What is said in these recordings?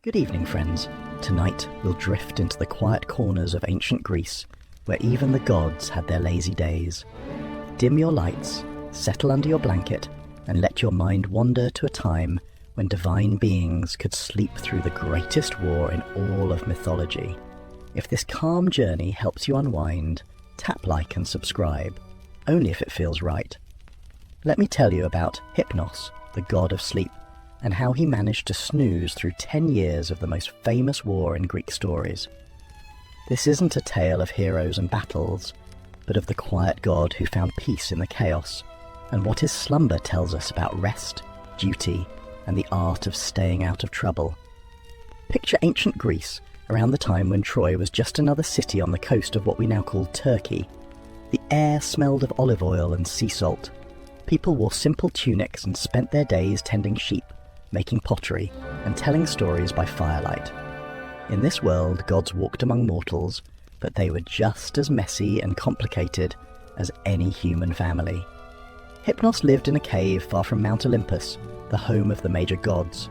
Good evening, friends. Tonight we'll drift into the quiet corners of ancient Greece, where even the gods had their lazy days. Dim your lights, settle under your blanket, and let your mind wander to a time when divine beings could sleep through the greatest war in all of mythology. If this calm journey helps you unwind, tap like and subscribe, only if it feels right. Let me tell you about Hypnos, the god of sleep, and how he managed to snooze through 10 years of the most famous war in Greek stories. This isn't a tale of heroes and battles, but of the quiet god who found peace in the chaos, and what his slumber tells us about rest, duty, and the art of staying out of trouble. Picture ancient Greece, around the time when Troy was just another city on the coast of what we now call Turkey. The air smelled of olive oil and sea salt. People wore simple tunics and spent their days tending sheep, making pottery, and telling stories by firelight. In this world, gods walked among mortals, but they were just as messy and complicated as any human family. Hypnos lived in a cave far from Mount Olympus, the home of the major gods.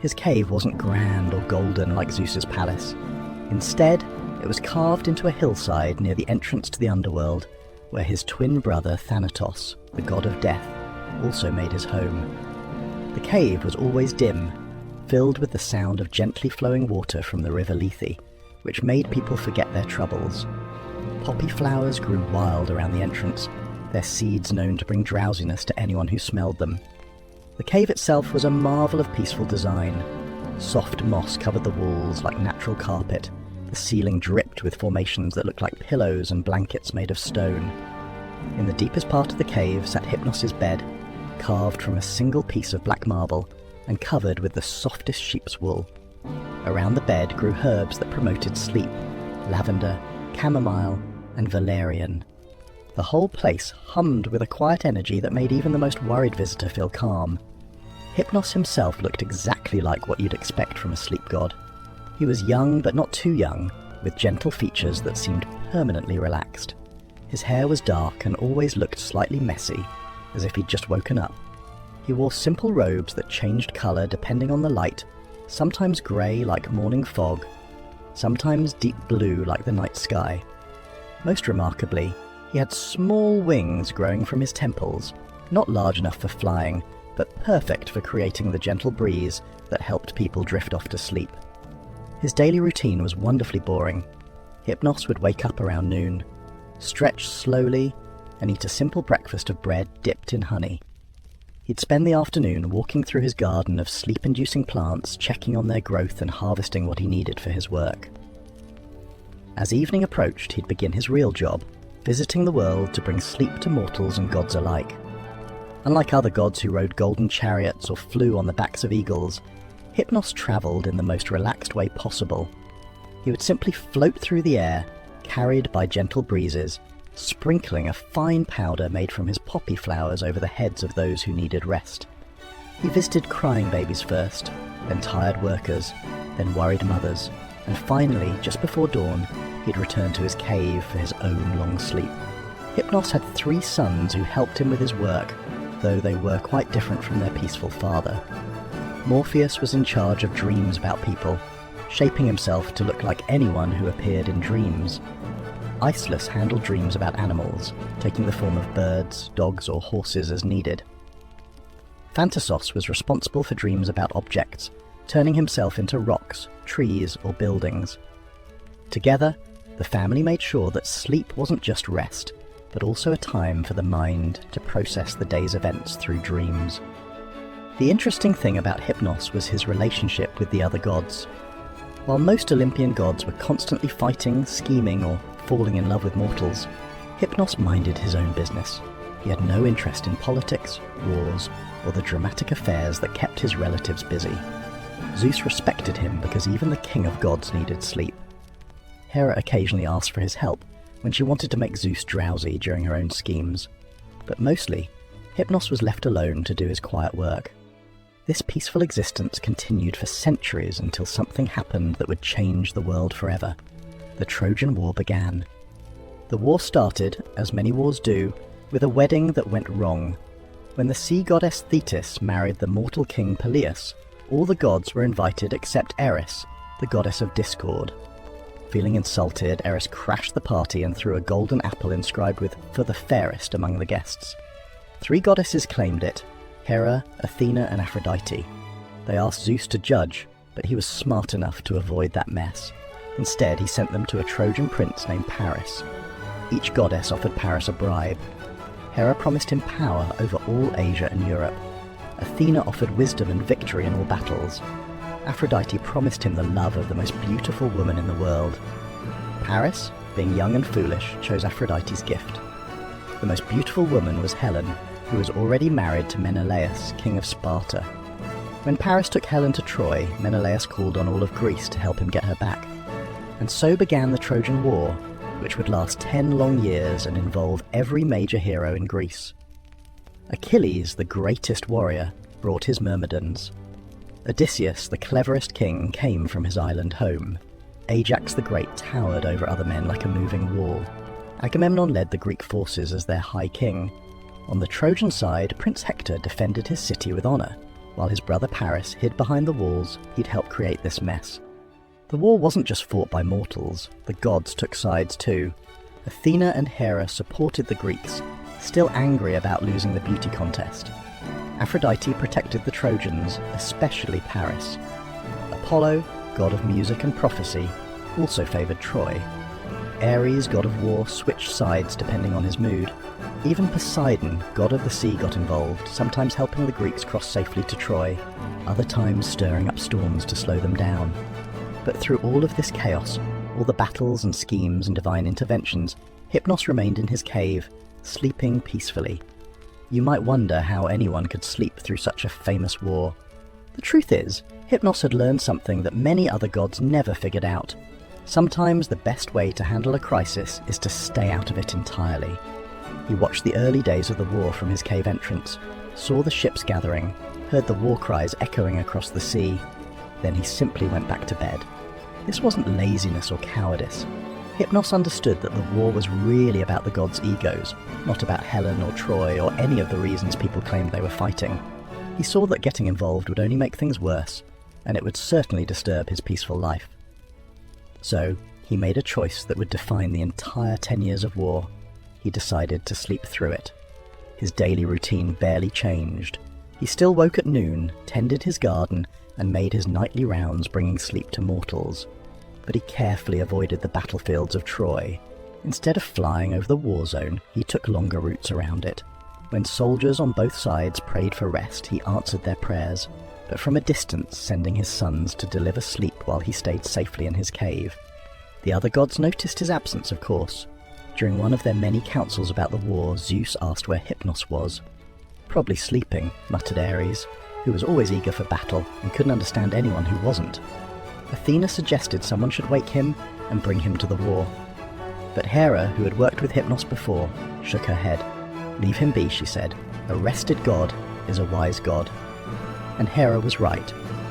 His cave wasn't grand or golden like Zeus's palace. Instead, it was carved into a hillside near the entrance to the underworld, where his twin brother Thanatos, the god of death, also made his home. The cave was always dim, filled with the sound of gently flowing water from the river Lethe, which made people forget their troubles. Poppy flowers grew wild around the entrance, their seeds known to bring drowsiness to anyone who smelled them. The cave itself was a marvel of peaceful design. Soft moss covered the walls like natural carpet. The ceiling dripped with formations that looked like pillows and blankets made of stone. In the deepest part of the cave sat Hypnos' bed, carved from a single piece of black marble and covered with the softest sheep's wool. Around the bed grew herbs that promoted sleep: lavender, chamomile, and valerian. The whole place hummed with a quiet energy that made even the most worried visitor feel calm. Hypnos himself looked exactly like what you'd expect from a sleep god. He was young but not too young, with gentle features that seemed permanently relaxed. His hair was dark and always looked slightly messy, as if he'd just woken up. He wore simple robes that changed colour depending on the light, sometimes grey like morning fog, sometimes deep blue like the night sky. Most remarkably, he had small wings growing from his temples, not large enough for flying, but perfect for creating the gentle breeze that helped people drift off to sleep. His daily routine was wonderfully boring. Hypnos would wake up around noon, stretch slowly, and eat a simple breakfast of bread dipped in honey. He'd spend the afternoon walking through his garden of sleep-inducing plants, checking on their growth and harvesting what he needed for his work. As evening approached, he'd begin his real job, visiting the world to bring sleep to mortals and gods alike. Unlike other gods who rode golden chariots or flew on the backs of eagles, Hypnos travelled in the most relaxed way possible. He would simply float through the air, carried by gentle breezes, sprinkling a fine powder made from his poppy flowers over the heads of those who needed rest. He visited crying babies first, then tired workers, then worried mothers, and finally, just before dawn, he'd return to his cave for his own long sleep. Hypnos had 3 sons who helped him with his work, though they were quite different from their peaceful father. Morpheus was in charge of dreams about people, shaping himself to look like anyone who appeared in dreams. Iceless handled dreams about animals, taking the form of birds, dogs, or horses as needed. Phantasos was responsible for dreams about objects, turning himself into rocks, trees, or buildings. Together, the family made sure that sleep wasn't just rest, but also a time for the mind to process the day's events through dreams. The interesting thing about Hypnos was his relationship with the other gods. While most Olympian gods were constantly fighting, scheming, or falling in love with mortals, Hypnos minded his own business. He had no interest in politics, wars, or the dramatic affairs that kept his relatives busy. Zeus respected him because even the king of gods needed sleep. Hera occasionally asked for his help when she wanted to make Zeus drowsy during her own schemes. But mostly, Hypnos was left alone to do his quiet work. This peaceful existence continued for centuries until something happened that would change the world forever. The Trojan War began. The war started, as many wars do, with a wedding that went wrong. When the sea goddess Thetis married the mortal king Peleus, All the gods were invited except Eris, the goddess of discord. Feeling insulted, Eris crashed the party and threw a golden apple inscribed with "For the fairest" among the guests. 3 goddesses claimed it: Hera, Athena and Aphrodite. They asked Zeus to judge, but he was smart enough to avoid that mess. Instead, he sent them to a Trojan prince named Paris. Each goddess offered Paris a bribe. Hera promised him power over all Asia and Europe. Athena offered wisdom and victory in all battles. Aphrodite promised him the love of the most beautiful woman in the world. Paris, being young and foolish, chose Aphrodite's gift. The most beautiful woman was Helen, who was already married to Menelaus, king of Sparta. When Paris took Helen to Troy, Menelaus called on all of Greece to help him get her back. And so began the Trojan War, which would last 10 long years and involve every major hero in Greece. Achilles, the greatest warrior, brought his myrmidons. Odysseus, the cleverest king, came from his island home. Ajax the Great towered over other men like a moving wall. Agamemnon led the Greek forces as their high king. On the Trojan side, Prince Hector defended his city with honor, while his brother Paris hid behind the walls he'd helped create this mess. The war wasn't just fought by mortals, the gods took sides too. Athena and Hera supported the Greeks, still angry about losing the beauty contest. Aphrodite protected the Trojans, especially Paris. Apollo, god of music and prophecy, also favoured Troy. Ares, god of war, switched sides depending on his mood. Even Poseidon, god of the sea, got involved, sometimes helping the Greeks cross safely to Troy, other times stirring up storms to slow them down. But through all of this chaos, all the battles and schemes and divine interventions, Hypnos remained in his cave, sleeping peacefully. You might wonder how anyone could sleep through such a famous war. The truth is, Hypnos had learned something that many other gods never figured out. Sometimes the best way to handle a crisis is to stay out of it entirely. He watched the early days of the war from his cave entrance, saw the ships gathering, heard the war cries echoing across the sea. Then he simply went back to bed. This wasn't laziness or cowardice. Hypnos understood that the war was really about the gods' egos, not about Helen or Troy or any of the reasons people claimed they were fighting. He saw that getting involved would only make things worse, and it would certainly disturb his peaceful life. So, he made a choice that would define the entire 10 years of war. He decided to sleep through it. His daily routine barely changed. He still woke at noon, tended his garden, and made his nightly rounds bringing sleep to mortals. But he carefully avoided the battlefields of Troy. Instead of flying over the war zone, he took longer routes around it. When soldiers on both sides prayed for rest, he answered their prayers, but from a distance, sending his sons to deliver sleep while he stayed safely in his cave. The other gods noticed his absence, of course. During one of their many councils about the war, Zeus asked where Hypnos was. "Probably sleeping," muttered Ares, who was always eager for battle and couldn't understand anyone who wasn't. Athena suggested someone should wake him and bring him to the war. But Hera, who had worked with Hypnos before, shook her head. "Leave him be," she said. "A rested god is a wise god." And Hera was right.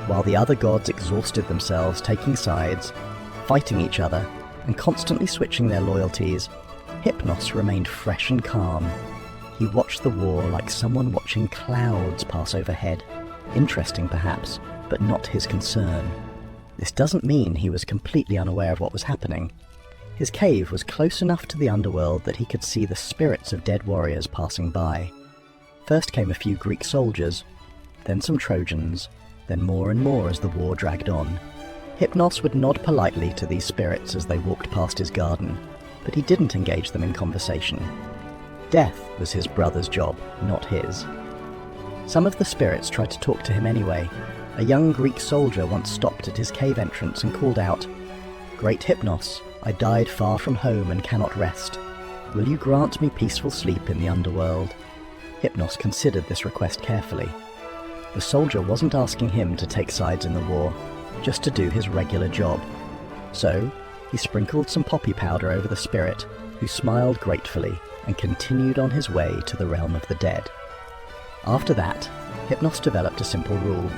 While the other gods exhausted themselves taking sides, fighting each other, and constantly switching their loyalties, Hypnos remained fresh and calm. He watched the war like someone watching clouds pass overhead. Interesting perhaps, but not his concern. This doesn't mean he was completely unaware of what was happening. His cave was close enough to the underworld that he could see the spirits of dead warriors passing by. First came a few Greek soldiers, then some Trojans, then more and more as the war dragged on. Hypnos would nod politely to these spirits as they walked past his garden, but he didn't engage them in conversation. Death was his brother's job, not his. Some of the spirits tried to talk to him anyway. A young Greek soldier once stopped at his cave entrance and called out, "Great Hypnos, I died far from home and cannot rest. Will you grant me peaceful sleep in the underworld?" Hypnos considered this request carefully. The soldier wasn't asking him to take sides in the war, just to do his regular job. So, he sprinkled some poppy powder over the spirit, who smiled gratefully and continued on his way to the realm of the dead. After that, Hypnos developed a simple rule.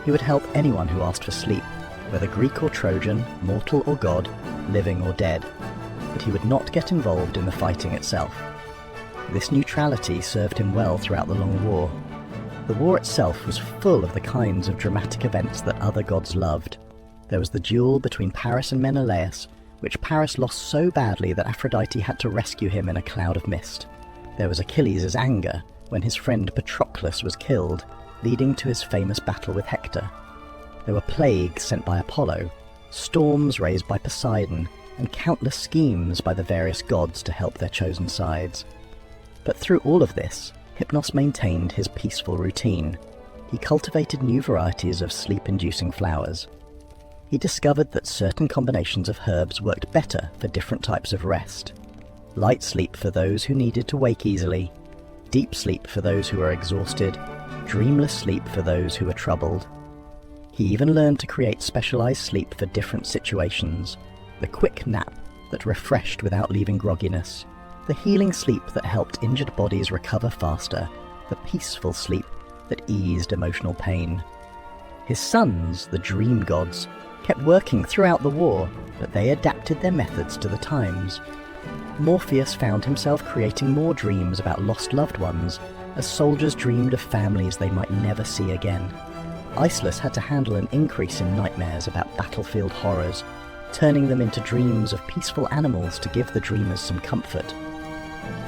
He would help anyone who asked for sleep, whether Greek or Trojan, mortal or god, living or dead, but he would not get involved in the fighting itself. This neutrality served him well throughout the long war. The war itself was full of the kinds of dramatic events that other gods loved. There was the duel between Paris and Menelaus, which Paris lost so badly that Aphrodite had to rescue him in a cloud of mist. There was Achilles' anger when his friend Patroclus was killed, leading to his famous battle with Hector. There were plagues sent by Apollo, storms raised by Poseidon, and countless schemes by the various gods to help their chosen sides. But through all of this, Hypnos maintained his peaceful routine. He cultivated new varieties of sleep-inducing flowers. He discovered that certain combinations of herbs worked better for different types of rest. Light sleep for those who needed to wake easily, deep sleep for those who were exhausted, dreamless sleep for those who were troubled. He even learned to create specialized sleep for different situations. The quick nap that refreshed without leaving grogginess, the healing sleep that helped injured bodies recover faster, the peaceful sleep that eased emotional pain. His sons, the dream gods, kept working throughout the war, but they adapted their methods to the times. Morpheus found himself creating more dreams about lost loved ones, as soldiers dreamed of families they might never see again. Iceless had to handle an increase in nightmares about battlefield horrors, turning them into dreams of peaceful animals to give the dreamers some comfort.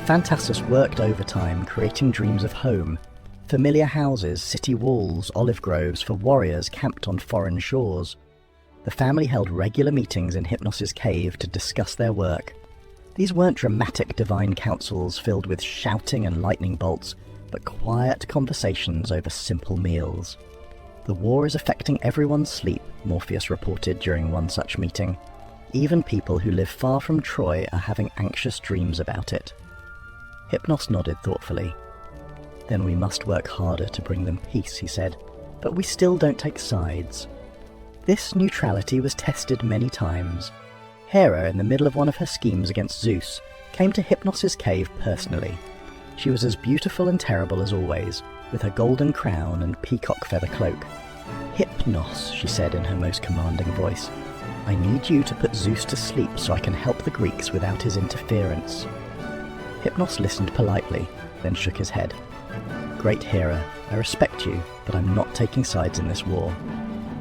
Phantassus worked overtime, creating dreams of home, familiar houses, city walls, olive groves for warriors camped on foreign shores. The family held regular meetings in Hypnos' cave to discuss their work. These weren't dramatic divine councils filled with shouting and lightning bolts, but quiet conversations over simple meals. The war is affecting everyone's sleep, Morpheus reported during one such meeting. Even people who live far from Troy are having anxious dreams about it. Hypnos nodded thoughtfully. Then we must work harder to bring them peace, he said, but we still don't take sides. This neutrality was tested many times. Hera, in the middle of one of her schemes against Zeus, came to Hypnos' cave personally. She was as beautiful and terrible as always, with her golden crown and peacock feather cloak. "Hypnos," she said in her most commanding voice, "I need you to put Zeus to sleep so I can help the Greeks without his interference." Hypnos listened politely, then shook his head. "Great Hera, I respect you, but I'm not taking sides in this war.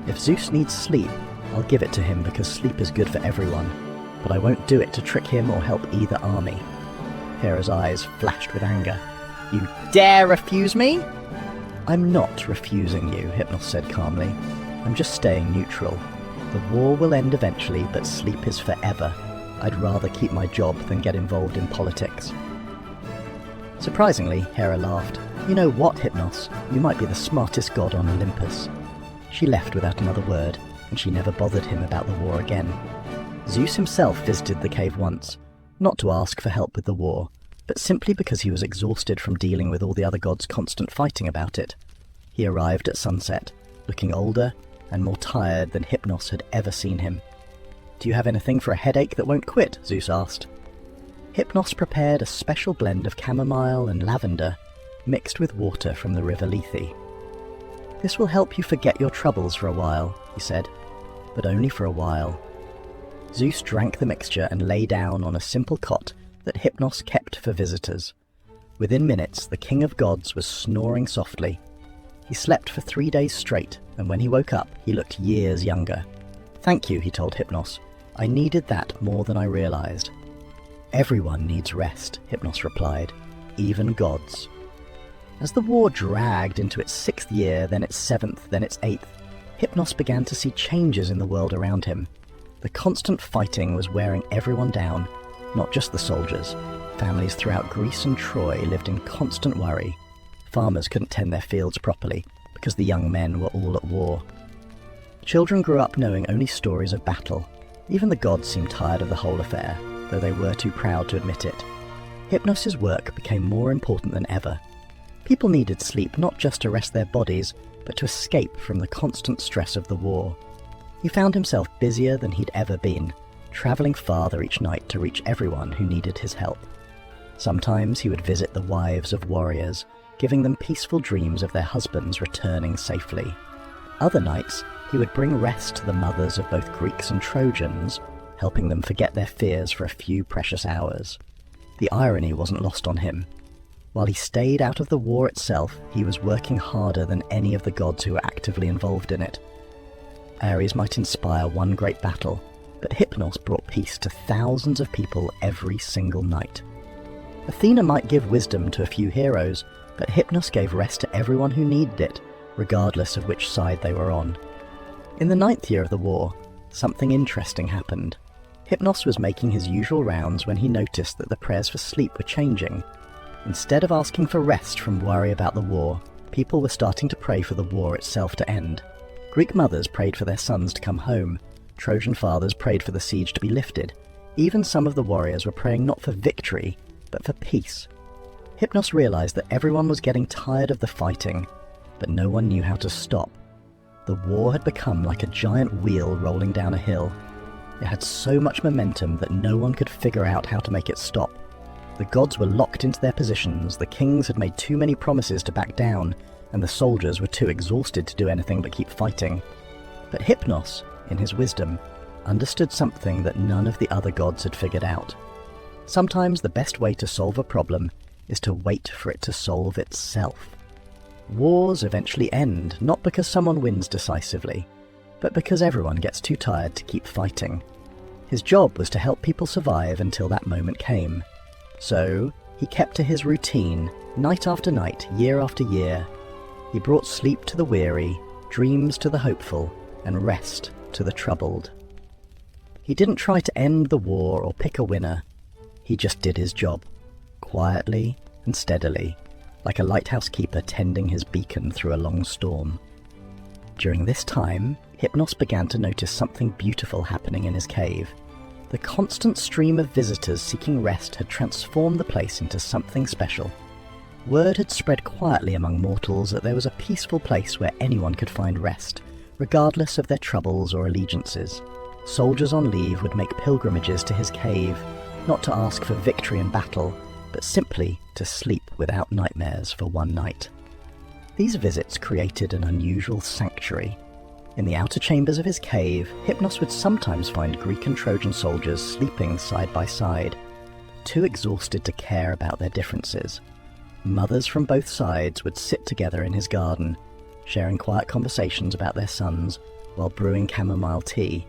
If Zeus needs sleep, I'll give it to him because sleep is good for everyone, but I won't do it to trick him or help either army." Hera's eyes flashed with anger. "You dare refuse me?" "I'm not refusing you," Hypnos said calmly. "I'm just staying neutral. The war will end eventually, but sleep is forever. I'd rather keep my job than get involved in politics." Surprisingly, Hera laughed. "You know what, Hypnos? You might be the smartest god on Olympus." She left without another word, and she never bothered him about the war again. Zeus himself visited the cave once, not to ask for help with the war, but simply because he was exhausted from dealing with all the other gods' constant fighting about it. He arrived at sunset, looking older and more tired than Hypnos had ever seen him. "Do you have anything for a headache that won't quit?" Zeus asked. Hypnos prepared a special blend of chamomile and lavender, mixed with water from the river Lethe. "This will help you forget your troubles for a while," he said, "but only for a while." Zeus drank the mixture and lay down on a simple cot that Hypnos kept for visitors. Within minutes, the king of gods was snoring softly. He slept for 3 days straight, and when he woke up, he looked years younger. "Thank you," he told Hypnos. "I needed that more than I realized." "Everyone needs rest," Hypnos replied, "even gods." As the war dragged into its 6th year, then its 7th, then its 8th, Hypnos began to see changes in the world around him. The constant fighting was wearing everyone down, not just the soldiers. Families throughout Greece and Troy lived in constant worry. Farmers couldn't tend their fields properly because the young men were all at war. Children grew up knowing only stories of battle. Even the gods seemed tired of the whole affair, though they were too proud to admit it. Hypnos' work became more important than ever. People needed sleep not just to rest their bodies, but to escape from the constant stress of the war. He found himself busier than he'd ever been, travelling farther each night to reach everyone who needed his help. Sometimes he would visit the wives of warriors, giving them peaceful dreams of their husbands returning safely. Other nights, he would bring rest to the mothers of both Greeks and Trojans, helping them forget their fears for a few precious hours. The irony wasn't lost on him. While he stayed out of the war itself, he was working harder than any of the gods who were actively involved in it. Ares might inspire one great battle, but Hypnos brought peace to thousands of people every single night. Athena might give wisdom to a few heroes, but Hypnos gave rest to everyone who needed it, regardless of which side they were on. In the 9th year of the war, something interesting happened. Hypnos was making his usual rounds when he noticed that the prayers for sleep were changing. Instead of asking for rest from worry about the war, people were starting to pray for the war itself to end. Greek mothers prayed for their sons to come home. Trojan fathers prayed for the siege to be lifted. Even some of the warriors were praying not for victory, but for peace. Hypnos realized that everyone was getting tired of the fighting, but no one knew how to stop. The war had become like a giant wheel rolling down a hill. It had so much momentum that no one could figure out how to make it stop. The gods were locked into their positions, the kings had made too many promises to back down, and the soldiers were too exhausted to do anything but keep fighting. But Hypnos, in his wisdom, understood something that none of the other gods had figured out. Sometimes the best way to solve a problem is to wait for it to solve itself. Wars eventually end, not because someone wins decisively, but because everyone gets too tired to keep fighting. His job was to help people survive until that moment came. So, he kept to his routine, night after night, year after year. He brought sleep to the weary, dreams to the hopeful, and rest to the troubled. He didn't try to end the war or pick a winner. He just did his job, quietly and steadily, like a lighthouse keeper tending his beacon through a long storm. During this time, Hypnos began to notice something beautiful happening in his cave. The constant stream of visitors seeking rest had transformed the place into something special. Word had spread quietly among mortals that there was a peaceful place where anyone could find rest, regardless of their troubles or allegiances. Soldiers on leave would make pilgrimages to his cave, not to ask for victory in battle, but simply to sleep without nightmares for one night. These visits created an unusual sanctuary. In the outer chambers of his cave, Hypnos would sometimes find Greek and Trojan soldiers sleeping side by side, too exhausted to care about their differences. Mothers from both sides would sit together in his garden, sharing quiet conversations about their sons while brewing chamomile tea.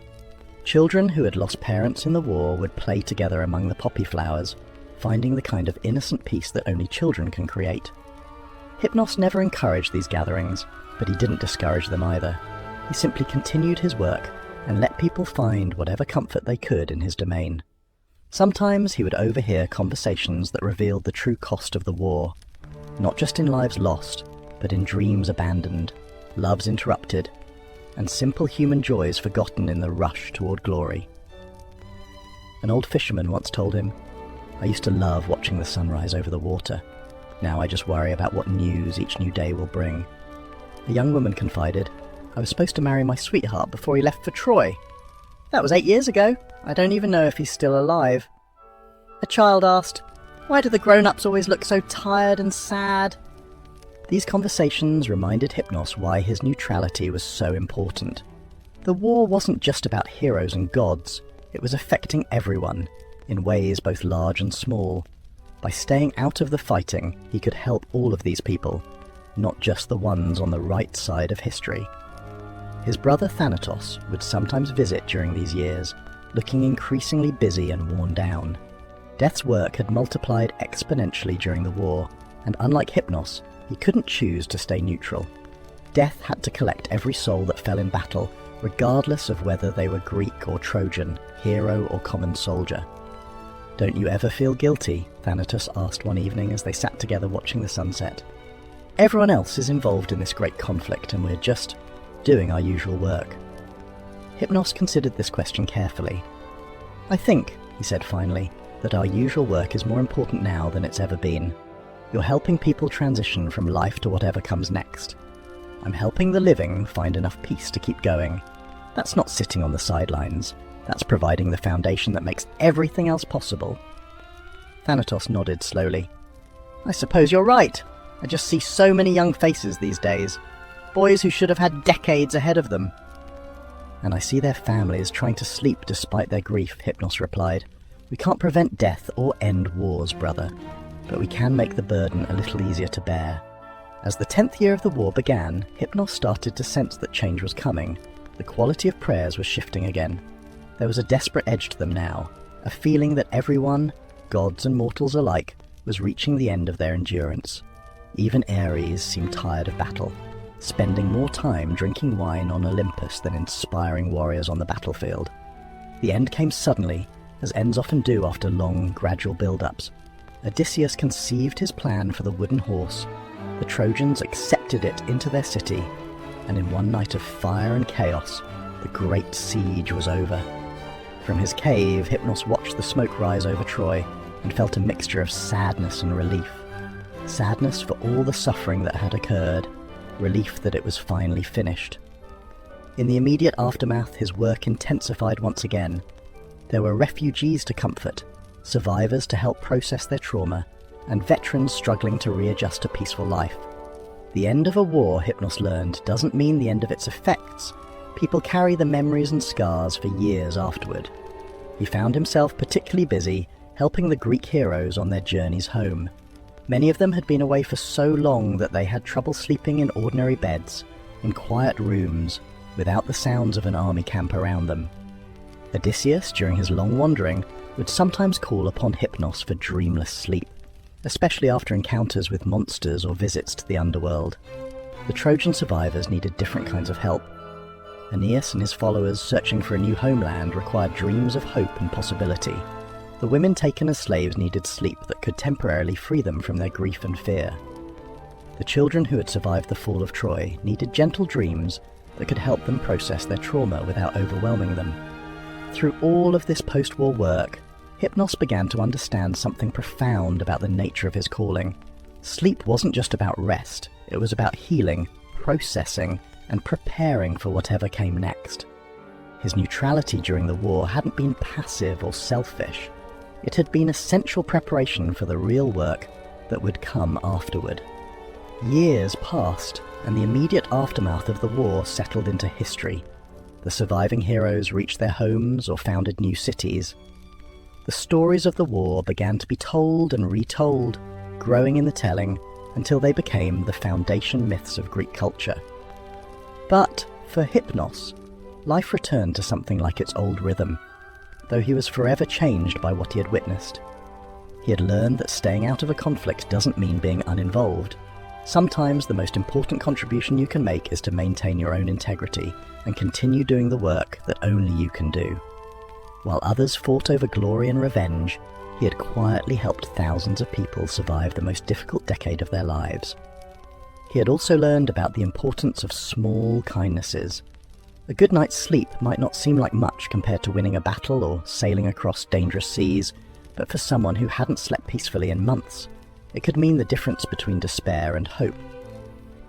Children who had lost parents in the war would play together among the poppy flowers, finding the kind of innocent peace that only children can create. Hypnos never encouraged these gatherings, but he didn't discourage them either. He simply continued his work and let people find whatever comfort they could in his domain. Sometimes he would overhear conversations that revealed the true cost of the war, not just in lives lost, but in dreams abandoned, loves interrupted, and simple human joys forgotten in the rush toward glory. An old fisherman once told him, "I used to love watching the sunrise over the water. Now I just worry about what news each new day will bring." A young woman confided, "I was supposed to marry my sweetheart before he left for Troy. That was 8 years ago. I don't even know if he's still alive." A child asked, "Why do the grown-ups always look so tired and sad?" These conversations reminded Hypnos why his neutrality was so important. The war wasn't just about heroes and gods, it was affecting everyone, in ways both large and small. By staying out of the fighting, he could help all of these people, not just the ones on the right side of history. His brother Thanatos would sometimes visit during these years, looking increasingly busy and worn down. Death's work had multiplied exponentially during the war, and unlike Hypnos, he couldn't choose to stay neutral. Death had to collect every soul that fell in battle, regardless of whether they were Greek or Trojan, hero or common soldier. "Don't you ever feel guilty?" Thanatos asked one evening as they sat together watching the sunset. "Everyone else is involved in this great conflict and we're just doing our usual work." Hypnos considered this question carefully. "I think," he said finally, "that our usual work is more important now than it's ever been. You're helping people transition from life to whatever comes next. I'm helping the living find enough peace to keep going. That's not sitting on the sidelines. That's providing the foundation that makes everything else possible." Thanatos nodded slowly. "I suppose you're right. I just see so many young faces these days. Boys who should have had decades ahead of them." "And I see their families trying to sleep despite their grief," Hypnos replied. "We can't prevent death or end wars, brother. but we can make the burden a little easier to bear. As the 10th year of the war began, Hypnos started to sense that change was coming. The quality of prayers was shifting again. There was a desperate edge to them now, a feeling that everyone, gods and mortals alike, was reaching the end of their endurance. Even Ares seemed tired of battle, spending more time drinking wine on Olympus than inspiring warriors on the battlefield. The end came suddenly, as ends often do after long, gradual build-ups. Odysseus conceived his plan for the wooden horse. The Trojans accepted it into their city, and in one night of fire and chaos, the great siege was over. From his cave, Hypnos watched the smoke rise over Troy and felt a mixture of sadness and relief. Sadness for all the suffering that had occurred, relief that it was finally finished. In the immediate aftermath, his work intensified once again. There were refugees to comfort, survivors to help process their trauma, and veterans struggling to readjust to peaceful life. The end of a war, Hypnos learned, doesn't mean the end of its effects. People carry the memories and scars for years afterward. He found himself particularly busy helping the Greek heroes on their journeys home. Many of them had been away for so long that they had trouble sleeping in ordinary beds, in quiet rooms, without the sounds of an army camp around them. Odysseus, during his long wandering, would sometimes call upon Hypnos for dreamless sleep, especially after encounters with monsters or visits to the underworld. The Trojan survivors needed different kinds of help. Aeneas and his followers searching for a new homeland required dreams of hope and possibility. The women taken as slaves needed sleep that could temporarily free them from their grief and fear. The children who had survived the fall of Troy needed gentle dreams that could help them process their trauma without overwhelming them. Through all of this post-war work, Hypnos began to understand something profound about the nature of his calling. Sleep wasn't just about rest, it was about healing, processing, and preparing for whatever came next. His neutrality during the war hadn't been passive or selfish. It had been essential preparation for the real work that would come afterward. Years passed, and the immediate aftermath of the war settled into history. The surviving heroes reached their homes or founded new cities. The stories of the war began to be told and retold, growing in the telling until they became the foundation myths of Greek culture. But for Hypnos, life returned to something like its old rhythm, though he was forever changed by what he had witnessed. He had learned that staying out of a conflict doesn't mean being uninvolved. Sometimes the most important contribution you can make is to maintain your own integrity and continue doing the work that only you can do. While others fought over glory and revenge, he had quietly helped thousands of people survive the most difficult decade of their lives. He had also learned about the importance of small kindnesses. A good night's sleep might not seem like much compared to winning a battle or sailing across dangerous seas, but for someone who hadn't slept peacefully in months, it could mean the difference between despair and hope.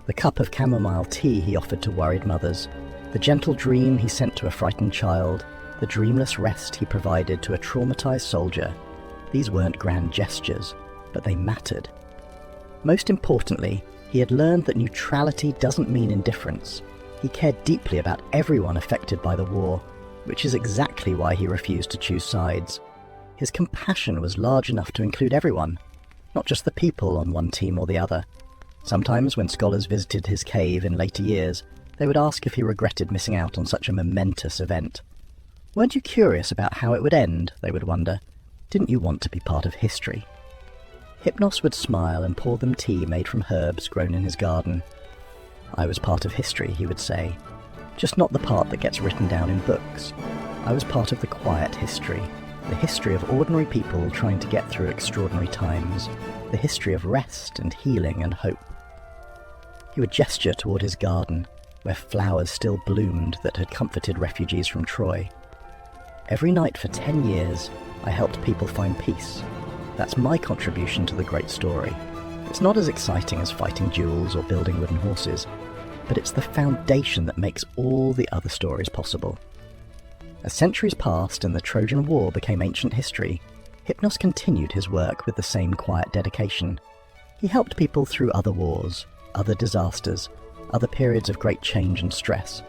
The cup of chamomile tea he offered to worried mothers, the gentle dream he sent to a frightened child, the dreamless rest he provided to a traumatized soldier, these weren't grand gestures, but they mattered. Most importantly, he had learned that neutrality doesn't mean indifference. He cared deeply about everyone affected by the war, which is exactly why he refused to choose sides. His compassion was large enough to include everyone, not just the people on one team or the other. Sometimes when scholars visited his cave in later years, they would ask if he regretted missing out on such a momentous event. "Weren't you curious about how it would end?" they would wonder. "Didn't you want to be part of history?" Hypnos would smile and pour them tea made from herbs grown in his garden. "I was part of history," he would say, "just not the part that gets written down in books. I was part of the quiet history, the history of ordinary people trying to get through extraordinary times, the history of rest and healing and hope." He would gesture toward his garden, where flowers still bloomed that had comforted refugees from Troy. "Every night for 10 years, I helped people find peace. That's my contribution to the great story. It's not as exciting as fighting duels or building wooden horses, but it's the foundation that makes all the other stories possible." As centuries passed and the Trojan War became ancient history, Hypnos continued his work with the same quiet dedication. He helped people through other wars, other disasters, other periods of great change and stress.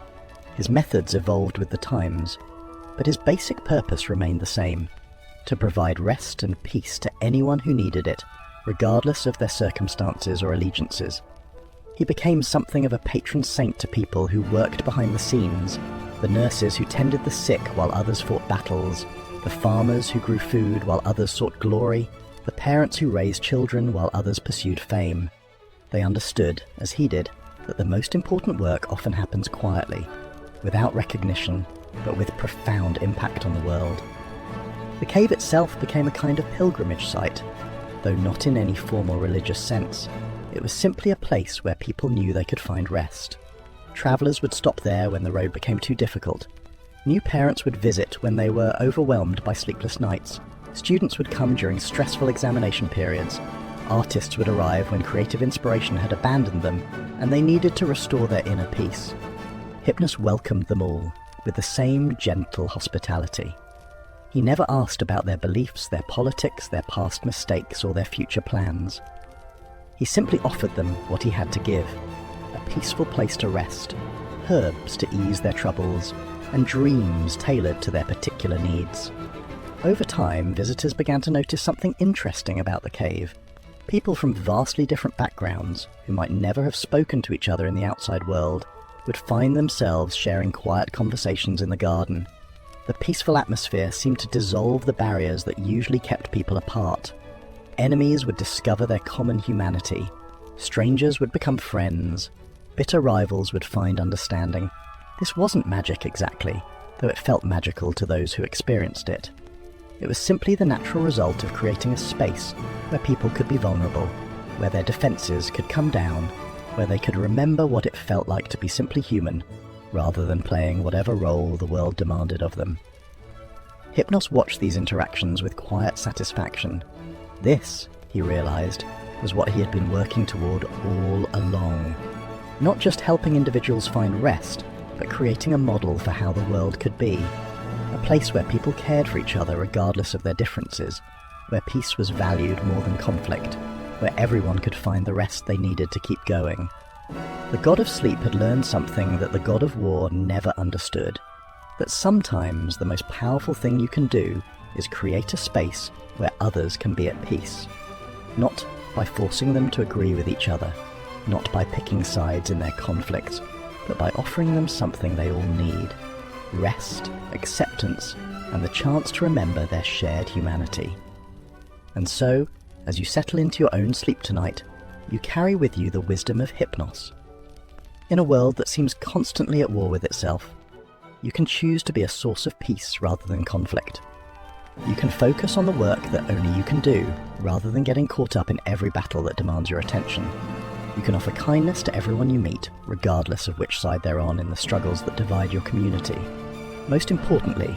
His methods evolved with the times, but his basic purpose remained the same: to provide rest and peace to anyone who needed it, regardless of their circumstances or allegiances. He became something of a patron saint to people who worked behind the scenes, the nurses who tended the sick while others fought battles, the farmers who grew food while others sought glory, the parents who raised children while others pursued fame. They understood, as he did, that the most important work often happens quietly, without recognition, but with profound impact on the world. The cave itself became a kind of pilgrimage site, though not in any formal religious sense. It was simply a place where people knew they could find rest. Travellers would stop there when the road became too difficult. New parents would visit when they were overwhelmed by sleepless nights. Students would come during stressful examination periods. Artists would arrive when creative inspiration had abandoned them, and they needed to restore their inner peace. Hypnos welcomed them all, with the same gentle hospitality. He never asked about their beliefs, their politics, their past mistakes, or their future plans. He simply offered them what he had to give: a peaceful place to rest, herbs to ease their troubles, and dreams tailored to their particular needs. Over time, visitors began to notice something interesting about the cave. People from vastly different backgrounds, who might never have spoken to each other in the outside world, would find themselves sharing quiet conversations in the garden. The peaceful atmosphere seemed to dissolve the barriers that usually kept people apart. Enemies would discover their common humanity. Strangers would become friends. Bitter rivals would find understanding. This wasn't magic exactly, though it felt magical to those who experienced it. It was simply the natural result of creating a space where people could be vulnerable, where their defenses could come down, where they could remember what it felt like to be simply human, rather than playing whatever role the world demanded of them. Hypnos watched these interactions with quiet satisfaction. This, he realized, was what he had been working toward all along. Not just helping individuals find rest, but creating a model for how the world could be. A place where people cared for each other regardless of their differences, where peace was valued more than conflict, where everyone could find the rest they needed to keep going. The god of sleep had learned something that the god of war never understood, that sometimes the most powerful thing you can do is create a space where others can be at peace, not by forcing them to agree with each other, not by picking sides in their conflicts, but by offering them something they all need: rest, acceptance, and the chance to remember their shared humanity. And so, as you settle into your own sleep tonight, you carry with you the wisdom of Hypnos. In a world that seems constantly at war with itself, you can choose to be a source of peace rather than conflict. You can focus on the work that only you can do, rather than getting caught up in every battle that demands your attention. You can offer kindness to everyone you meet, regardless of which side they're on in the struggles that divide your community. Most importantly,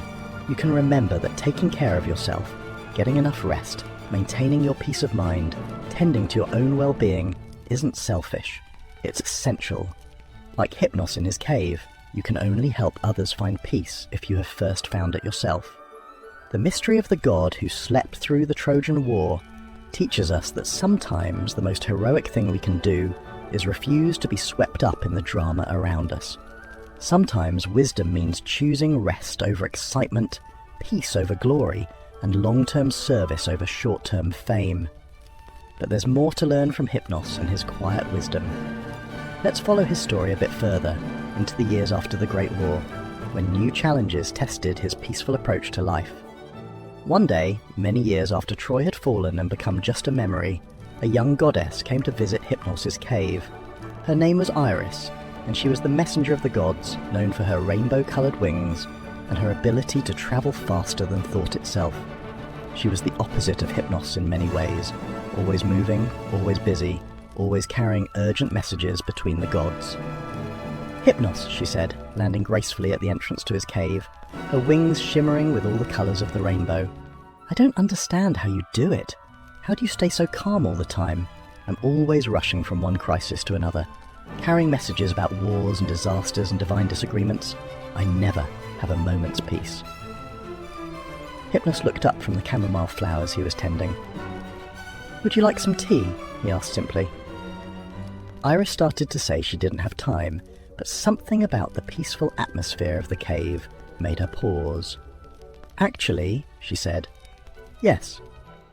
you can remember that taking care of yourself, getting enough rest, maintaining your peace of mind, tending to your own well-being isn't selfish, it's essential. Like Hypnos in his cave, you can only help others find peace if you have first found it yourself. The mystery of the god who slept through the Trojan War teaches us that sometimes the most heroic thing we can do is refuse to be swept up in the drama around us. Sometimes wisdom means choosing rest over excitement, peace over glory, and long-term service over short-term fame. But there's more to learn from Hypnos and his quiet wisdom. Let's follow his story a bit further, into the years after the Great War, when new challenges tested his peaceful approach to life. One day, many years after Troy had fallen and become just a memory, a young goddess came to visit Hypnos' cave. Her name was Iris, and she was the messenger of the gods, known for her rainbow-coloured wings and her ability to travel faster than thought itself. She was the opposite of Hypnos in many ways, always moving, always busy, always carrying urgent messages between the gods. "Hypnos," she said, landing gracefully at the entrance to his cave, her wings shimmering with all the colours of the rainbow. "I don't understand how you do it. How do you stay so calm all the time? I'm always rushing from one crisis to another, carrying messages about wars and disasters and divine disagreements. I never have a moment's peace." Hypnos looked up from the chamomile flowers he was tending. "Would you like some tea?" he asked simply. Iris started to say she didn't have time, but something about the peaceful atmosphere of the cave made her pause. "Actually," she said, "yes,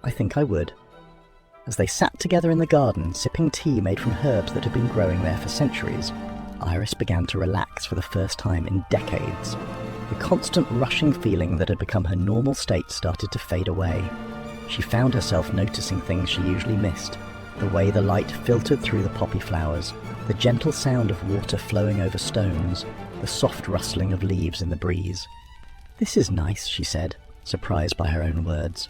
I think I would." As they sat together in the garden, sipping tea made from herbs that had been growing there for centuries, Iris began to relax for the first time in decades. The constant rushing feeling that had become her normal state started to fade away. She found herself noticing things she usually missed: the way the light filtered through the poppy flowers, the gentle sound of water flowing over stones, the soft rustling of leaves in the breeze. "This is nice," she said, surprised by her own words.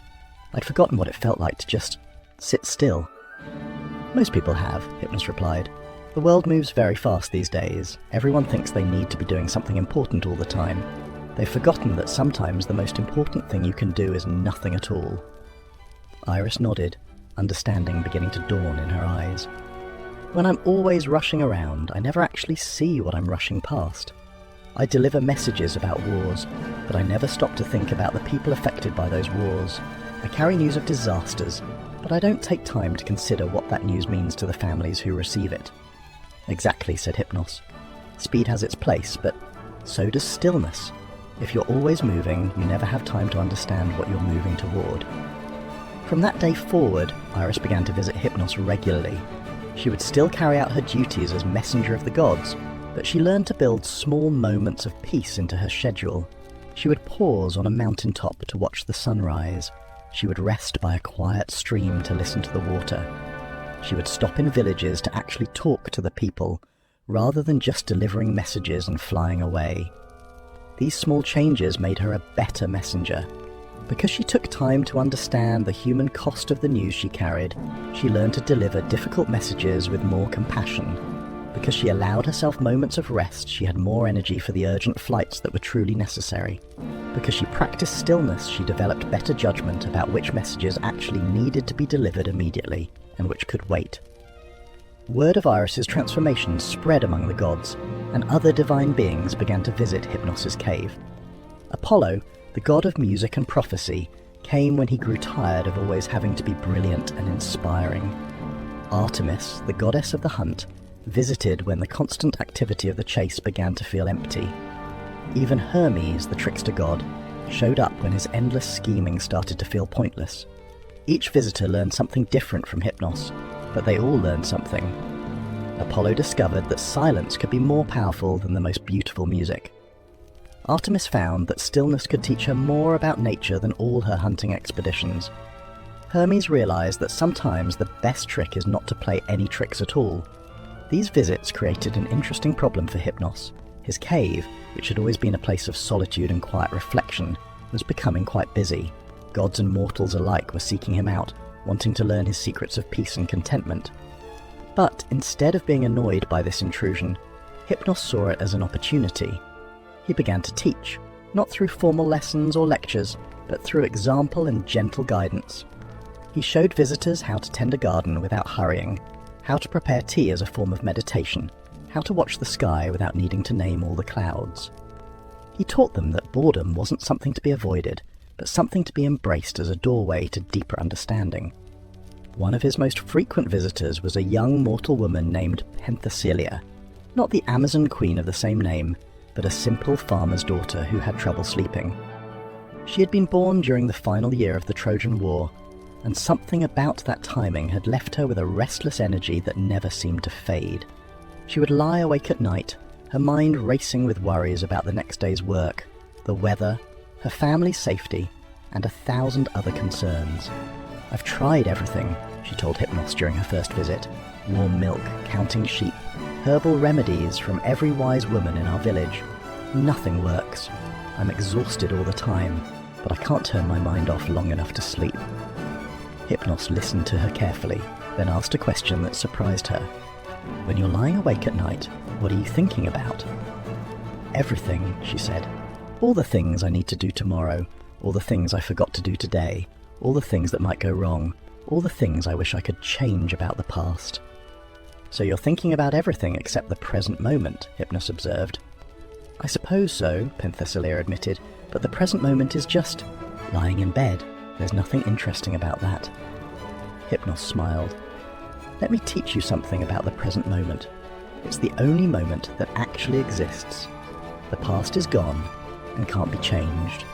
"I'd forgotten what it felt like to just sit still." "Most people have," Hypnos replied. "The world moves very fast these days. Everyone thinks they need to be doing something important all the time. They've forgotten that sometimes the most important thing you can do is nothing at all." Iris nodded, understanding beginning to dawn in her eyes. "When I'm always rushing around, I never actually see what I'm rushing past. I deliver messages about wars, but I never stop to think about the people affected by those wars. I carry news of disasters, but I don't take time to consider what that news means to the families who receive it." "Exactly," said Hypnos. "Speed has its place, but so does stillness. If you're always moving, you never have time to understand what you're moving toward." From that day forward, Iris began to visit Hypnos regularly. She would still carry out her duties as messenger of the gods, but she learned to build small moments of peace into her schedule. She would pause on a mountaintop to watch the sunrise. She would rest by a quiet stream to listen to the water. She would stop in villages to actually talk to the people, rather than just delivering messages and flying away. These small changes made her a better messenger. Because she took time to understand the human cost of the news she carried, she learned to deliver difficult messages with more compassion. Because she allowed herself moments of rest, she had more energy for the urgent flights that were truly necessary. Because she practiced stillness, she developed better judgment about which messages actually needed to be delivered immediately and which could wait. Word of Iris's transformation spread among the gods, and other divine beings began to visit Hypnos' cave. Apollo, the god of music and prophecy, came when he grew tired of always having to be brilliant and inspiring. Artemis, the goddess of the hunt, visited when the constant activity of the chase began to feel empty. Even Hermes, the trickster god, showed up when his endless scheming started to feel pointless. Each visitor learned something different from Hypnos, but they all learned something. Apollo discovered that silence could be more powerful than the most beautiful music. Artemis found that stillness could teach her more about nature than all her hunting expeditions. Hermes realized that sometimes the best trick is not to play any tricks at all. These visits created an interesting problem for Hypnos. His cave, which had always been a place of solitude and quiet reflection, was becoming quite busy. Gods and mortals alike were seeking him out, wanting to learn his secrets of peace and contentment. But instead of being annoyed by this intrusion, Hypnos saw it as an opportunity. He began to teach, not through formal lessons or lectures, but through example and gentle guidance. He showed visitors how to tend a garden without hurrying, how to prepare tea as a form of meditation, how to watch the sky without needing to name all the clouds. He taught them that boredom wasn't something to be avoided, but something to be embraced as a doorway to deeper understanding. One of his most frequent visitors was a young mortal woman named Penthesilea, not the Amazon queen of the same name, but a simple farmer's daughter who had trouble sleeping. She had been born during the final year of the Trojan War, and something about that timing had left her with a restless energy that never seemed to fade. She would lie awake at night, her mind racing with worries about the next day's work, the weather, her family's safety, and 1,000 other concerns. "I've tried everything," she told Hypnos during her first visit. "Warm milk, counting sheep, herbal remedies from every wise woman in our village. Nothing works. I'm exhausted all the time, but I can't turn my mind off long enough to sleep." Hypnos listened to her carefully, then asked a question that surprised her. "When you're lying awake at night, what are you thinking about?" "Everything," she said. "All the things I need to do tomorrow, all the things I forgot to do today, all the things that might go wrong, all the things I wish I could change about the past." "So you're thinking about everything except the present moment," Hypnos observed. "I suppose so," Penthesilea admitted, "but the present moment is just lying in bed. There's nothing interesting about that." Hypnos smiled. "Let me teach you something about the present moment. It's the only moment that actually exists. The past is gone and can't be changed.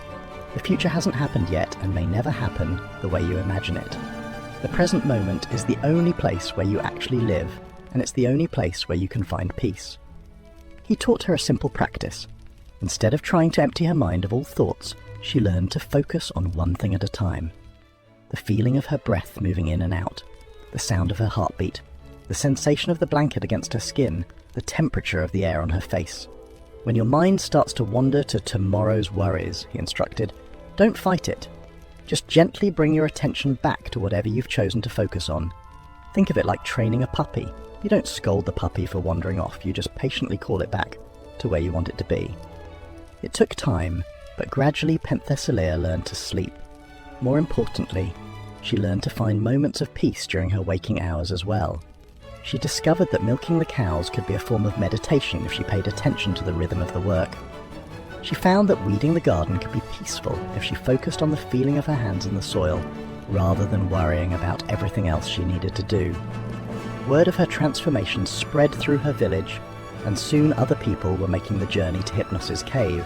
The future hasn't happened yet and may never happen the way you imagine it. The present moment is the only place where you actually live, and it's the only place where you can find peace. He taught her a simple practice. Instead of trying to empty her mind of all thoughts, she learned to focus on one thing at a time. The feeling of her breath moving in and out, the sound of her heartbeat, the sensation of the blanket against her skin, the temperature of the air on her face. When your mind starts to wander to tomorrow's worries, he instructed, don't fight it. Just gently bring your attention back to whatever you've chosen to focus on. Think of it like training a puppy. You don't scold the puppy for wandering off, you just patiently call it back to where you want it to be. It took time, but gradually Penthesilea learned to sleep. More importantly, she learned to find moments of peace during her waking hours as well. She discovered that milking the cows could be a form of meditation if she paid attention to the rhythm of the work. She found that weeding the garden could be peaceful if she focused on the feeling of her hands in the soil, rather than worrying about everything else she needed to do. Word of her transformation spread through her village, and soon other people were making the journey to Hypnos' cave.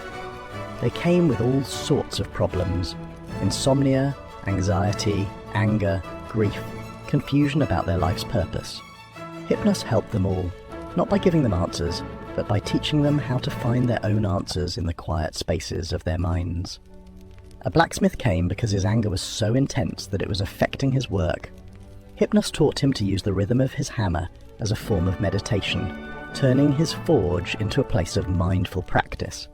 They came with all sorts of problems: insomnia, anxiety, anger, grief, confusion about their life's purpose. Hypnos helped them all, not by giving them answers, but by teaching them how to find their own answers in the quiet spaces of their minds. A blacksmith came because his anger was so intense that it was affecting his work. Hypnos taught him to use the rhythm of his hammer as a form of meditation, turning his forge into a place of mindful practice.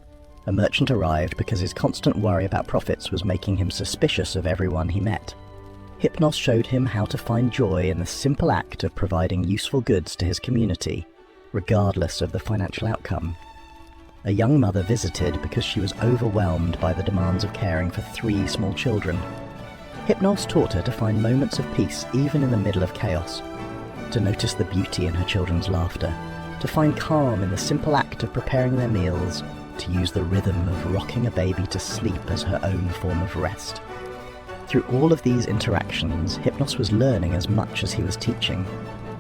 A merchant arrived because his constant worry about profits was making him suspicious of everyone he met. Hypnos showed him how to find joy in the simple act of providing useful goods to his community, regardless of the financial outcome. A young mother visited because she was overwhelmed by the demands of caring for 3 small children. Hypnos taught her to find moments of peace even in the middle of chaos, to notice the beauty in her children's laughter, to find calm in the simple act of preparing their meals, to use the rhythm of rocking a baby to sleep as her own form of rest. Through all of these interactions, Hypnos was learning as much as he was teaching.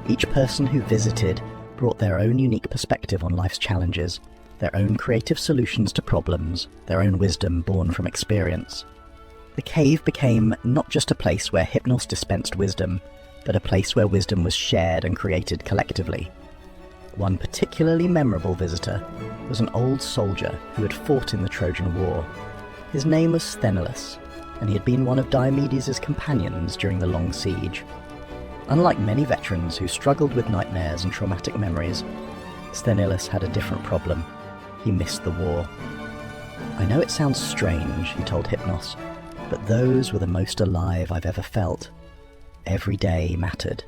Each person who visited brought their own unique perspective on life's challenges, their own creative solutions to problems, their own wisdom born from experience. The cave became not just a place where Hypnos dispensed wisdom, but a place where wisdom was shared and created collectively. One particularly memorable visitor was an old soldier who had fought in the Trojan War. His name was Sthenelus, and he had been one of Diomedes' companions during the long siege. Unlike many veterans who struggled with nightmares and traumatic memories, Sthenelus had a different problem. He missed the war. "I know it sounds strange," he told Hypnos, "but those were the most alive I've ever felt. Every day mattered.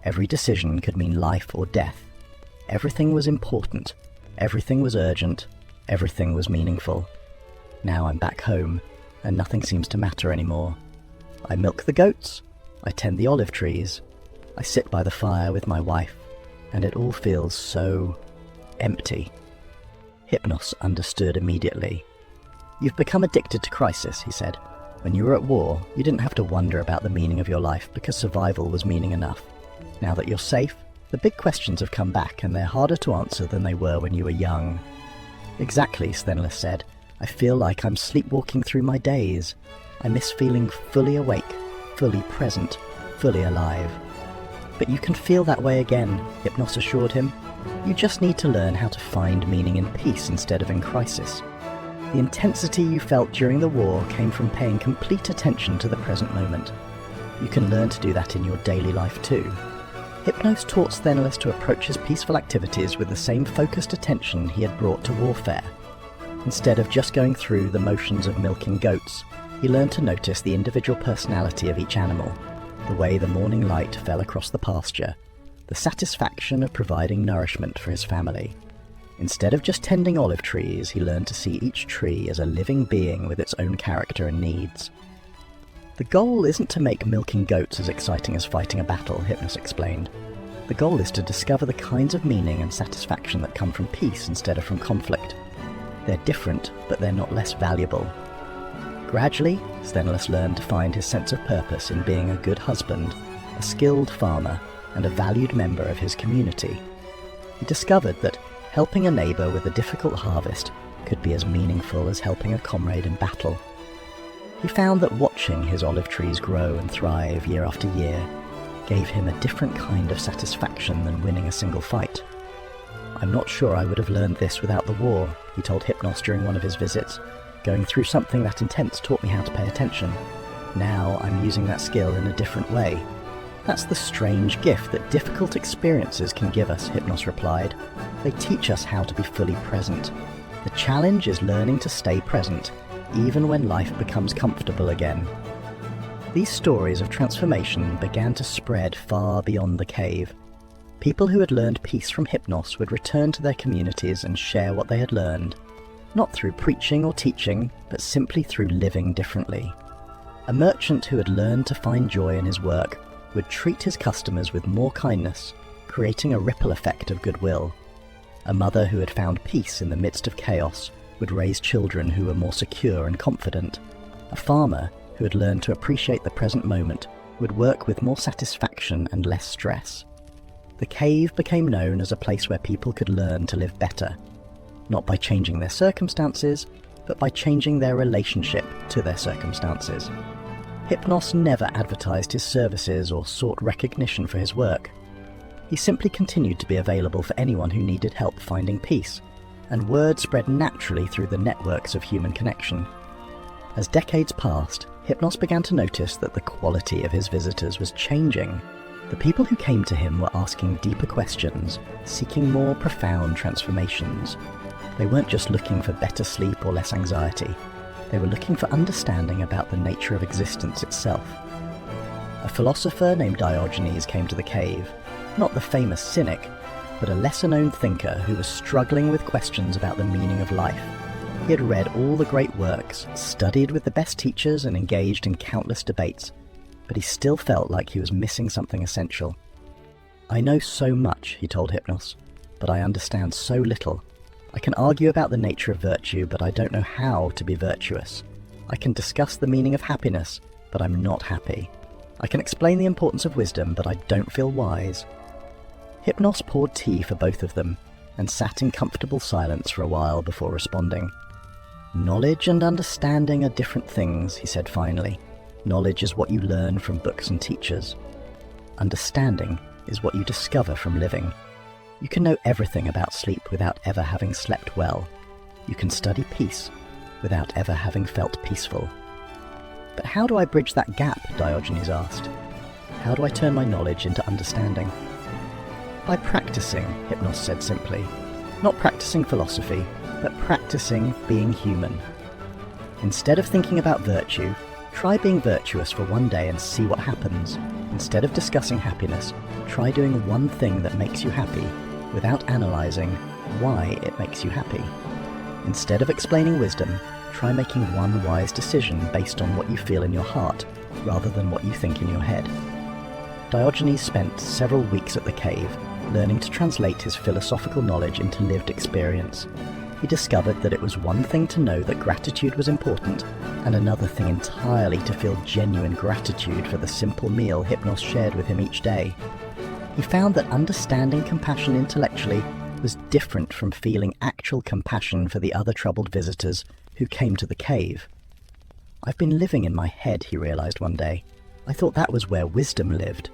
Every decision could mean life or death. Everything was important. Everything was urgent. Everything was meaningful. Now I'm back home, and nothing seems to matter anymore. I milk the goats. I tend the olive trees. I sit by the fire with my wife, and it all feels so empty." Hypnos understood immediately. "You've become addicted to crisis," he said. "When you were at war, you didn't have to wonder about the meaning of your life because survival was meaning enough. Now that you're safe, the big questions have come back, and they're harder to answer than they were when you were young." "Exactly," Sthenelus said. "I feel like I'm sleepwalking through my days. I miss feeling fully awake, fully present, fully alive." "But you can feel that way again," Hypnos assured him. "You just need to learn how to find meaning in peace instead of in crisis. The intensity you felt during the war came from paying complete attention to the present moment. You can learn to do that in your daily life too." Hypnos taught Sthenelus to approach his peaceful activities with the same focused attention he had brought to warfare. Instead of just going through the motions of milking goats, he learned to notice the individual personality of each animal, the way the morning light fell across the pasture, the satisfaction of providing nourishment for his family. Instead of just tending olive trees, he learned to see each tree as a living being with its own character and needs. "The goal isn't to make milking goats as exciting as fighting a battle," Hypnos explained. "The goal is to discover the kinds of meaning and satisfaction that come from peace instead of from conflict. They're different, but they're not less valuable." Gradually, Sthenelus learned to find his sense of purpose in being a good husband, a skilled farmer, and a valued member of his community. He discovered that helping a neighbour with a difficult harvest could be as meaningful as helping a comrade in battle. He found that watching his olive trees grow and thrive year after year gave him a different kind of satisfaction than winning a single fight. "I'm not sure I would have learned this without the war," he told Hypnos during one of his visits. "Going through something that intense taught me how to pay attention. Now I'm using that skill in a different way." "That's the strange gift that difficult experiences can give us," Hypnos replied. "They teach us how to be fully present. The challenge is learning to stay present, even when life becomes comfortable again." These stories of transformation began to spread far beyond the cave. People who had learned peace from Hypnos would return to their communities and share what they had learned, not through preaching or teaching, but simply through living differently. A merchant who had learned to find joy in his work would treat his customers with more kindness, creating a ripple effect of goodwill. A mother who had found peace in the midst of chaos would raise children who were more secure and confident. A farmer who had learned to appreciate the present moment would work with more satisfaction and less stress. The cave became known as a place where people could learn to live better, not by changing their circumstances, but by changing their relationship to their circumstances. Hypnos never advertised his services or sought recognition for his work. He simply continued to be available for anyone who needed help finding peace, and word spread naturally through the networks of human connection. As decades passed, Hypnos began to notice that the quality of his visitors was changing. The people who came to him were asking deeper questions, seeking more profound transformations. They weren't just looking for better sleep or less anxiety. They were looking for understanding about the nature of existence itself. A philosopher named Diogenes came to the cave, not the famous cynic, but a lesser-known thinker who was struggling with questions about the meaning of life. He had read all the great works, studied with the best teachers, and engaged in countless debates, but he still felt like he was missing something essential. "I know so much," he told Hypnos, "but I understand so little. I can argue about the nature of virtue, but I don't know how to be virtuous. I can discuss the meaning of happiness, but I'm not happy. I can explain the importance of wisdom, but I don't feel wise." Hypnos poured tea for both of them and sat in comfortable silence for a while before responding. "Knowledge and understanding are different things," he said finally. "Knowledge is what you learn from books and teachers. Understanding is what you discover from living. You can know everything about sleep without ever having slept well. You can study peace without ever having felt peaceful." "But how do I bridge that gap?" Diogenes asked. "How do I turn my knowledge into understanding?" "By practicing," Hypnos said simply. "Not practicing philosophy, but practicing being human. Instead of thinking about virtue, try being virtuous for one day and see what happens. Instead of discussing happiness, try doing one thing that makes you happy without analysing why it makes you happy. Instead of explaining wisdom, try making one wise decision based on what you feel in your heart rather than what you think in your head." Diogenes spent several weeks at the cave, learning to translate his philosophical knowledge into lived experience. He discovered that it was one thing to know that gratitude was important, and another thing entirely to feel genuine gratitude for the simple meal Hypnos shared with him each day. He found that understanding compassion intellectually was different from feeling actual compassion for the other troubled visitors who came to the cave. "I've been living in my head," he realized one day. "I thought that was where wisdom lived.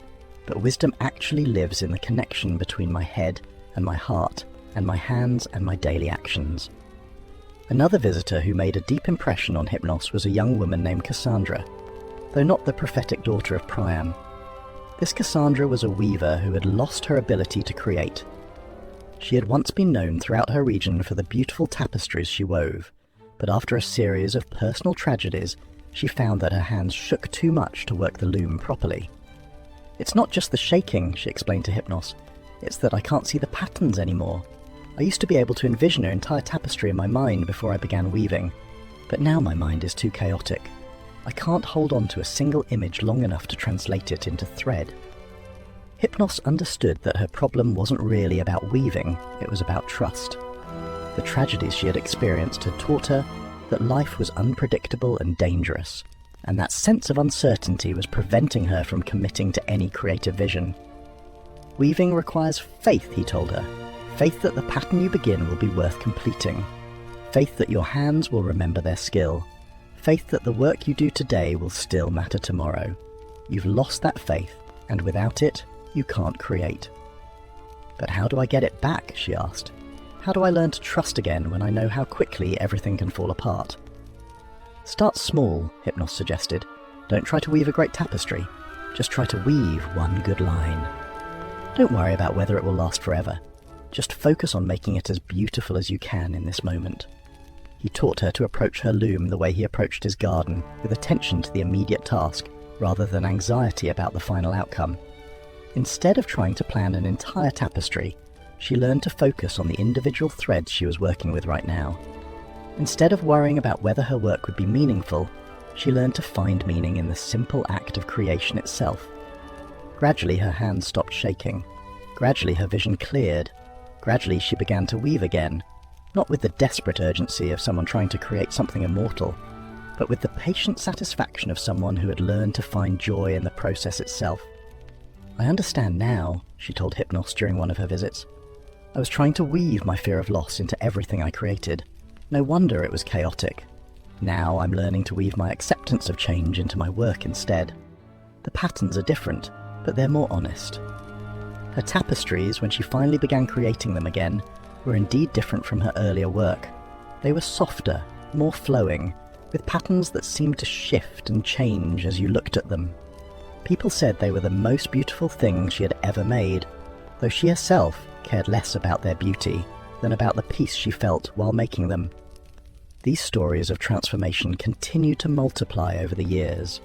But wisdom actually lives in the connection between my head and my heart, and my hands and my daily actions." Another visitor who made a deep impression on Hypnos was a young woman named Cassandra, though not the prophetic daughter of Priam. This Cassandra was a weaver who had lost her ability to create. She had once been known throughout her region for the beautiful tapestries she wove, but after a series of personal tragedies, she found that her hands shook too much to work the loom properly. "It's not just the shaking," she explained to Hypnos. "It's that I can't see the patterns anymore. I used to be able to envision an entire tapestry in my mind before I began weaving, but now my mind is too chaotic. I can't hold on to a single image long enough to translate it into thread." Hypnos understood that her problem wasn't really about weaving, it was about trust. The tragedies she had experienced had taught her that life was unpredictable and dangerous, and that sense of uncertainty was preventing her from committing to any creative vision. "Weaving requires faith," he told her. "Faith that the pattern you begin will be worth completing. Faith that your hands will remember their skill. Faith that the work you do today will still matter tomorrow. You've lost that faith, and without it, you can't create. But how do I get it back, she asked. How do I learn to trust again when I know how quickly everything can fall apart? Start small, Hypnos suggested. Don't try to weave a great tapestry. Just try to weave one good line. Don't worry about whether it will last forever. Just focus on making it as beautiful as you can in this moment. He taught her to approach her loom the way he approached his garden, with attention to the immediate task, rather than anxiety about the final outcome. Instead of trying to plan an entire tapestry, she learned to focus on the individual threads she was working with right now. Instead of worrying about whether her work would be meaningful, she learned to find meaning in the simple act of creation itself. Gradually her hands stopped shaking. Gradually her vision cleared. Gradually she began to weave again, not with the desperate urgency of someone trying to create something immortal, but with the patient satisfaction of someone who had learned to find joy in the process itself. I understand now, she told Hypnos during one of her visits. I was trying to weave my fear of loss into everything I created. No wonder it was chaotic. Now I'm learning to weave my acceptance of change into my work instead. The patterns are different, but they're more honest. Her tapestries, when she finally began creating them again, were indeed different from her earlier work. They were softer, more flowing, with patterns that seemed to shift and change as you looked at them. People said they were the most beautiful things she had ever made, though she herself cared less about their beauty than about the peace she felt while making them. These stories of transformation continued to multiply over the years.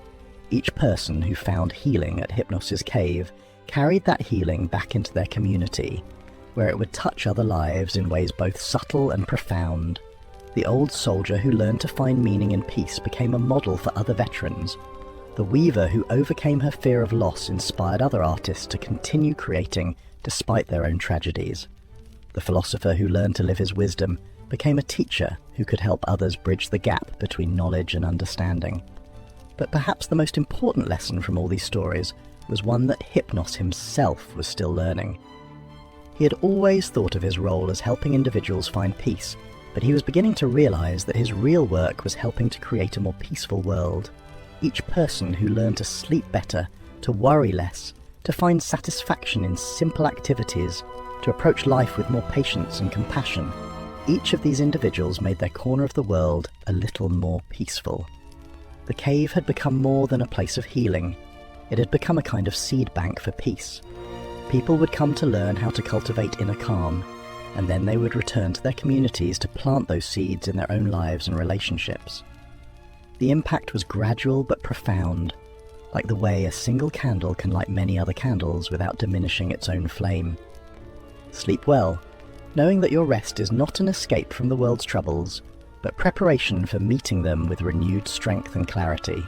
Each person who found healing at Hypnos' cave carried that healing back into their community, where it would touch other lives in ways both subtle and profound. The old soldier who learned to find meaning in peace became a model for other veterans. The weaver who overcame her fear of loss inspired other artists to continue creating despite their own tragedies. The philosopher who learned to live his wisdom became a teacher who could help others bridge the gap between knowledge and understanding. But perhaps the most important lesson from all these stories was one that Hypnos himself was still learning. He had always thought of his role as helping individuals find peace, but he was beginning to realize that his real work was helping to create a more peaceful world. Each person who learned to sleep better, to worry less, to find satisfaction in simple activities, to approach life with more patience and compassion, each of these individuals made their corner of the world a little more peaceful. The cave had become more than a place of healing. It had become a kind of seed bank for peace. People would come to learn how to cultivate inner calm, and then they would return to their communities to plant those seeds in their own lives and relationships. The impact was gradual but profound, like the way a single candle can light many other candles without diminishing its own flame. Sleep well, knowing that your rest is not an escape from the world's troubles, but preparation for meeting them with renewed strength and clarity.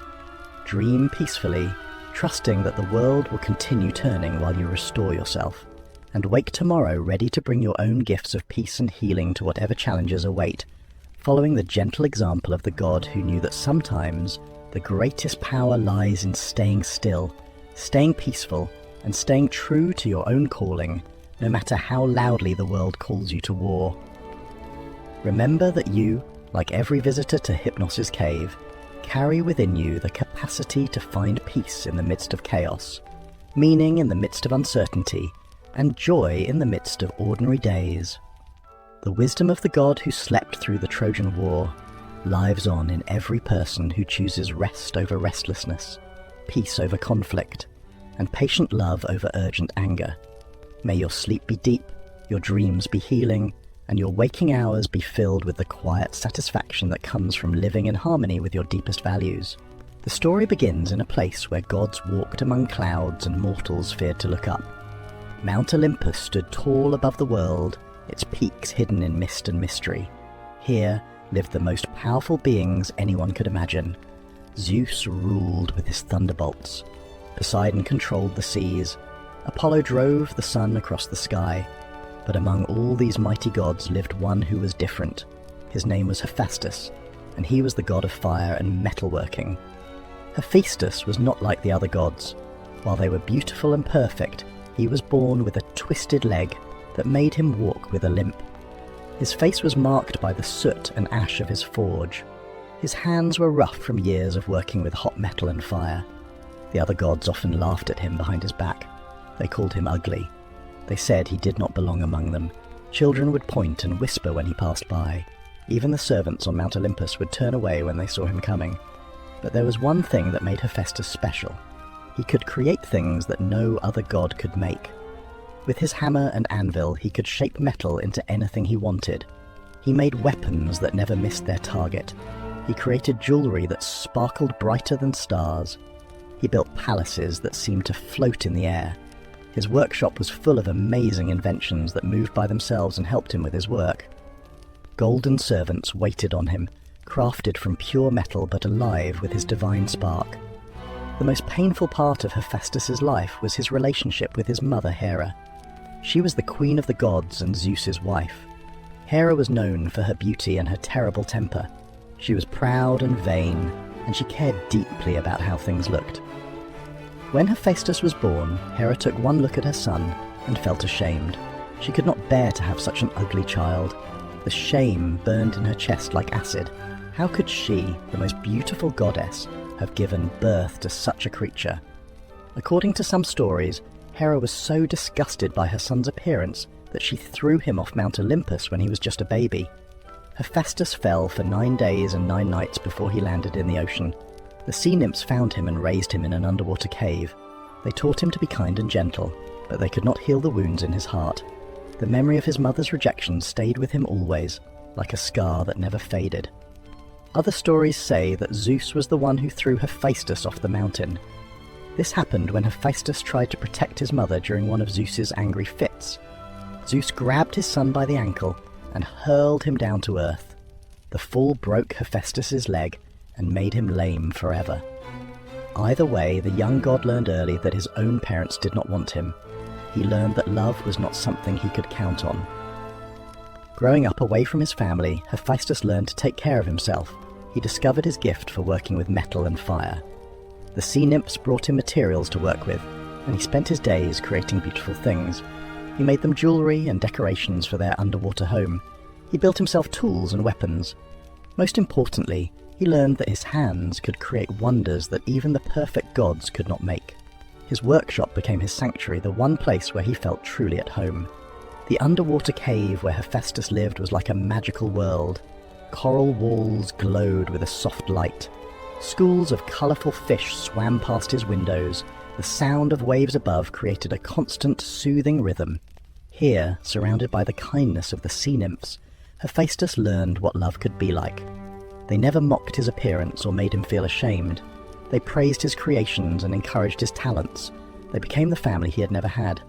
Dream peacefully, trusting that the world will continue turning while you restore yourself, and wake tomorrow ready to bring your own gifts of peace and healing to whatever challenges await, following the gentle example of the God who knew that sometimes the greatest power lies in staying still, staying peaceful, and staying true to your own calling, no matter how loudly the world calls you to war. Remember that you, like every visitor to Hypnos' cave, carry within you the capacity to find peace in the midst of chaos, meaning in the midst of uncertainty, and joy in the midst of ordinary days. The wisdom of the God who slept through the Trojan War lives on in every person who chooses rest over restlessness, peace over conflict, and patient love over urgent anger. May your sleep be deep, your dreams be healing, and your waking hours be filled with the quiet satisfaction that comes from living in harmony with your deepest values. The story begins in a place where gods walked among clouds and mortals feared to look up. Mount Olympus stood tall above the world, its peaks hidden in mist and mystery. Here lived the most powerful beings anyone could imagine. Zeus ruled with his thunderbolts. Poseidon controlled the seas. Apollo drove the sun across the sky. But among all these mighty gods lived one who was different. His name was Hephaestus, and he was the god of fire and metalworking. Hephaestus was not like the other gods. While they were beautiful and perfect, he was born with a twisted leg that made him walk with a limp. His face was marked by the soot and ash of his forge. His hands were rough from years of working with hot metal and fire. The other gods often laughed at him behind his back. They called him ugly. They said he did not belong among them. Children would point and whisper when he passed by. Even the servants on Mount Olympus would turn away when they saw him coming. But there was one thing that made Hephaestus special. He could create things that no other god could make. With his hammer and anvil, he could shape metal into anything he wanted. He made weapons that never missed their target. He created jewelry that sparkled brighter than stars. He built palaces that seemed to float in the air. His workshop was full of amazing inventions that moved by themselves and helped him with his work. Golden servants waited on him, crafted from pure metal but alive with his divine spark. The most painful part of Hephaestus's life was his relationship with his mother Hera. She was the queen of the gods and Zeus's wife. Hera was known for her beauty and her terrible temper. She was proud and vain, and she cared deeply about how things looked. When Hephaestus was born, Hera took one look at her son and felt ashamed. She could not bear to have such an ugly child. The shame burned in her chest like acid. How could she, the most beautiful goddess, have given birth to such a creature? According to some stories, Hera was so disgusted by her son's appearance that she threw him off Mount Olympus when he was just a baby. Hephaestus fell for 9 days and 9 nights before he landed in the ocean. The sea nymphs found him and raised him in an underwater cave. They taught him to be kind and gentle, but they could not heal the wounds in his heart. The memory of his mother's rejection stayed with him always, like a scar that never faded. Other stories say that Zeus was the one who threw Hephaestus off the mountain. This happened when Hephaestus tried to protect his mother during one of Zeus's angry fits. Zeus grabbed his son by the ankle and hurled him down to earth. The fall broke Hephaestus's leg and made him lame forever. Either way, the young god learned early that his own parents did not want him. He learned that love was not something he could count on. Growing up away from his family, Hephaestus learned to take care of himself. He discovered his gift for working with metal and fire. The sea nymphs brought him materials to work with, and he spent his days creating beautiful things. He made them jewelry and decorations for their underwater home. He built himself tools and weapons. Most importantly, he learned that his hands could create wonders that even the perfect gods could not make. His workshop became his sanctuary, the one place where he felt truly at home. The underwater cave where Hephaestus lived was like a magical world. Coral walls glowed with a soft light. Schools of colourful fish swam past his windows. The sound of waves above created a constant, soothing rhythm. Here, surrounded by the kindness of the sea nymphs, Hephaestus learned what love could be like. They never mocked his appearance or made him feel ashamed. They praised his creations and encouraged his talents. They became the family he had never had.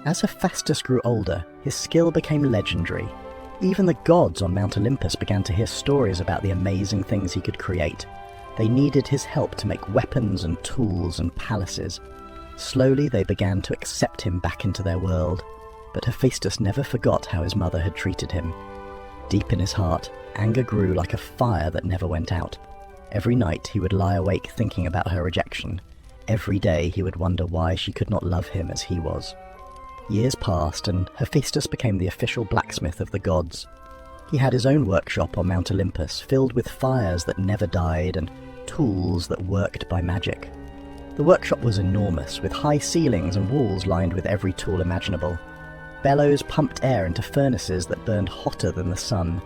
As Hephaestus grew older, his skill became legendary. Even the gods on Mount Olympus began to hear stories about the amazing things he could create. They needed his help to make weapons and tools and palaces. Slowly they began to accept him back into their world, but Hephaestus never forgot how his mother had treated him. Deep in his heart, anger grew like a fire that never went out. Every night he would lie awake thinking about her rejection. Every day he would wonder why she could not love him as he was. Years passed, and Hephaestus became the official blacksmith of the gods. He had his own workshop on Mount Olympus, filled with fires that never died and tools that worked by magic. The workshop was enormous, with high ceilings and walls lined with every tool imaginable. Bellows pumped air into furnaces that burned hotter than the sun.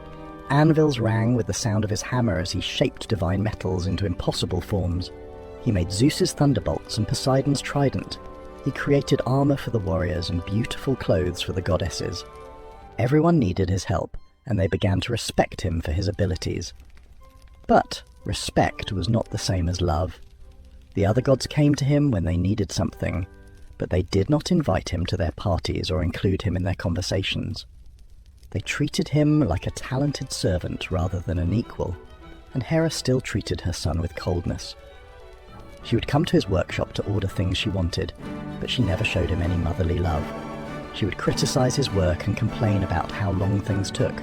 Anvils rang with the sound of his hammer as he shaped divine metals into impossible forms. He made Zeus's thunderbolts and Poseidon's trident. He created armor for the warriors and beautiful clothes for the goddesses. Everyone needed his help, and they began to respect him for his abilities. But respect was not the same as love. The other gods came to him when they needed something, but they did not invite him to their parties or include him in their conversations. They treated him like a talented servant rather than an equal, and Hera still treated her son with coldness. She would come to his workshop to order things she wanted, but she never showed him any motherly love. She would criticize his work and complain about how long things took.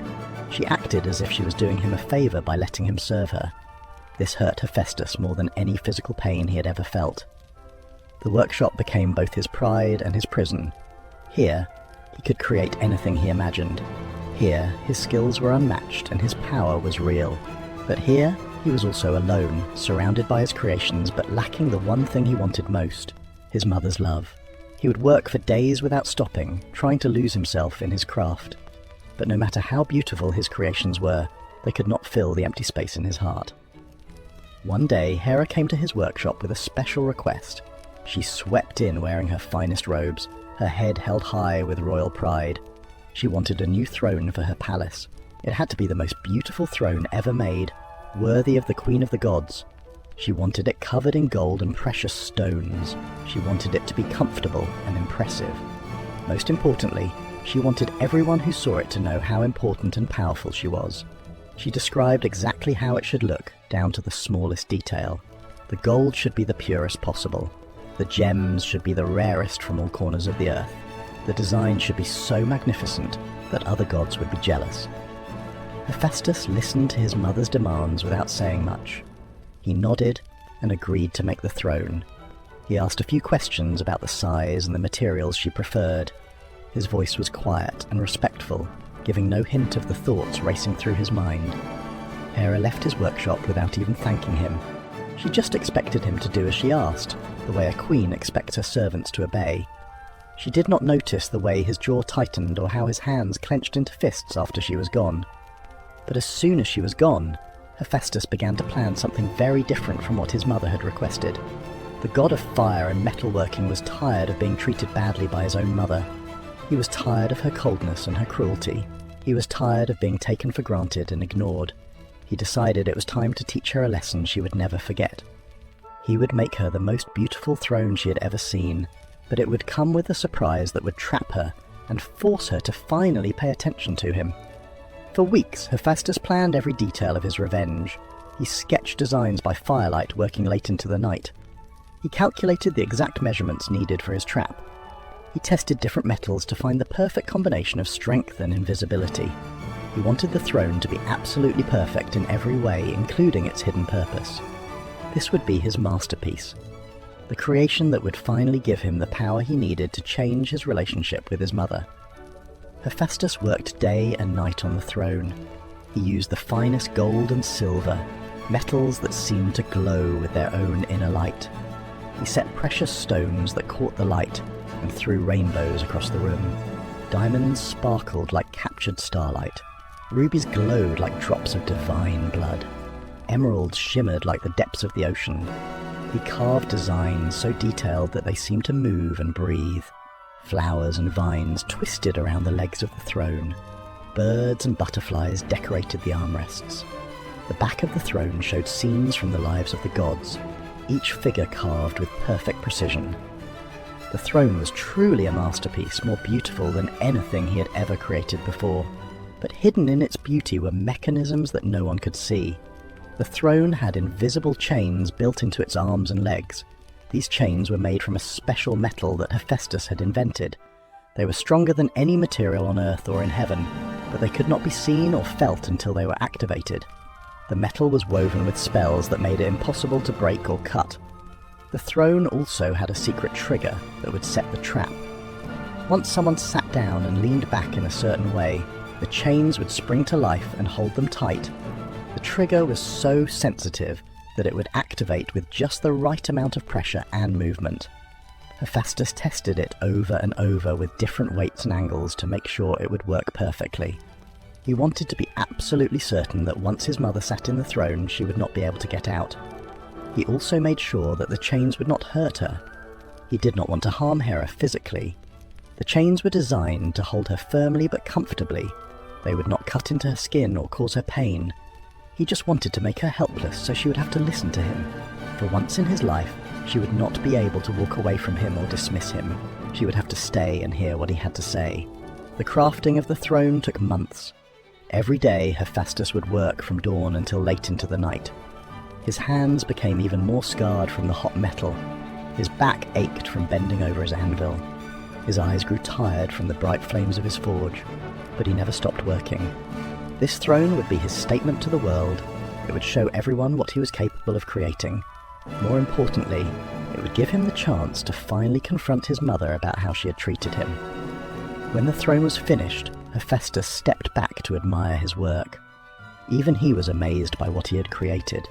She acted as if she was doing him a favor by letting him serve her. This hurt Hephaestus more than any physical pain he had ever felt. The workshop became both his pride and his prison. Here, he could create anything he imagined. Here, his skills were unmatched and his power was real. But here, He was also alone, surrounded by his creations, but lacking the one thing he wanted most, his mother's love. He would work for days without stopping, trying to lose himself in his craft. But no matter how beautiful his creations were, they could not fill the empty space in his heart. One day, Hera came to his workshop with a special request. She swept in wearing her finest robes, her head held high with royal pride. She wanted a new throne for her palace. It had to be the most beautiful throne ever made, worthy of the Queen of the Gods. She wanted it covered in gold and precious stones. She wanted it to be comfortable and impressive. Most importantly, she wanted everyone who saw it to know how important and powerful she was. She described exactly how it should look, down to the smallest detail. The gold should be the purest possible. The gems should be the rarest from all corners of the earth. The design should be so magnificent that other gods would be jealous. Hephaestus listened to his mother's demands without saying much. He nodded and agreed to make the throne. He asked a few questions about the size and the materials she preferred. His voice was quiet and respectful, giving no hint of the thoughts racing through his mind. Hera left his workshop without even thanking him. She just expected him to do as she asked, the way a queen expects her servants to obey. She did not notice the way his jaw tightened or how his hands clenched into fists after she was gone. But as soon as she was gone, Hephaestus began to plan something very different from what his mother had requested. The god of fire and metalworking was tired of being treated badly by his own mother. He was tired of her coldness and her cruelty. He was tired of being taken for granted and ignored. He decided it was time to teach her a lesson she would never forget. He would make her the most beautiful throne she had ever seen, but it would come with a surprise that would trap her and force her to finally pay attention to him. For weeks, Hephaestus planned every detail of his revenge. He sketched designs by firelight, working late into the night. He calculated the exact measurements needed for his trap. He tested different metals to find the perfect combination of strength and invisibility. He wanted the throne to be absolutely perfect in every way, including its hidden purpose. This would be his masterpiece, the creation that would finally give him the power he needed to change his relationship with his mother. Hephaestus worked day and night on the throne. He used the finest gold and silver, metals that seemed to glow with their own inner light. He set precious stones that caught the light and threw rainbows across the room. Diamonds sparkled like captured starlight. Rubies glowed like drops of divine blood. Emeralds shimmered like the depths of the ocean. He carved designs so detailed that they seemed to move and breathe. Flowers and vines twisted around the legs of the throne. Birds and butterflies decorated the armrests. The back of the throne showed scenes from the lives of the gods, each figure carved with perfect precision. The throne was truly a masterpiece, more beautiful than anything he had ever created before. But hidden in its beauty were mechanisms that no one could see. The throne had invisible chains built into its arms and legs. These chains were made from a special metal that Hephaestus had invented. They were stronger than any material on Earth or in heaven, but they could not be seen or felt until they were activated. The metal was woven with spells that made it impossible to break or cut. The throne also had a secret trigger that would set the trap. Once someone sat down and leaned back in a certain way, the chains would spring to life and hold them tight. The trigger was so sensitive that it would activate with just the right amount of pressure and movement. Hephaestus tested it over and over with different weights and angles to make sure it would work perfectly. He wanted to be absolutely certain that once his mother sat in the throne, she would not be able to get out. He also made sure that the chains would not hurt her. He did not want to harm Hera physically. The chains were designed to hold her firmly but comfortably. They would not cut into her skin or cause her pain. He just wanted to make her helpless so she would have to listen to him. For once in his life, she would not be able to walk away from him or dismiss him. She would have to stay and hear what he had to say. The crafting of the throne took months. Every day, Hephaestus would work from dawn until late into the night. His hands became even more scarred from the hot metal. His back ached from bending over his anvil. His eyes grew tired from the bright flames of his forge, but he never stopped working. This throne would be his statement to the world. It would show everyone what he was capable of creating. More importantly, it would give him the chance to finally confront his mother about how she had treated him. When the throne was finished, Hephaestus stepped back to admire his work. Even he was amazed by what he had created.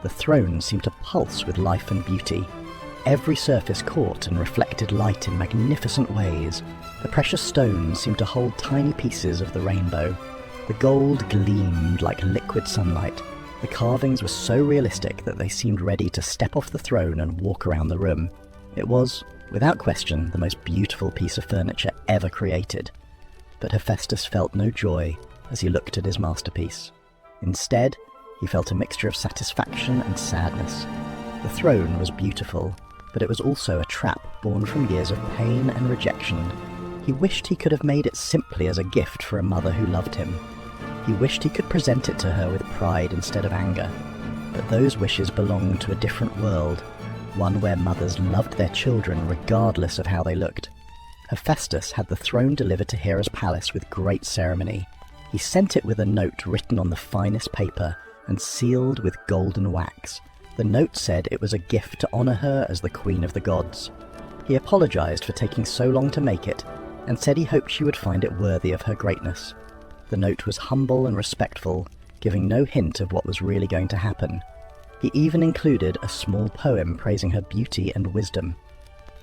The throne seemed to pulse with life and beauty. Every surface caught and reflected light in magnificent ways. The precious stones seemed to hold tiny pieces of the rainbow. The gold gleamed like liquid sunlight. The carvings were so realistic that they seemed ready to step off the throne and walk around the room. It was, without question, the most beautiful piece of furniture ever created. But Hephaestus felt no joy as he looked at his masterpiece. Instead, he felt a mixture of satisfaction and sadness. The throne was beautiful, but it was also a trap born from years of pain and rejection. He wished he could have made it simply as a gift for a mother who loved him. He wished he could present it to her with pride instead of anger. But those wishes belonged to a different world, one where mothers loved their children regardless of how they looked. Hephaestus had the throne delivered to Hera's palace with great ceremony. He sent it with a note written on the finest paper and sealed with golden wax. The note said it was a gift to honour her as the queen of the gods. He apologised for taking so long to make it, and said he hoped she would find it worthy of her greatness. The note was humble and respectful, giving no hint of what was really going to happen. He even included a small poem praising her beauty and wisdom.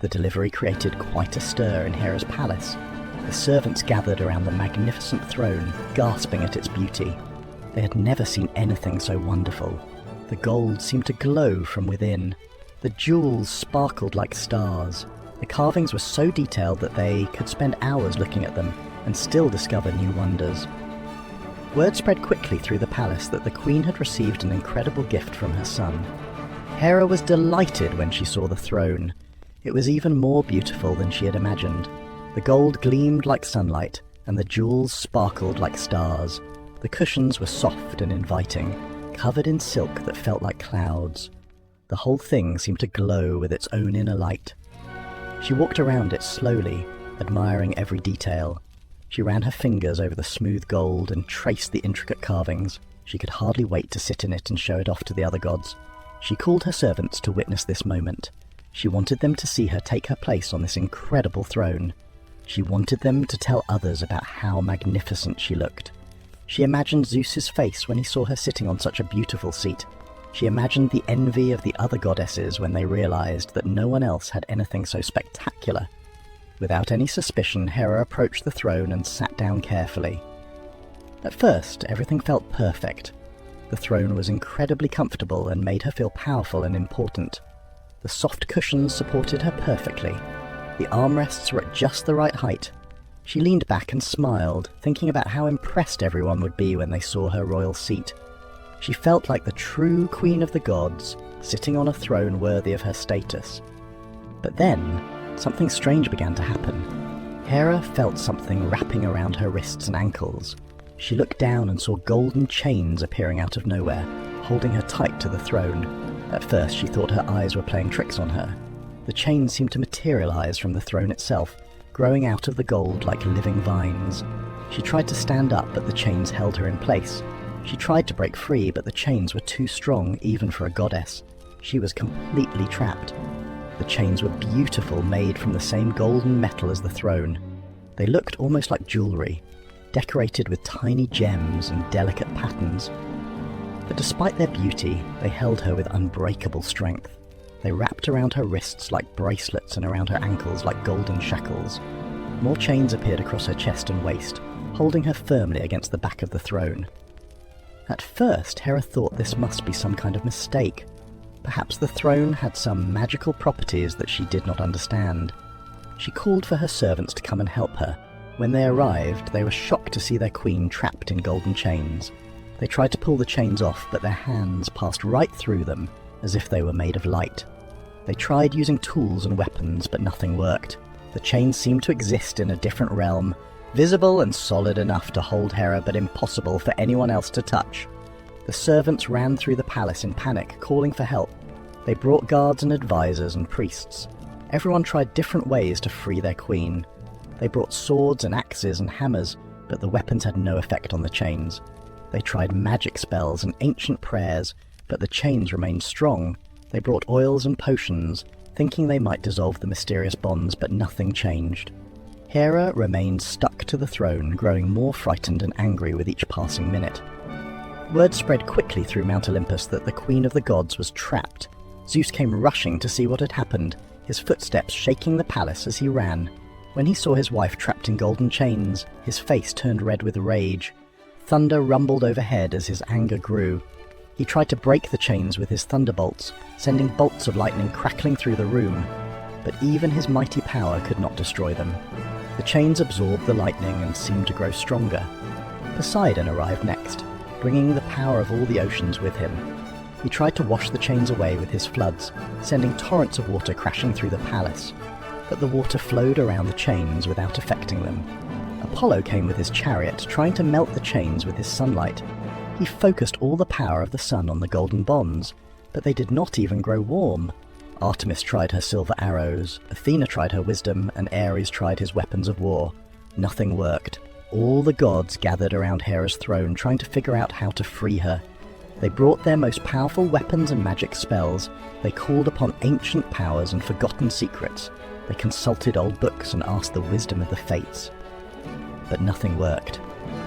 The delivery created quite a stir in Hera's palace. The servants gathered around the magnificent throne, gasping at its beauty. They had never seen anything so wonderful. The gold seemed to glow from within. The jewels sparkled like stars. The carvings were so detailed that they could spend hours looking at them and still discover new wonders. Word spread quickly through the palace that the queen had received an incredible gift from her son. Hera was delighted when she saw the throne. It was even more beautiful than she had imagined. The gold gleamed like sunlight, and the jewels sparkled like stars. The cushions were soft and inviting, covered in silk that felt like clouds. The whole thing seemed to glow with its own inner light. She walked around it slowly, admiring every detail. She ran her fingers over the smooth gold and traced the intricate carvings. She could hardly wait to sit in it and show it off to the other gods. She called her servants to witness this moment. She wanted them to see her take her place on this incredible throne. She wanted them to tell others about how magnificent she looked. She imagined Zeus's face when he saw her sitting on such a beautiful seat. She imagined the envy of the other goddesses when they realized that no one else had anything so spectacular. Without any suspicion, Hera approached the throne and sat down carefully. At first, everything felt perfect. The throne was incredibly comfortable and made her feel powerful and important. The soft cushions supported her perfectly. The armrests were at just the right height. She leaned back and smiled, thinking about how impressed everyone would be when they saw her royal seat. She felt like the true queen of the gods, sitting on a throne worthy of her status. But then, something strange began to happen. Hera felt something wrapping around her wrists and ankles. She looked down and saw golden chains appearing out of nowhere, holding her tight to the throne. At first she thought her eyes were playing tricks on her. The chains seemed to materialize from the throne itself, growing out of the gold like living vines. She tried to stand up, but the chains held her in place. She tried to break free, but the chains were too strong even for a goddess. She was completely trapped. The chains were beautiful, made from the same golden metal as the throne. They looked almost like jewelry, decorated with tiny gems and delicate patterns. But despite their beauty, they held her with unbreakable strength. They wrapped around her wrists like bracelets and around her ankles like golden shackles. More chains appeared across her chest and waist, holding her firmly against the back of the throne. At first, Hera thought this must be some kind of mistake. Perhaps the throne had some magical properties that she did not understand. She called for her servants to come and help her. When they arrived, they were shocked to see their queen trapped in golden chains. They tried to pull the chains off, but their hands passed right through them, as if they were made of light. They tried using tools and weapons, but nothing worked. The chains seemed to exist in a different realm, visible and solid enough to hold Hera, but impossible for anyone else to touch. The servants ran through the palace in panic, calling for help. They brought guards and advisors and priests. Everyone tried different ways to free their queen. They brought swords and axes and hammers, but the weapons had no effect on the chains. They tried magic spells and ancient prayers, but the chains remained strong. They brought oils and potions, thinking they might dissolve the mysterious bonds, but nothing changed. Hera remained stuck to the throne, growing more frightened and angry with each passing minute. Word spread quickly through Mount Olympus that the Queen of the Gods was trapped. Zeus came rushing to see what had happened, his footsteps shaking the palace as he ran. When he saw his wife trapped in golden chains, his face turned red with rage. Thunder rumbled overhead as his anger grew. He tried to break the chains with his thunderbolts, sending bolts of lightning crackling through the room. But even his mighty power could not destroy them. The chains absorbed the lightning and seemed to grow stronger. Poseidon arrived next, bringing the power of all the oceans with him. He tried to wash the chains away with his floods, sending torrents of water crashing through the palace. But the water flowed around the chains without affecting them. Apollo came with his chariot, trying to melt the chains with his sunlight. He focused all the power of the sun on the golden bonds, but they did not even grow warm. Artemis tried her silver arrows, Athena tried her wisdom, and Ares tried his weapons of war. Nothing worked. All the gods gathered around Hera's throne, trying to figure out how to free her. They brought their most powerful weapons and magic spells. They called upon ancient powers and forgotten secrets. They consulted old books and asked the wisdom of the fates. But nothing worked.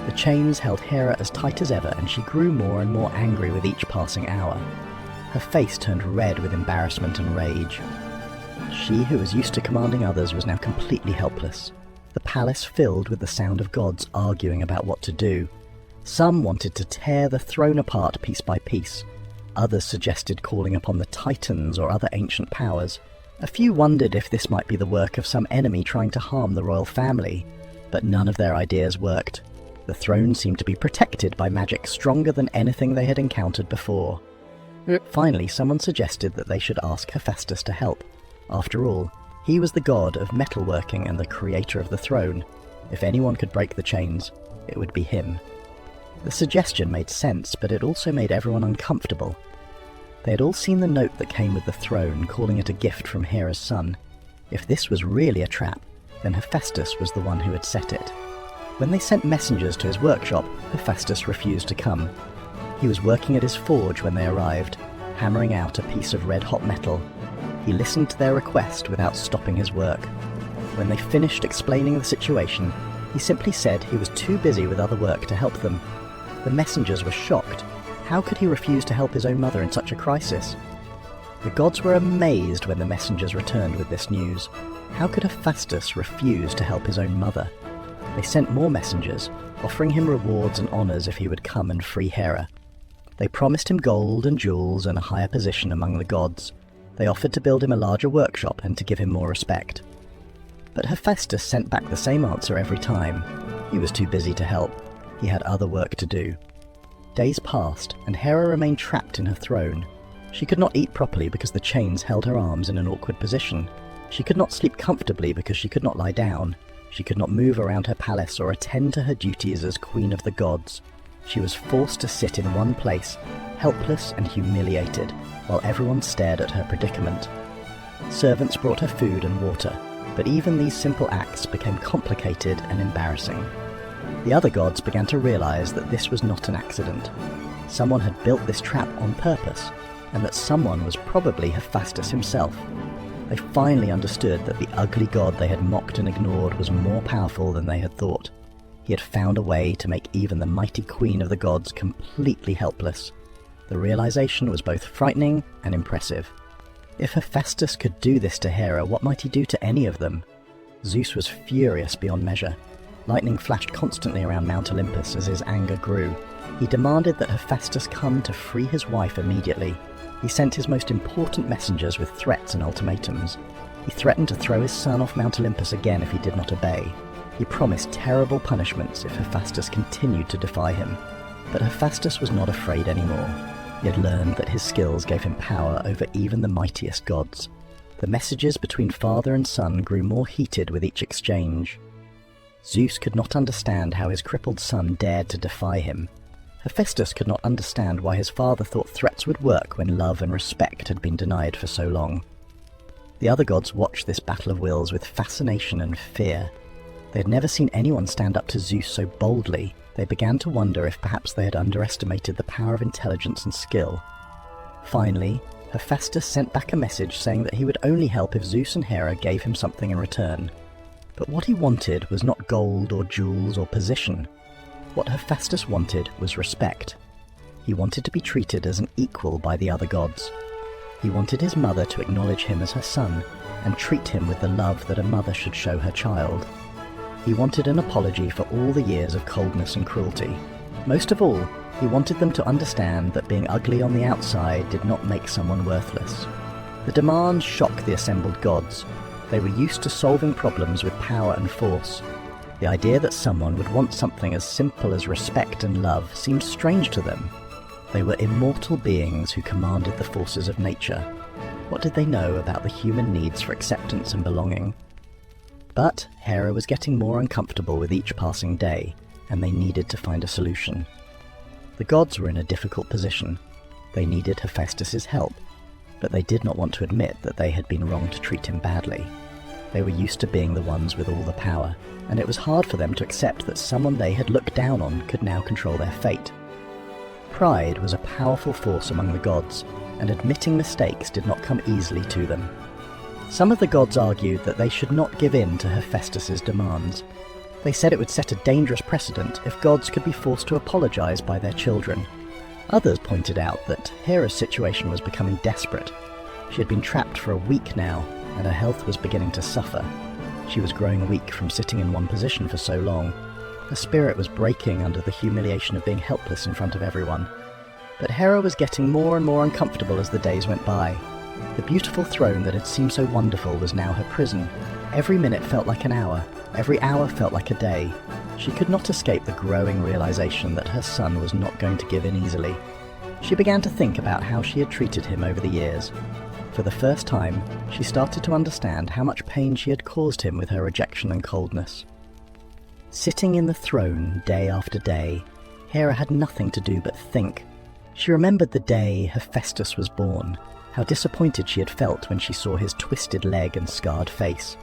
The chains held Hera as tight as ever, and she grew more and more angry with each passing hour. Her face turned red with embarrassment and rage. She, who was used to commanding others, was now completely helpless. The palace filled with the sound of gods arguing about what to do. Some wanted to tear the throne apart piece by piece. Others suggested calling upon the Titans or other ancient powers. A few wondered if this might be the work of some enemy trying to harm the royal family, but none of their ideas worked. The throne seemed to be protected by magic stronger than anything they had encountered before. Finally, someone suggested that they should ask Hephaestus to help. After all, he was the god of metalworking and the creator of the throne. If anyone could break the chains, it would be him. The suggestion made sense, but it also made everyone uncomfortable. They had all seen the note that came with the throne, calling it a gift from Hera's son. If this was really a trap, then Hephaestus was the one who had set it. When they sent messengers to his workshop, Hephaestus refused to come. He was working at his forge when they arrived, hammering out a piece of red-hot metal. He listened to their request without stopping his work. When they finished explaining the situation, he simply said he was too busy with other work to help them. The messengers were shocked. How could he refuse to help his own mother in such a crisis? The gods were amazed when the messengers returned with this news. How could Hephaestus refuse to help his own mother? They sent more messengers, offering him rewards and honours if he would come and free Hera. They promised him gold and jewels and a higher position among the gods. They offered to build him a larger workshop and to give him more respect. But Hephaestus sent back the same answer every time. He was too busy to help. He had other work to do. Days passed, and Hera remained trapped in her throne. She could not eat properly because the chains held her arms in an awkward position. She could not sleep comfortably because she could not lie down. She could not move around her palace or attend to her duties as Queen of the Gods. She was forced to sit in one place, helpless and humiliated, while everyone stared at her predicament. Servants brought her food and water, but even these simple acts became complicated and embarrassing. The other gods began to realize that this was not an accident. Someone had built this trap on purpose, and that someone was probably Hephaestus himself. They finally understood that the ugly god they had mocked and ignored was more powerful than they had thought. He had found a way to make even the mighty queen of the gods completely helpless. The realization was both frightening and impressive. If Hephaestus could do this to Hera, what might he do to any of them? Zeus was furious beyond measure. Lightning flashed constantly around Mount Olympus as his anger grew. He demanded that Hephaestus come to free his wife immediately. He sent his most important messengers with threats and ultimatums. He threatened to throw his son off Mount Olympus again if he did not obey. He promised terrible punishments if Hephaestus continued to defy him. But Hephaestus was not afraid anymore. He had learned that his skills gave him power over even the mightiest gods. The messages between father and son grew more heated with each exchange. Zeus could not understand how his crippled son dared to defy him. Hephaestus could not understand why his father thought threats would work when love and respect had been denied for so long. The other gods watched this battle of wills with fascination and fear. They had never seen anyone stand up to Zeus so boldly. They began to wonder if perhaps they had underestimated the power of intelligence and skill. Finally, Hephaestus sent back a message saying that he would only help if Zeus and Hera gave him something in return. But what he wanted was not gold or jewels or position. What Hephaestus wanted was respect. He wanted to be treated as an equal by the other gods. He wanted his mother to acknowledge him as her son and treat him with the love that a mother should show her child. He wanted an apology for all the years of coldness and cruelty. Most of all, he wanted them to understand that being ugly on the outside did not make someone worthless. The demands shocked the assembled gods. They were used to solving problems with power and force. The idea that someone would want something as simple as respect and love seemed strange to them. They were immortal beings who commanded the forces of nature. What did they know about the human needs for acceptance and belonging? But Hera was getting more uncomfortable with each passing day, and they needed to find a solution. The gods were in a difficult position. They needed Hephaestus's help, but they did not want to admit that they had been wrong to treat him badly. They were used to being the ones with all the power, and it was hard for them to accept that someone they had looked down on could now control their fate. Pride was a powerful force among the gods, and admitting mistakes did not come easily to them. Some of the gods argued that they should not give in to Hephaestus's demands. They said it would set a dangerous precedent if gods could be forced to apologize by their children. Others pointed out that Hera's situation was becoming desperate. She had been trapped for a week now, and her health was beginning to suffer. She was growing weak from sitting in one position for so long. Her spirit was breaking under the humiliation of being helpless in front of everyone. But Hera was getting more and more uncomfortable as the days went by. The beautiful throne that had seemed so wonderful was now her prison. Every minute felt like an hour. Every hour felt like a day. She could not escape the growing realization that her son was not going to give in easily. She began to think about how she had treated him over the years. For the first time, she started to understand how much pain she had caused him with her rejection and coldness. Sitting in the throne day after day, Hera had nothing to do but think. She remembered the day Hephaestus was born, how disappointed she had felt when she saw his twisted leg and scarred face.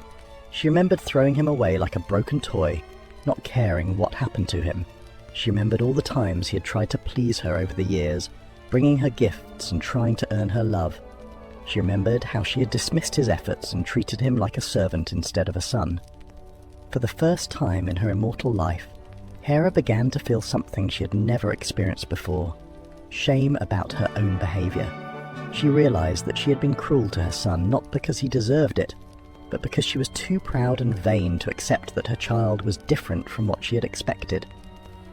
She remembered throwing him away like a broken toy, not caring what happened to him. She remembered all the times he had tried to please her over the years, bringing her gifts and trying to earn her love. She remembered how she had dismissed his efforts and treated him like a servant instead of a son. For the first time in her immortal life, Hera began to feel something she had never experienced before: shame about her own behavior. She realized that she had been cruel to her son not because he deserved it, but because she was too proud and vain to accept that her child was different from what she had expected.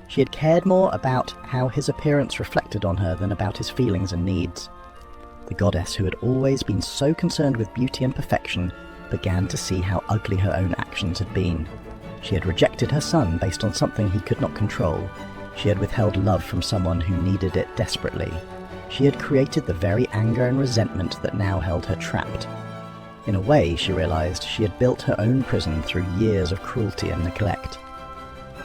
She had cared more about how his appearance reflected on her than about his feelings and needs. The goddess who had always been so concerned with beauty and perfection began to see how ugly her own actions had been. She had rejected her son based on something he could not control. She had withheld love from someone who needed it desperately. She had created the very anger and resentment that now held her trapped. In a way, she realized, she had built her own prison through years of cruelty and neglect.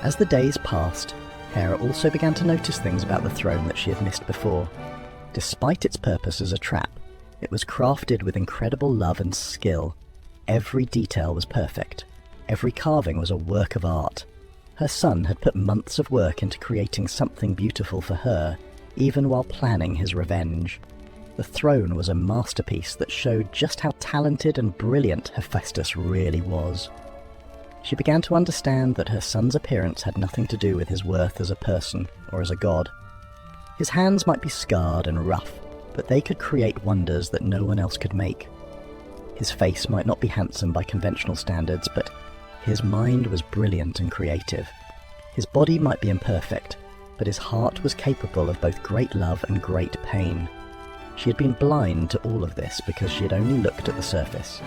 As the days passed, Hera also began to notice things about the throne that she had missed before. Despite its purpose as a trap, it was crafted with incredible love and skill. Every detail was perfect. Every carving was a work of art. Her son had put months of work into creating something beautiful for her, even while planning his revenge. The throne was a masterpiece that showed just how talented and brilliant Hephaestus really was. She began to understand that her son's appearance had nothing to do with his worth as a person or as a god. His hands might be scarred and rough, but they could create wonders that no one else could make. His face might not be handsome by conventional standards, but his mind was brilliant and creative. His body might be imperfect, but his heart was capable of both great love and great pain. She had been blind to all of this because she had only looked at the surface.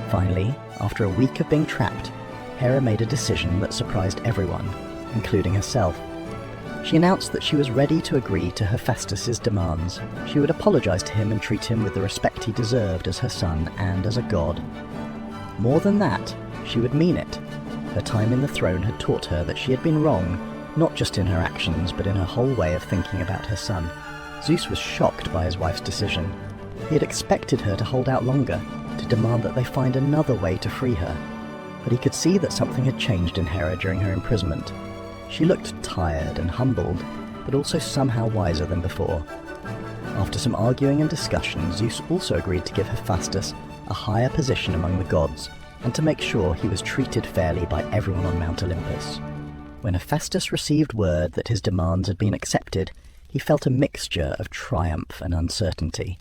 Finally, after a week of being trapped, Hera made a decision that surprised everyone, including herself. She announced that she was ready to agree to Hephaestus's demands. She would apologize to him and treat him with the respect he deserved as her son and as a god. More than that, she would mean it. Her time in the throne had taught her that she had been wrong, not just in her actions, but in her whole way of thinking about her son. Zeus was shocked by his wife's decision. He had expected her to hold out longer, to demand that they find another way to free her. But he could see that something had changed in Hera during her imprisonment. She looked tired and humbled, but also somehow wiser than before. After some arguing and discussion, Zeus also agreed to give Hephaestus a higher position among the gods, and to make sure he was treated fairly by everyone on Mount Olympus. When Hephaestus received word that his demands had been accepted, He felt a mixture of triumph and uncertainty.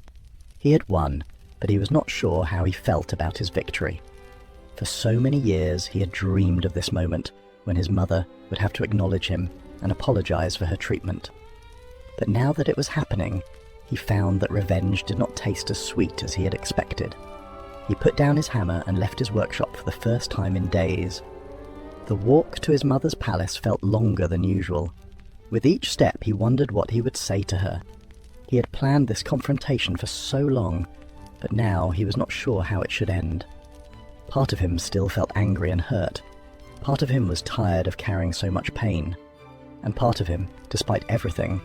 He had won, but he was not sure how he felt about his victory. For so many years he had dreamed of this moment when his mother would have to acknowledge him and apologize for her treatment. But now that it was happening, he found that revenge did not taste as sweet as he had expected. He put down his hammer and left his workshop for the first time in days. The walk to his mother's palace felt longer than usual. With each step he wondered what he would say to her. He had planned this confrontation for so long, but now he was not sure how it should end. Part of him still felt angry and hurt. Part of him was tired of carrying so much pain. And part of him, despite everything,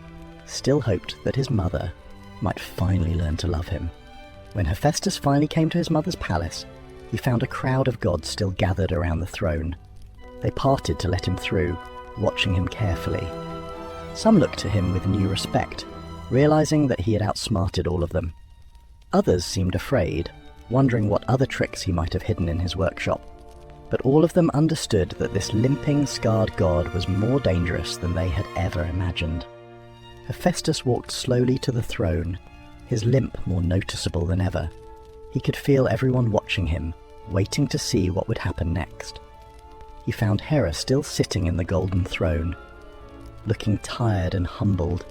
still hoped that his mother might finally learn to love him. When Hephaestus finally came to his mother's palace, he found a crowd of gods still gathered around the throne. They parted to let him through, watching him carefully. Some looked to him with new respect, realizing that he had outsmarted all of them. Others seemed afraid, wondering what other tricks he might have hidden in his workshop. But all of them understood that this limping, scarred god was more dangerous than they had ever imagined. Hephaestus walked slowly to the throne, his limp more noticeable than ever. He could feel everyone watching him, waiting to see what would happen next. He found Hera still sitting in the golden throne, looking tired and humbled.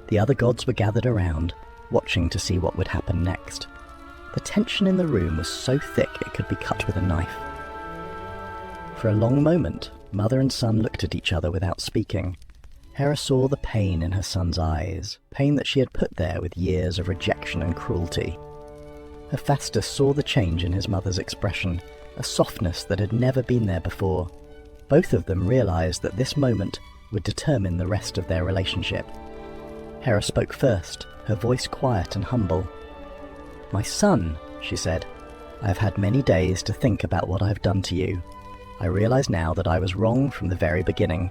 The other gods were gathered around, watching to see what would happen next. The tension in the room was so thick it could be cut with a knife. For a long moment, mother and son looked at each other without speaking. Hera saw the pain in her son's eyes, pain that she had put there with years of rejection and cruelty. Hephaestus saw the change in his mother's expression, a softness that had never been there before. Both of them realized that this moment would determine the rest of their relationship. Hera spoke first, her voice quiet and humble. "My son," she said, "I have had many days to think about what I have done to you. I realize now that I was wrong from the very beginning.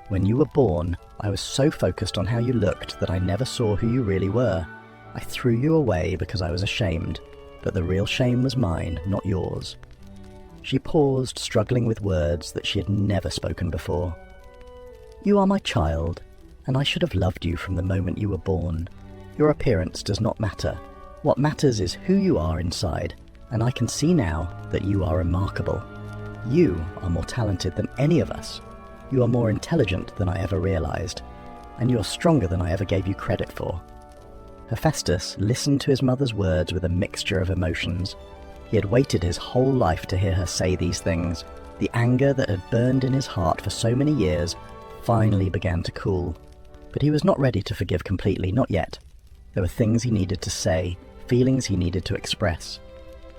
When you were born, I was so focused on how you looked that I never saw who you really were. I threw you away because I was ashamed, but the real shame was mine, not yours." She paused, struggling with words that she had never spoken before. "You are my child, and I should have loved you from the moment you were born. Your appearance does not matter. What matters is who you are inside, and I can see now that you are remarkable. You are more talented than any of us. You are more intelligent than I ever realized, and you are stronger than I ever gave you credit for." Hephaestus listened to his mother's words with a mixture of emotions. He had waited his whole life to hear her say these things. The anger that had burned in his heart for so many years finally began to cool. But he was not ready to forgive completely, not yet. There were things he needed to say, feelings he needed to express.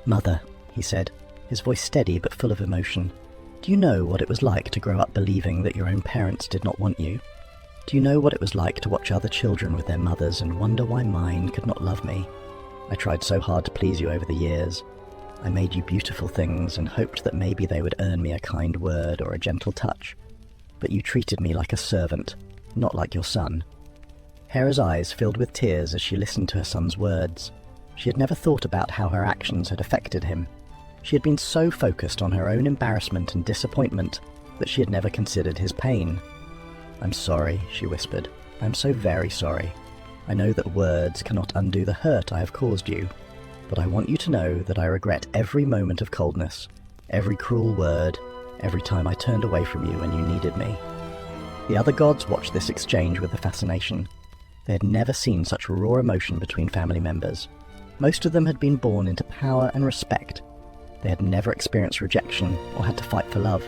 "Mother," he said, his voice steady but full of emotion, "do you know what it was like to grow up believing that your own parents did not want you? Do you know what it was like to watch other children with their mothers and wonder why mine could not love me? I tried so hard to please you over the years. I made you beautiful things and hoped that maybe they would earn me a kind word or a gentle touch. But you treated me like a servant, not like your son." Hera's eyes filled with tears as she listened to her son's words. She had never thought about how her actions had affected him. She had been so focused on her own embarrassment and disappointment that she had never considered his pain. "I'm sorry," she whispered. "I'm so very sorry. I know that words cannot undo the hurt I have caused you, but I want you to know that I regret every moment of coldness, every cruel word, every time I turned away from you when you needed me." The other gods watched this exchange with fascination. They had never seen such raw emotion between family members. Most of them had been born into power and respect. They had never experienced rejection or had to fight for love.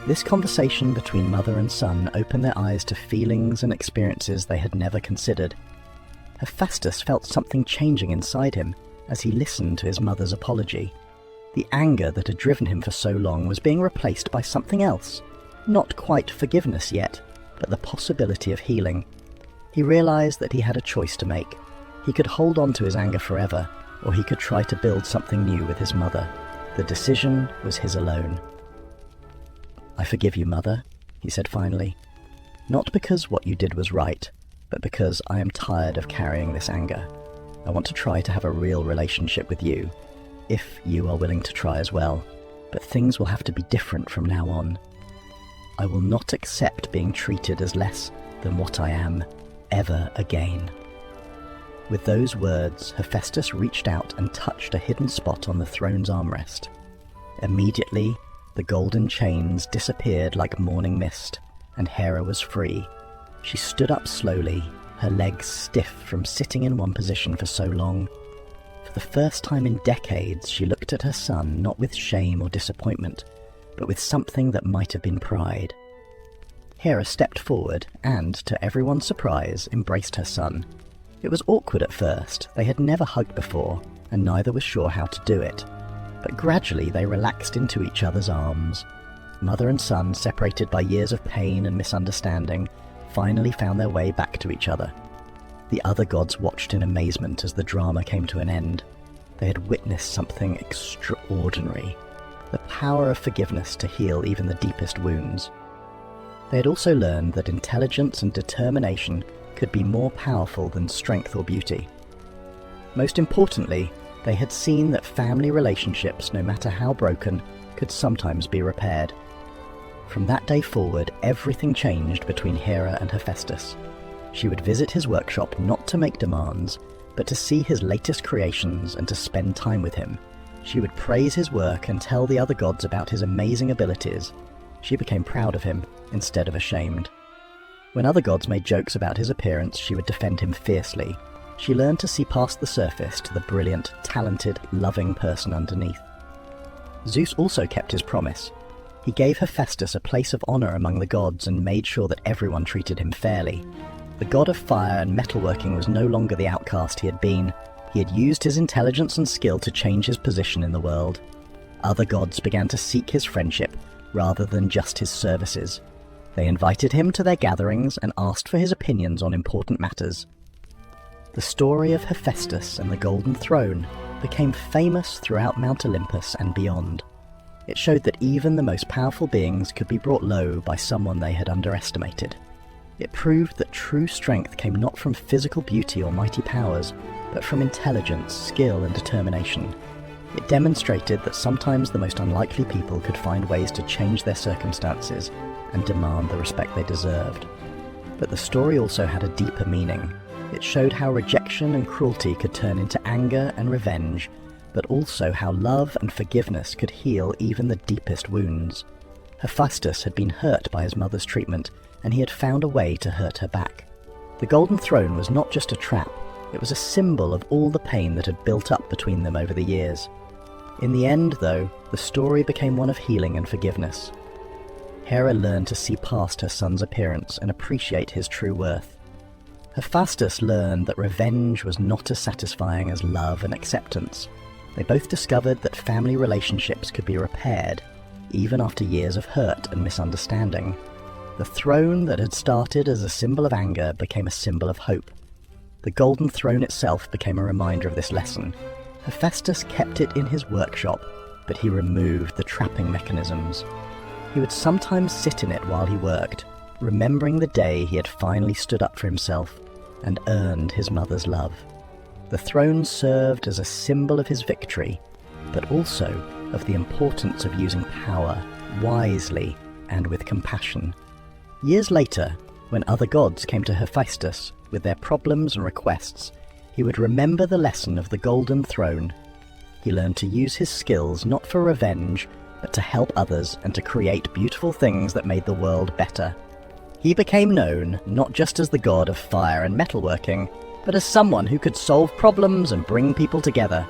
This conversation between mother and son opened their eyes to feelings and experiences they had never considered. Hephaestus felt something changing inside him as he listened to his mother's apology. The anger that had driven him for so long was being replaced by something else. Not quite forgiveness yet, but the possibility of healing. He realized that he had a choice to make. He could hold on to his anger forever, or he could try to build something new with his mother. The decision was his alone. "I forgive you, Mother," he said finally. "Not because what you did was right, but because I am tired of carrying this anger. I want to try to have a real relationship with you, if you are willing to try as well, but things will have to be different from now on. I will not accept being treated as less than what I am. ever again." With those words, Hephaestus reached out and touched a hidden spot on the throne's armrest. Immediately, the golden chains disappeared like morning mist, and Hera was free. She stood up slowly, her legs stiff from sitting in one position for so long. For the first time in decades, she looked at her son not with shame or disappointment, but with something that might have been pride. Hera stepped forward and, to everyone's surprise, embraced her son. It was awkward at first. They had never hugged before, and neither was sure how to do it. But gradually they relaxed into each other's arms. Mother and son, separated by years of pain and misunderstanding, finally found their way back to each other. The other gods watched in amazement as the drama came to an end. They had witnessed something extraordinary, the power of forgiveness to heal even the deepest wounds. They had also learned that intelligence and determination could be more powerful than strength or beauty. Most importantly, they had seen that family relationships, no matter how broken, could sometimes be repaired. From that day forward, everything changed between Hera and Hephaestus. She would visit his workshop not to make demands, but to see his latest creations and to spend time with him. She would praise his work and tell the other gods about his amazing abilities. She became proud of him instead of ashamed. When other gods made jokes about his appearance, she would defend him fiercely. She learned to see past the surface to the brilliant, talented, loving person underneath. Zeus also kept his promise. He gave Hephaestus a place of honor among the gods and made sure that everyone treated him fairly. The god of fire and metalworking was no longer the outcast he had been. He had used his intelligence and skill to change his position in the world. Other gods began to seek his friendship rather than just his services. They invited him to their gatherings and asked for his opinions on important matters. The story of Hephaestus and the Golden Throne became famous throughout Mount Olympus and beyond. It showed that even the most powerful beings could be brought low by someone they had underestimated. It proved that true strength came not from physical beauty or mighty powers, but from intelligence, skill, and determination. It demonstrated that sometimes the most unlikely people could find ways to change their circumstances and demand the respect they deserved. But the story also had a deeper meaning. It showed how rejection and cruelty could turn into anger and revenge, but also how love and forgiveness could heal even the deepest wounds. Hephaestus had been hurt by his mother's treatment, and he had found a way to hurt her back. The Golden Throne was not just a trap, it was a symbol of all the pain that had built up between them over the years. In the end, though, the story became one of healing and forgiveness. Hera learned to see past her son's appearance and appreciate his true worth. Hephaestus learned that revenge was not as satisfying as love and acceptance. They both discovered that family relationships could be repaired, even after years of hurt and misunderstanding. The throne that had started as a symbol of anger became a symbol of hope. The Golden Throne itself became a reminder of this lesson. Hephaestus kept it in his workshop, but he removed the trapping mechanisms. He would sometimes sit in it while he worked, remembering the day he had finally stood up for himself and earned his mother's love. The throne served as a symbol of his victory, but also of the importance of using power wisely and with compassion. Years later, when other gods came to Hephaestus with their problems and requests, he would remember the lesson of the Golden Throne. He learned to use his skills not for revenge, but to help others and to create beautiful things that made the world better. He became known not just as the god of fire and metalworking, but as someone who could solve problems and bring people together.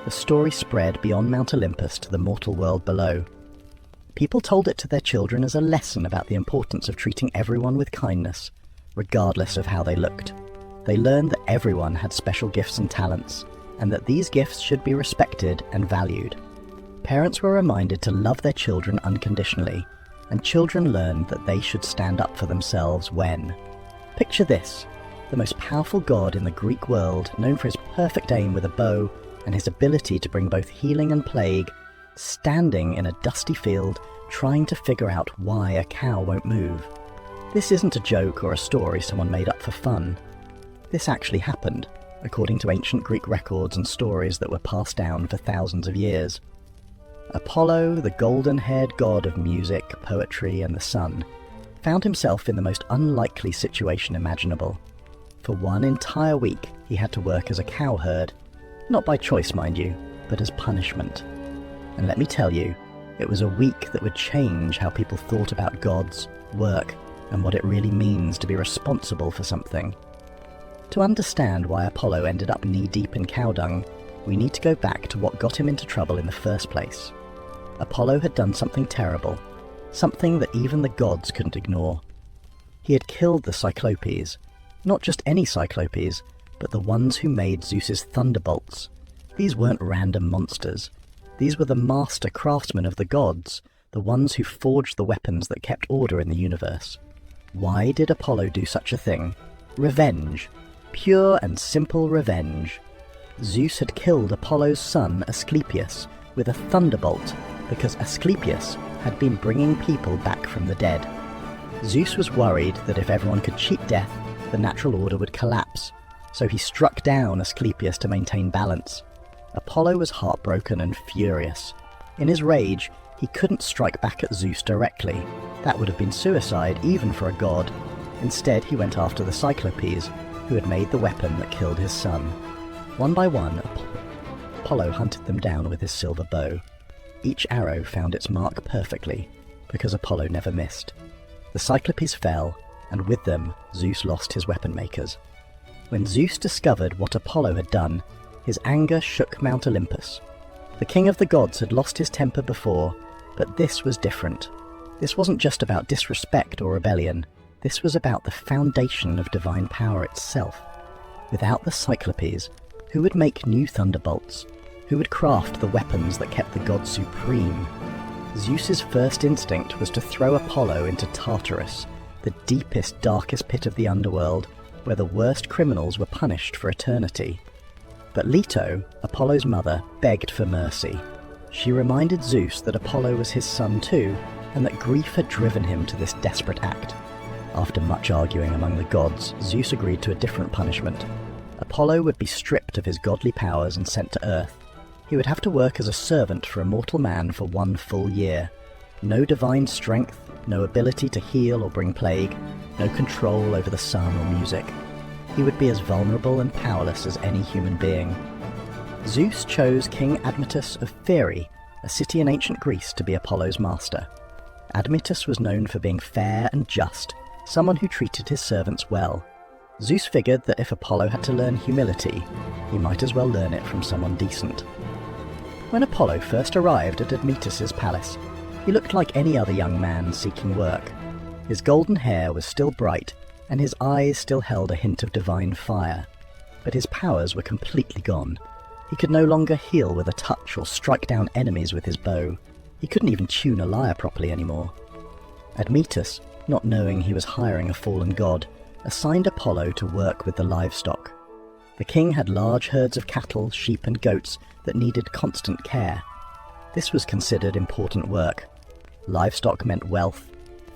The story spread beyond Mount Olympus to the mortal world below. People told it to their children as a lesson about the importance of treating everyone with kindness, regardless of how they looked. They learned that everyone had special gifts and talents, and that these gifts should be respected and valued. Parents were reminded to love their children unconditionally, and children learned that they should stand up for themselves when. Picture this: the most powerful god in the Greek world, known for his perfect aim with a bow and his ability to bring both healing and plague, standing in a dusty field trying to figure out why a cow won't move. This isn't a joke or a story someone made up for fun. This actually happened, according to ancient Greek records and stories that were passed down for thousands of years. Apollo, the golden-haired god of music, poetry, and the sun, found himself in the most unlikely situation imaginable. For 1 entire week, he had to work as a cowherd. Not by choice, mind you, but as punishment. And let me tell you, it was a week that would change how people thought about gods, work, and what it really means to be responsible for something. To understand why Apollo ended up knee-deep in cow dung, we need to go back to what got him into trouble in the first place. Apollo had done something terrible, something that even the gods couldn't ignore. He had killed the Cyclopes, not just any Cyclopes, but the ones who made Zeus's thunderbolts. These weren't random monsters. These were the master craftsmen of the gods, the ones who forged the weapons that kept order in the universe. Why did Apollo do such a thing? Revenge. Pure and simple revenge. Zeus had killed Apollo's son Asclepius with a thunderbolt because Asclepius had been bringing people back from the dead. Zeus was worried that if everyone could cheat death, the natural order would collapse, so he struck down Asclepius to maintain balance. Apollo was heartbroken and furious. In his rage, he couldn't strike back at Zeus directly. That would have been suicide, even for a god. Instead, he went after the Cyclopes, who had made the weapon that killed his son. One by one, Apollo hunted them down with his silver bow. Each arrow found its mark perfectly, because Apollo never missed. The Cyclopes fell, and with them, Zeus lost his weapon makers. When Zeus discovered what Apollo had done, his anger shook Mount Olympus. The king of the gods had lost his temper before, but this was different. This wasn't just about disrespect or rebellion. This was about the foundation of divine power itself. Without the Cyclopes, who would make new thunderbolts? Who would craft the weapons that kept the gods supreme? Zeus's first instinct was to throw Apollo into Tartarus, the deepest, darkest pit of the underworld, where the worst criminals were punished for eternity. But Leto, Apollo's mother, begged for mercy. She reminded Zeus that Apollo was his son too, and that grief had driven him to this desperate act. After much arguing among the gods, Zeus agreed to a different punishment. Apollo would be stripped of his godly powers and sent to Earth. He would have to work as a servant for a mortal man for 1 full year. No divine strength, no ability to heal or bring plague, no control over the sun or music. He would be as vulnerable and powerless as any human being. Zeus chose King Admetus of Pheræ, a city in ancient Greece, to be Apollo's master. Admetus was known for being fair and just, someone who treated his servants well. Zeus figured that if Apollo had to learn humility, he might as well learn it from someone decent. When Apollo first arrived at Admetus's palace, he looked like any other young man seeking work. His golden hair was still bright, and his eyes still held a hint of divine fire. But his powers were completely gone. He could no longer heal with a touch or strike down enemies with his bow. He couldn't even tune a lyre properly anymore. Admetus, not knowing he was hiring a fallen god, assigned Apollo to work with the livestock. The king had large herds of cattle, sheep and goats that needed constant care. This was considered important work. Livestock meant wealth,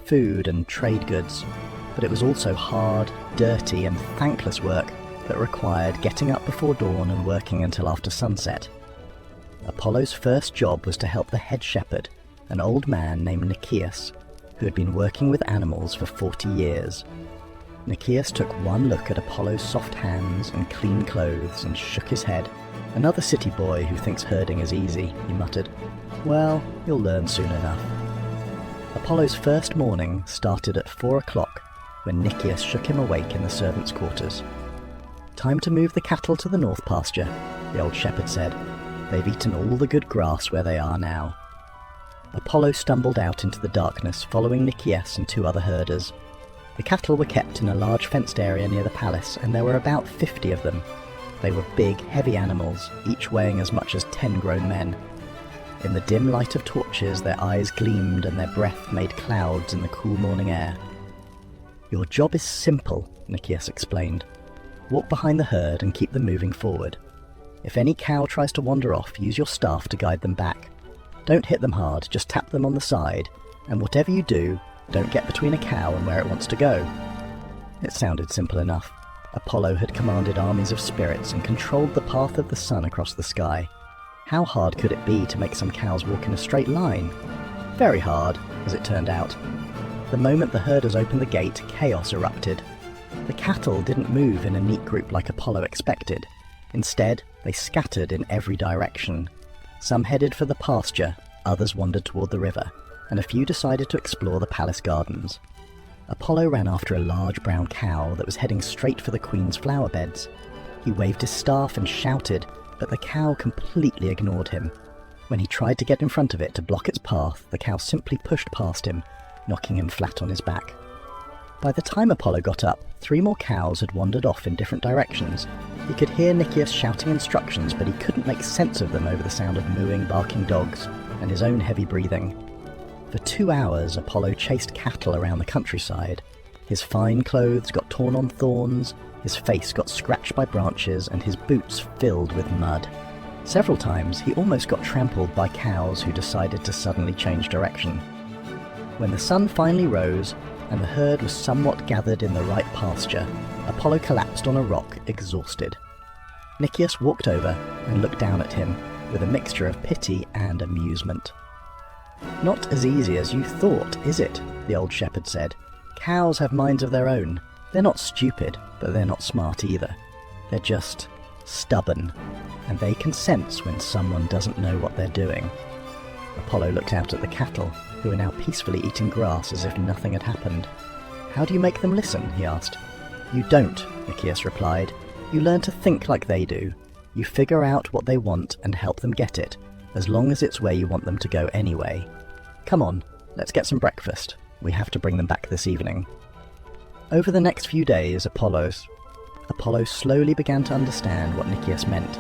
food and trade goods, but it was also hard, dirty and thankless work that required getting up before dawn and working until after sunset. Apollo's first job was to help the head shepherd, an old man named Nicias, who had been working with animals for 40 years. Nicias took one look at Apollo's soft hands and clean clothes and shook his head. "Another city boy who thinks herding is easy," he muttered. "Well, you'll learn soon enough." Apollo's first morning started at 4 o'clock, when Nicias shook him awake in the servants' quarters. "Time to move the cattle to the north pasture," the old shepherd said. "They've eaten all the good grass where they are now." Apollo stumbled out into the darkness, following Nicias and 2 other herders. The cattle were kept in a large fenced area near the palace, and there were about 50 of them. They were big, heavy animals, each weighing as much as 10 grown men. In the dim light of torches, their eyes gleamed and their breath made clouds in the cool morning air. "Your job is simple," Nicias explained. "Walk behind the herd and keep them moving forward. If any cow tries to wander off, use your staff to guide them back. Don't hit them hard, just tap them on the side, and whatever you do, don't get between a cow and where it wants to go." It sounded simple enough. Apollo had commanded armies of spirits and controlled the path of the sun across the sky. How hard could it be to make some cows walk in a straight line? Very hard, as it turned out. The moment the herders opened the gate, chaos erupted. The cattle didn't move in a neat group like Apollo expected. Instead, they scattered in every direction. Some headed for the pasture, others wandered toward the river, and a few decided to explore the palace gardens. Apollo ran after a large brown cow that was heading straight for the queen's flower beds. He waved his staff and shouted, but the cow completely ignored him. When he tried to get in front of it to block its path, the cow simply pushed past him, knocking him flat on his back. By the time Apollo got up, 3 more cows had wandered off in different directions. He could hear Nicias shouting instructions, but he couldn't make sense of them over the sound of mooing, barking dogs and his own heavy breathing. For 2 hours, Apollo chased cattle around the countryside. His fine clothes got torn on thorns, his face got scratched by branches, and his boots filled with mud. Several times, he almost got trampled by cows who decided to suddenly change direction. When the sun finally rose, and the herd was somewhat gathered in the right pasture, Apollo collapsed on a rock, exhausted. Nicias walked over and looked down at him, with a mixture of pity and amusement. "Not as easy as you thought, is it?" the old shepherd said. "Cows have minds of their own. They're not stupid, but they're not smart either. They're just stubborn, and they can sense when someone doesn't know what they're doing." Apollo looked out at the cattle, who were now peacefully eating grass as if nothing had happened. "How do you make them listen?" he asked. "You don't," Nicias replied. "You learn to think like they do. You figure out what they want and help them get it, as long as it's where you want them to go anyway. Come on, let's get some breakfast. We have to bring them back this evening." Over the next few days, Apollo slowly began to understand what Nicias meant.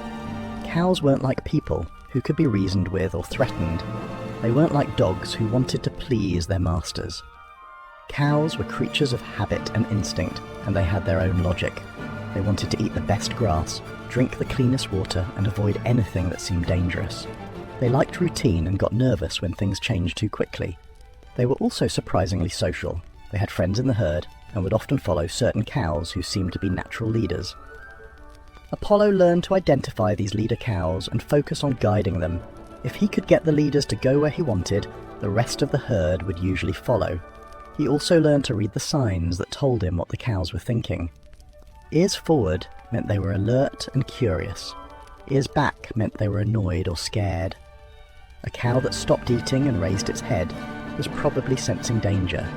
Cows weren't like people, who could be reasoned with or threatened. They weren't like dogs who wanted to please their masters. Cows were creatures of habit and instinct, and they had their own logic. They wanted to eat the best grass, drink the cleanest water, and avoid anything that seemed dangerous. They liked routine and got nervous when things changed too quickly. They were also surprisingly social. They had friends in the herd, and would often follow certain cows who seemed to be natural leaders. Apollo learned to identify these leader cows and focus on guiding them. If he could get the leaders to go where he wanted, the rest of the herd would usually follow. He also learned to read the signs that told him what the cows were thinking. Ears forward meant they were alert and curious. Ears back meant they were annoyed or scared. A cow that stopped eating and raised its head was probably sensing danger.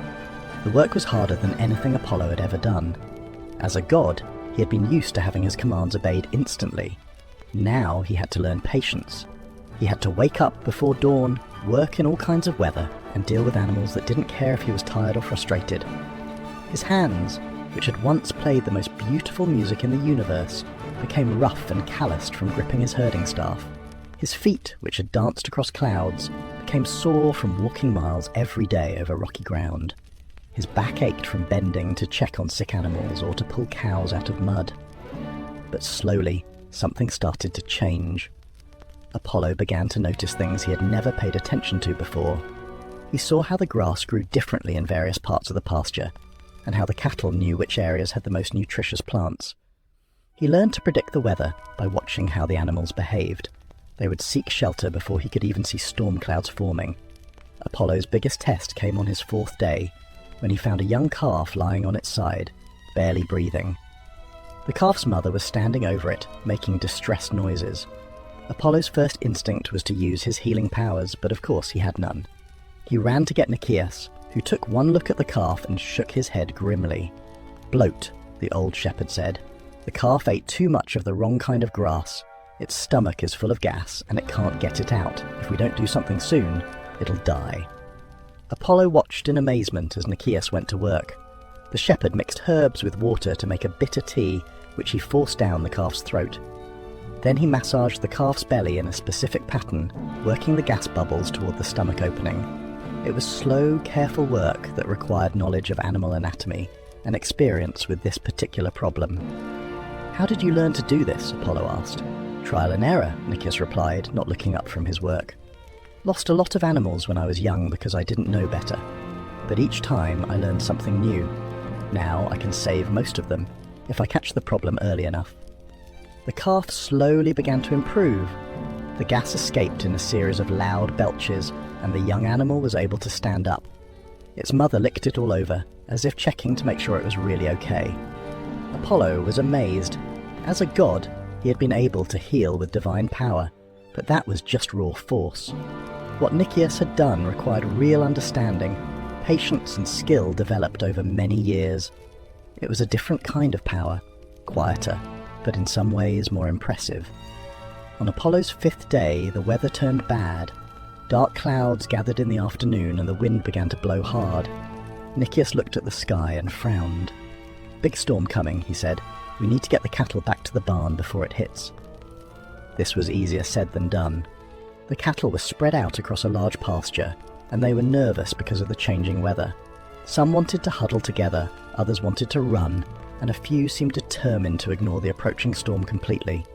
The work was harder than anything Apollo had ever done. As a god, he had been used to having his commands obeyed instantly. Now he had to learn patience. He had to wake up before dawn, work in all kinds of weather, and deal with animals that didn't care if he was tired or frustrated. His hands, which had once played the most beautiful music in the universe, became rough and calloused from gripping his herding staff. His feet, which had danced across clouds, became sore from walking miles every day over rocky ground. His back ached from bending to check on sick animals or to pull cows out of mud. But slowly, something started to change. Apollo began to notice things he had never paid attention to before. He saw how the grass grew differently in various parts of the pasture, and how the cattle knew which areas had the most nutritious plants. He learned to predict the weather by watching how the animals behaved. They would seek shelter before he could even see storm clouds forming. Apollo's biggest test came on his 4th day, when he found a young calf lying on its side, barely breathing. The calf's mother was standing over it, making distressed noises. Apollo's first instinct was to use his healing powers, but of course he had none. He ran to get Nicias, who took one look at the calf and shook his head grimly. "Bloat," the old shepherd said. "The calf ate too much of the wrong kind of grass. Its stomach is full of gas, and it can't get it out. If we don't do something soon, it'll die." Apollo watched in amazement as Nicias went to work. The shepherd mixed herbs with water to make a bitter tea, which he forced down the calf's throat. Then he massaged the calf's belly in a specific pattern, working the gas bubbles toward the stomach opening. It was slow, careful work that required knowledge of animal anatomy and experience with this particular problem. "How did you learn to do this?" Apollo asked. "Trial and error," Nicias replied, not looking up from his work. "Lost a lot of animals when I was young because I didn't know better. But each time I learned something new. Now I can save most of them, if I catch the problem early enough." The calf slowly began to improve. The gas escaped in a series of loud belches, and the young animal was able to stand up. Its mother licked it all over, as if checking to make sure it was really okay. Apollo was amazed. As a god, he had been able to heal with divine power, but that was just raw force. What Nicias had done required real understanding, patience and skill developed over many years. It was a different kind of power, quieter, but in some ways more impressive. On Apollo's 5th day, the weather turned bad. Dark clouds gathered in the afternoon and the wind began to blow hard. Nicias looked at the sky and frowned. "Big storm coming," he said. "We need to get the cattle back to the barn before it hits." This was easier said than done. The cattle were spread out across a large pasture, and they were nervous because of the changing weather. Some wanted to huddle together, others wanted to run, and a few seemed determined to ignore the approaching storm completely.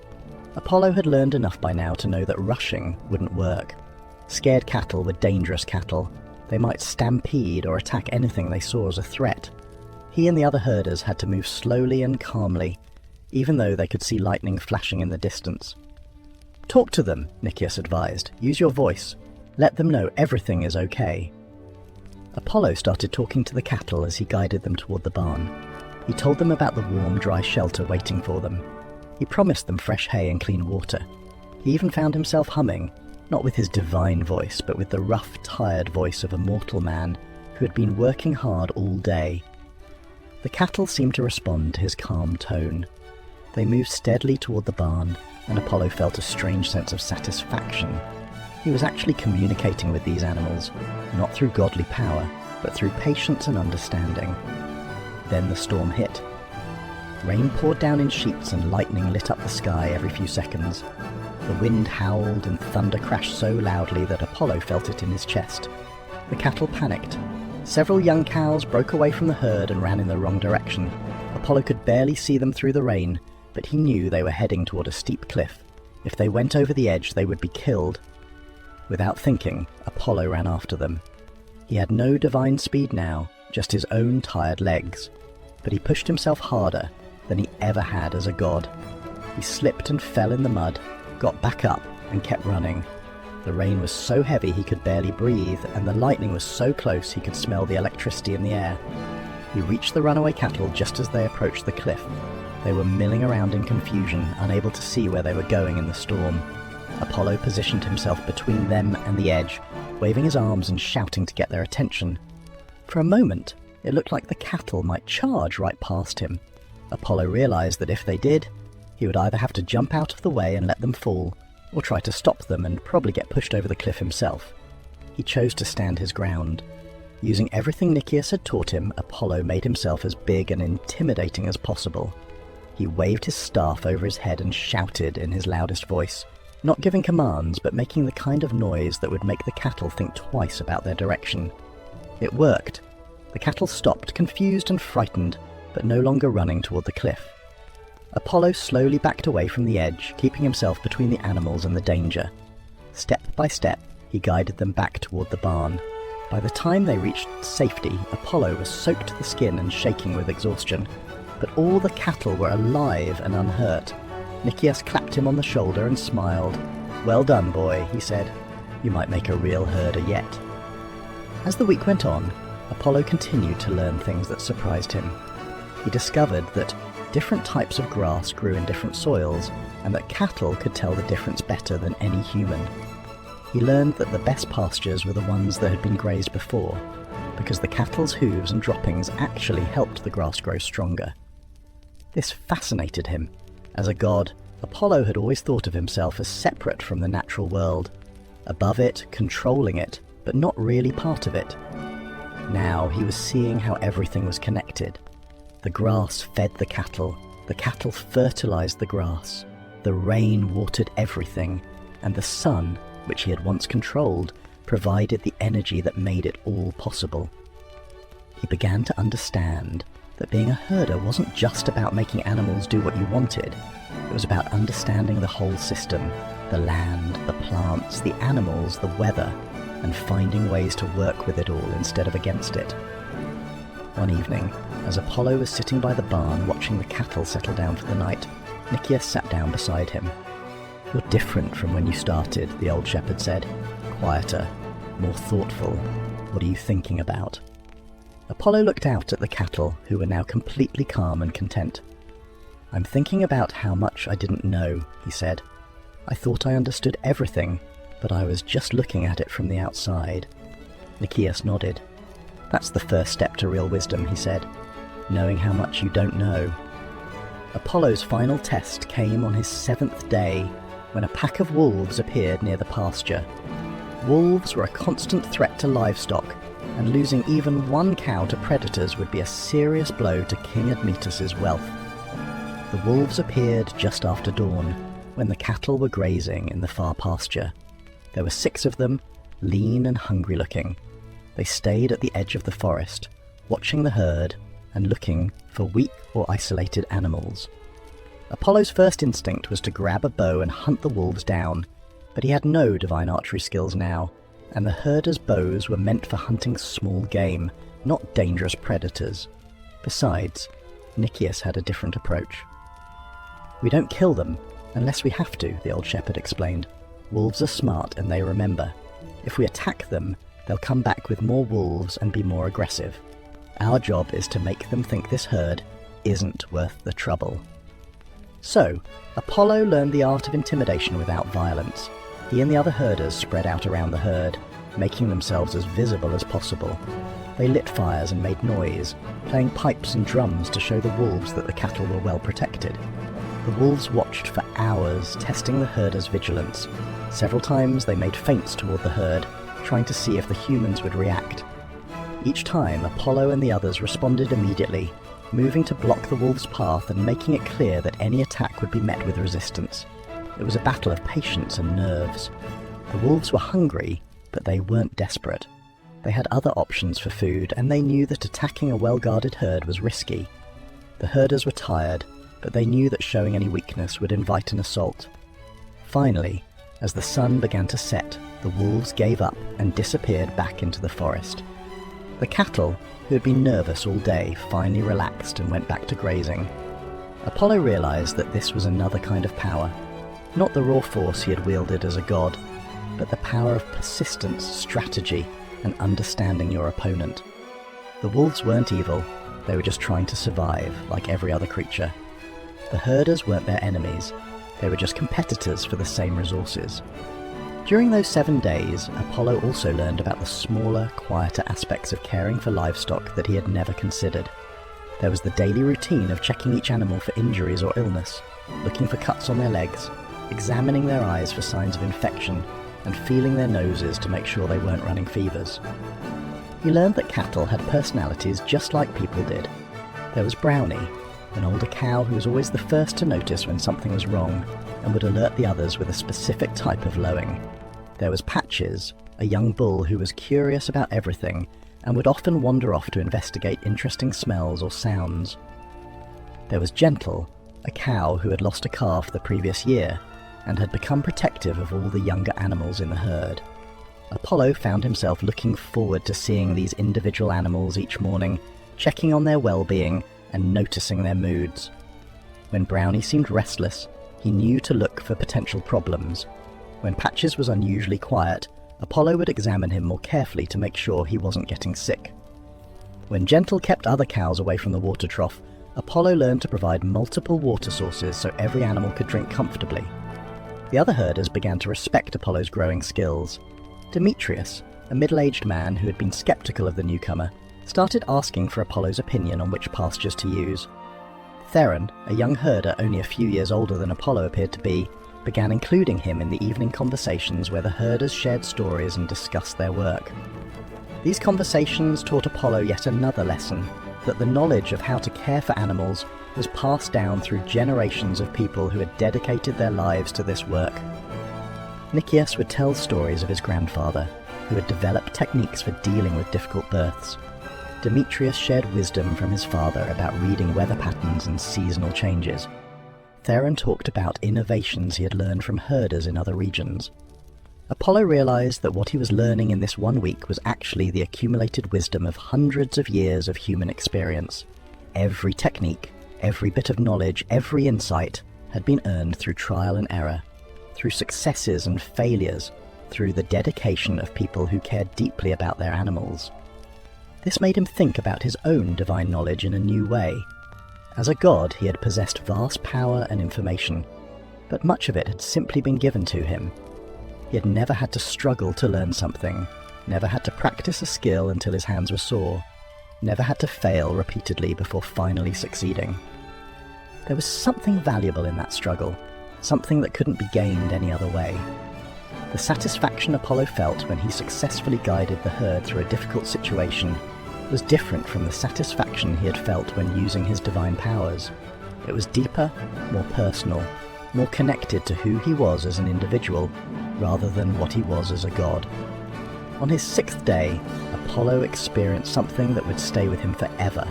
Apollo had learned enough by now to know that rushing wouldn't work. Scared cattle were dangerous cattle. They might stampede or attack anything they saw as a threat. He and the other herders had to move slowly and calmly, even though they could see lightning flashing in the distance. "Talk to them," Nicias advised. "Use your voice. Let them know everything is okay." Apollo started talking to the cattle as he guided them toward the barn. He told them about the warm, dry shelter waiting for them. He promised them fresh hay and clean water. He even found himself humming, not with his divine voice, but with the rough, tired voice of a mortal man who had been working hard all day. The cattle seemed to respond to his calm tone. They moved steadily toward the barn, and Apollo felt a strange sense of satisfaction. He was actually communicating with these animals, not through godly power, but through patience and understanding. Then the storm hit. Rain poured down in sheets and lightning lit up the sky every few seconds. The wind howled and thunder crashed so loudly that Apollo felt it in his chest. The cattle panicked. Several young cows broke away from the herd and ran in the wrong direction. Apollo could barely see them through the rain, but he knew they were heading toward a steep cliff. If they went over the edge, they would be killed. Without thinking, Apollo ran after them. He had no divine speed now, just his own tired legs. But he pushed himself harder than he ever had as a god. He slipped and fell in the mud, got back up, and kept running. The rain was so heavy he could barely breathe, and the lightning was so close he could smell the electricity in the air. He reached the runaway cattle just as they approached the cliff. They were milling around in confusion, unable to see where they were going in the storm. Apollo positioned himself between them and the edge, waving his arms and shouting to get their attention. For a moment, it looked like the cattle might charge right past him. Apollo realized that if they did, he would either have to jump out of the way and let them fall, or try to stop them and probably get pushed over the cliff himself. He chose to stand his ground. Using everything Nicias had taught him, Apollo made himself as big and intimidating as possible. He waved his staff over his head and shouted in his loudest voice, not giving commands, but making the kind of noise that would make the cattle think twice about their direction. It worked. The cattle stopped, confused and frightened, but no longer running toward the cliff. Apollo slowly backed away from the edge, keeping himself between the animals and the danger. Step by step, he guided them back toward the barn. By the time they reached safety, Apollo was soaked to the skin and shaking with exhaustion. But all the cattle were alive and unhurt. Nicias clapped him on the shoulder and smiled. "Well done, boy," he said. "You might make a real herder yet." As the week went on, Apollo continued to learn things that surprised him. He discovered that different types of grass grew in different soils, and that cattle could tell the difference better than any human. He learned that the best pastures were the ones that had been grazed before, because the cattle's hooves and droppings actually helped the grass grow stronger. This fascinated him. As a god, Apollo had always thought of himself as separate from the natural world, above it, controlling it, but not really part of it. Now he was seeing how everything was connected. The grass fed the cattle fertilized the grass, the rain watered everything, and the sun, which he had once controlled, provided the energy that made it all possible. He began to understand that being a herder wasn't just about making animals do what you wanted. It was about understanding the whole system, the land, the plants, the animals, the weather, and finding ways to work with it all instead of against it. One evening, as Apollo was sitting by the barn watching the cattle settle down for the night, Nicias sat down beside him. "You're different from when you started," the old shepherd said. "Quieter, more thoughtful. What are you thinking about?" Apollo looked out at the cattle, who were now completely calm and content. "I'm thinking about how much I didn't know," he said. "I thought I understood everything, but I was just looking at it from the outside." Nicias nodded. "That's the first step to real wisdom," he said, "knowing how much you don't know." Apollo's final test came on his 7th day, when a pack of wolves appeared near the pasture. Wolves were a constant threat to livestock, and losing even one cow to predators would be a serious blow to King Admetus's wealth. The wolves appeared just after dawn, when the cattle were grazing in the far pasture. There were 6 of them, lean and hungry-looking. They stayed at the edge of the forest, watching the herd and looking for weak or isolated animals. Apollo's first instinct was to grab a bow and hunt the wolves down, but he had no divine archery skills now, and the herders' bows were meant for hunting small game, not dangerous predators. Besides, Nicias had a different approach. "We don't kill them unless we have to," the old shepherd explained. "Wolves are smart and they remember. If we attack them, they'll come back with more wolves and be more aggressive. Our job is to make them think this herd isn't worth the trouble." So, Apollo learned the art of intimidation without violence. He and the other herders spread out around the herd, making themselves as visible as possible. They lit fires and made noise, playing pipes and drums to show the wolves that the cattle were well protected. The wolves watched for hours, testing the herders' vigilance. Several times they made feints toward the herd, trying to see if the humans would react. Each time, Apollo and the others responded immediately, moving to block the wolves' path and making it clear that any attack would be met with resistance. It was a battle of patience and nerves. The wolves were hungry, but they weren't desperate. They had other options for food, and they knew that attacking a well-guarded herd was risky. The herders were tired, but they knew that showing any weakness would invite an assault. Finally, as the sun began to set, the wolves gave up and disappeared back into the forest. The cattle, who had been nervous all day, finally relaxed and went back to grazing. Apollo realized that this was another kind of power, not the raw force he had wielded as a god, but the power of persistence, strategy, and understanding your opponent. The wolves weren't evil, they were just trying to survive, like every other creature. The herders weren't their enemies, they were just competitors for the same resources. During those 7 days, Apollo also learned about the smaller, quieter aspects of caring for livestock that he had never considered. There was the daily routine of checking each animal for injuries or illness, looking for cuts on their legs, examining their eyes for signs of infection, and feeling their noses to make sure they weren't running fevers. He learned that cattle had personalities just like people did. There was Brownie, an older cow who was always the first to notice when something was wrong, and would alert the others with a specific type of lowing. There was Patches, a young bull who was curious about everything, and would often wander off to investigate interesting smells or sounds. There was Gentle, a cow who had lost a calf the previous year, and had become protective of all the younger animals in the herd. Apollo found himself looking forward to seeing these individual animals each morning, checking on their well-being and noticing their moods. When Brownie seemed restless, he knew to look for potential problems. When Patches was unusually quiet, Apollo would examine him more carefully to make sure he wasn't getting sick. When Gentle kept other cows away from the water trough, Apollo learned to provide multiple water sources so every animal could drink comfortably. The other herders began to respect Apollo's growing skills. Demetrius, a middle-aged man who had been skeptical of the newcomer, started asking for Apollo's opinion on which pastures to use. Theron, a young herder only a few years older than Apollo appeared to be, began including him in the evening conversations where the herders shared stories and discussed their work. These conversations taught Apollo yet another lesson, that the knowledge of how to care for animals was passed down through generations of people who had dedicated their lives to this work. Nicias would tell stories of his grandfather, who had developed techniques for dealing with difficult births. Demetrius shared wisdom from his father about reading weather patterns and seasonal changes. Theron talked about innovations he had learned from herders in other regions. Apollo realized that what he was learning in this 1 week was actually the accumulated wisdom of hundreds of years of human experience. Every technique, every bit of knowledge, every insight had been earned through trial and error, through successes and failures, through the dedication of people who cared deeply about their animals. This made him think about his own divine knowledge in a new way. As a god, he had possessed vast power and information, but much of it had simply been given to him. He had never had to struggle to learn something, never had to practice a skill until his hands were sore, never had to fail repeatedly before finally succeeding. There was something valuable in that struggle, something that couldn't be gained any other way. The satisfaction Apollo felt when he successfully guided the herd through a difficult situation was different from the satisfaction he had felt when using his divine powers. It was deeper, more personal, more connected to who he was as an individual, rather than what he was as a god. On his 6th day, Apollo experienced something that would stay with him forever.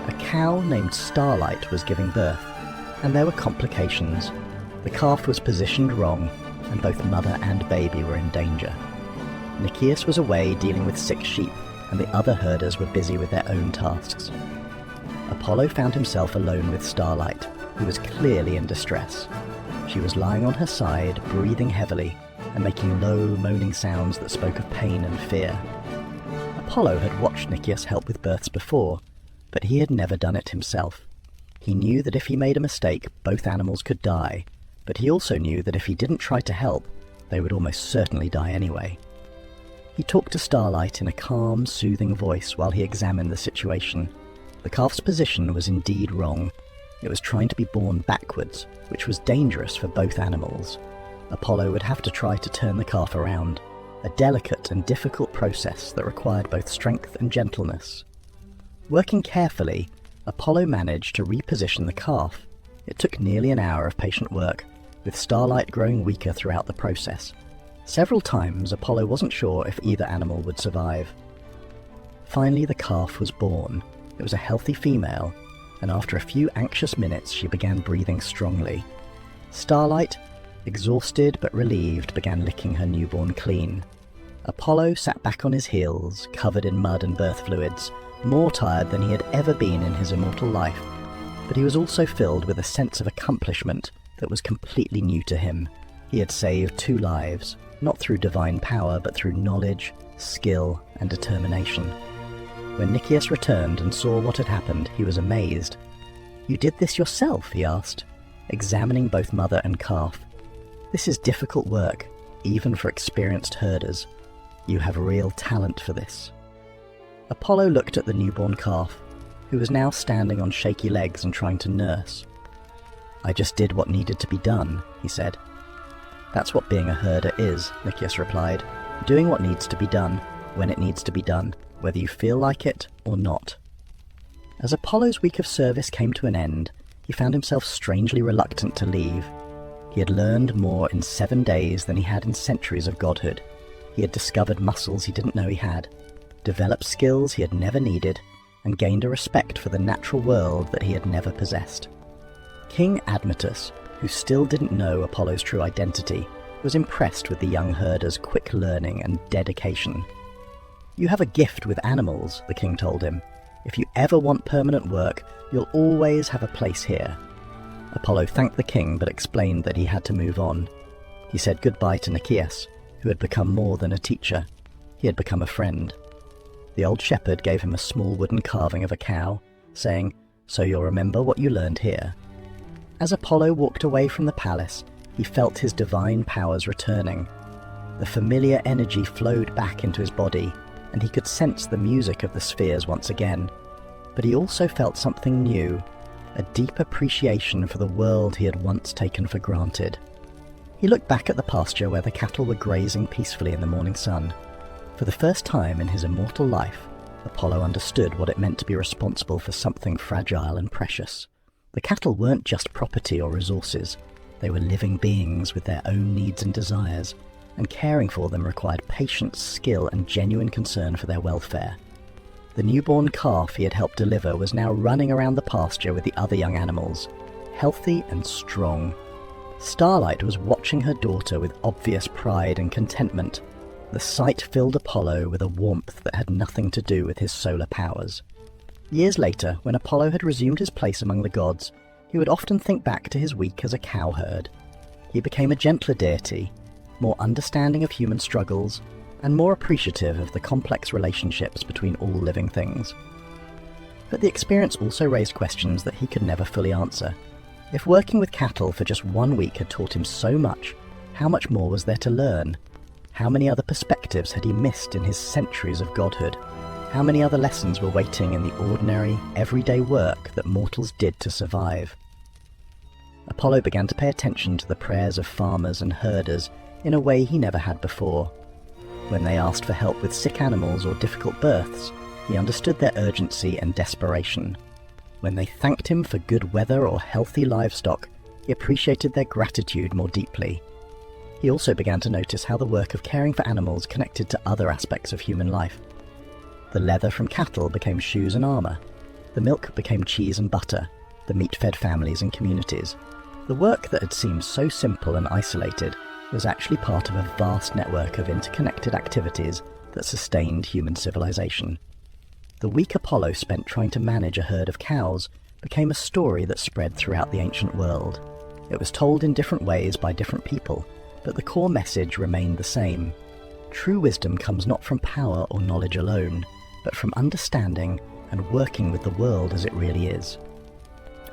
A cow named Starlight was giving birth, and there were complications. The calf was positioned wrong, and both mother and baby were in danger. Nicias was away dealing with sick sheep, and the other herders were busy with their own tasks. Apollo found himself alone with Starlight, who was clearly in distress. She was lying on her side, breathing heavily, and making low, moaning sounds that spoke of pain and fear. Apollo had watched Nicias help with births before, but he had never done it himself. He knew that if he made a mistake, both animals could die, but he also knew that if he didn't try to help, they would almost certainly die anyway. He talked to Starlight in a calm, soothing voice while he examined the situation. The calf's position was indeed wrong. It was trying to be born backwards, which was dangerous for both animals. Apollo would have to try to turn the calf around, a delicate and difficult process that required both strength and gentleness. Working carefully, Apollo managed to reposition the calf. It took nearly an hour of patient work, with Starlight growing weaker throughout the process. Several times, Apollo wasn't sure if either animal would survive. Finally, the calf was born. It was a healthy female, and after a few anxious minutes, she began breathing strongly. Starlight, exhausted but relieved, began licking her newborn clean. Apollo sat back on his heels, covered in mud and birth fluids, more tired than he had ever been in his immortal life, but he was also filled with a sense of accomplishment that was completely new to him. He had saved 2 lives, not through divine power, but through knowledge, skill, and determination. When Nicias returned and saw what had happened, he was amazed. "You did this yourself?" he asked, examining both mother and calf. "This is difficult work, even for experienced herders. You have real talent for this." Apollo looked at the newborn calf, who was now standing on shaky legs and trying to nurse. "I just did what needed to be done," he said. "That's what being a herder is," Nicias replied. "Doing what needs to be done, when it needs to be done, whether you feel like it or not." As Apollo's week of service came to an end, he found himself strangely reluctant to leave. He had learned more in 7 days than he had in centuries of godhood. He had discovered muscles he didn't know he had, developed skills he had never needed, and gained a respect for the natural world that he had never possessed. King Admetus, who still didn't know Apollo's true identity, was impressed with the young herder's quick learning and dedication. "You have a gift with animals," the king told him. "If you ever want permanent work, you'll always have a place here." Apollo thanked the king but explained that he had to move on. He said goodbye to Nicias, who had become more than a teacher. He had become a friend. The old shepherd gave him a small wooden carving of a cow, saying, "So you'll remember what you learned here." As Apollo walked away from the palace, he felt his divine powers returning. The familiar energy flowed back into his body, and he could sense the music of the spheres once again. But he also felt something new, a deep appreciation for the world he had once taken for granted. He looked back at the pasture where the cattle were grazing peacefully in the morning sun. For the first time in his immortal life, Apollo understood what it meant to be responsible for something fragile and precious. The cattle weren't just property or resources. They were living beings with their own needs and desires, and caring for them required patience, skill, and genuine concern for their welfare. The newborn calf he had helped deliver was now running around the pasture with the other young animals, healthy and strong. Starlight was watching her daughter with obvious pride and contentment. The sight filled Apollo with a warmth that had nothing to do with his solar powers. Years later, when Apollo had resumed his place among the gods, he would often think back to his week as a cowherd. He became a gentler deity, more understanding of human struggles, and more appreciative of the complex relationships between all living things. But the experience also raised questions that he could never fully answer. If working with cattle for just 1 week had taught him so much, how much more was there to learn? How many other perspectives had he missed in his centuries of godhood? How many other lessons were waiting in the ordinary, everyday work that mortals did to survive? Apollo began to pay attention to the prayers of farmers and herders in a way he never had before. When they asked for help with sick animals or difficult births, he understood their urgency and desperation. When they thanked him for good weather or healthy livestock, he appreciated their gratitude more deeply. He also began to notice how the work of caring for animals connected to other aspects of human life. The leather from cattle became shoes and armour. The milk became cheese and butter. The meat fed families and communities. The work that had seemed so simple and isolated was actually part of a vast network of interconnected activities that sustained human civilization. The week Apollo spent trying to manage a herd of cows became a story that spread throughout the ancient world. It was told in different ways by different people, but the core message remained the same. True wisdom comes not from power or knowledge alone, but from understanding and working with the world as it really is.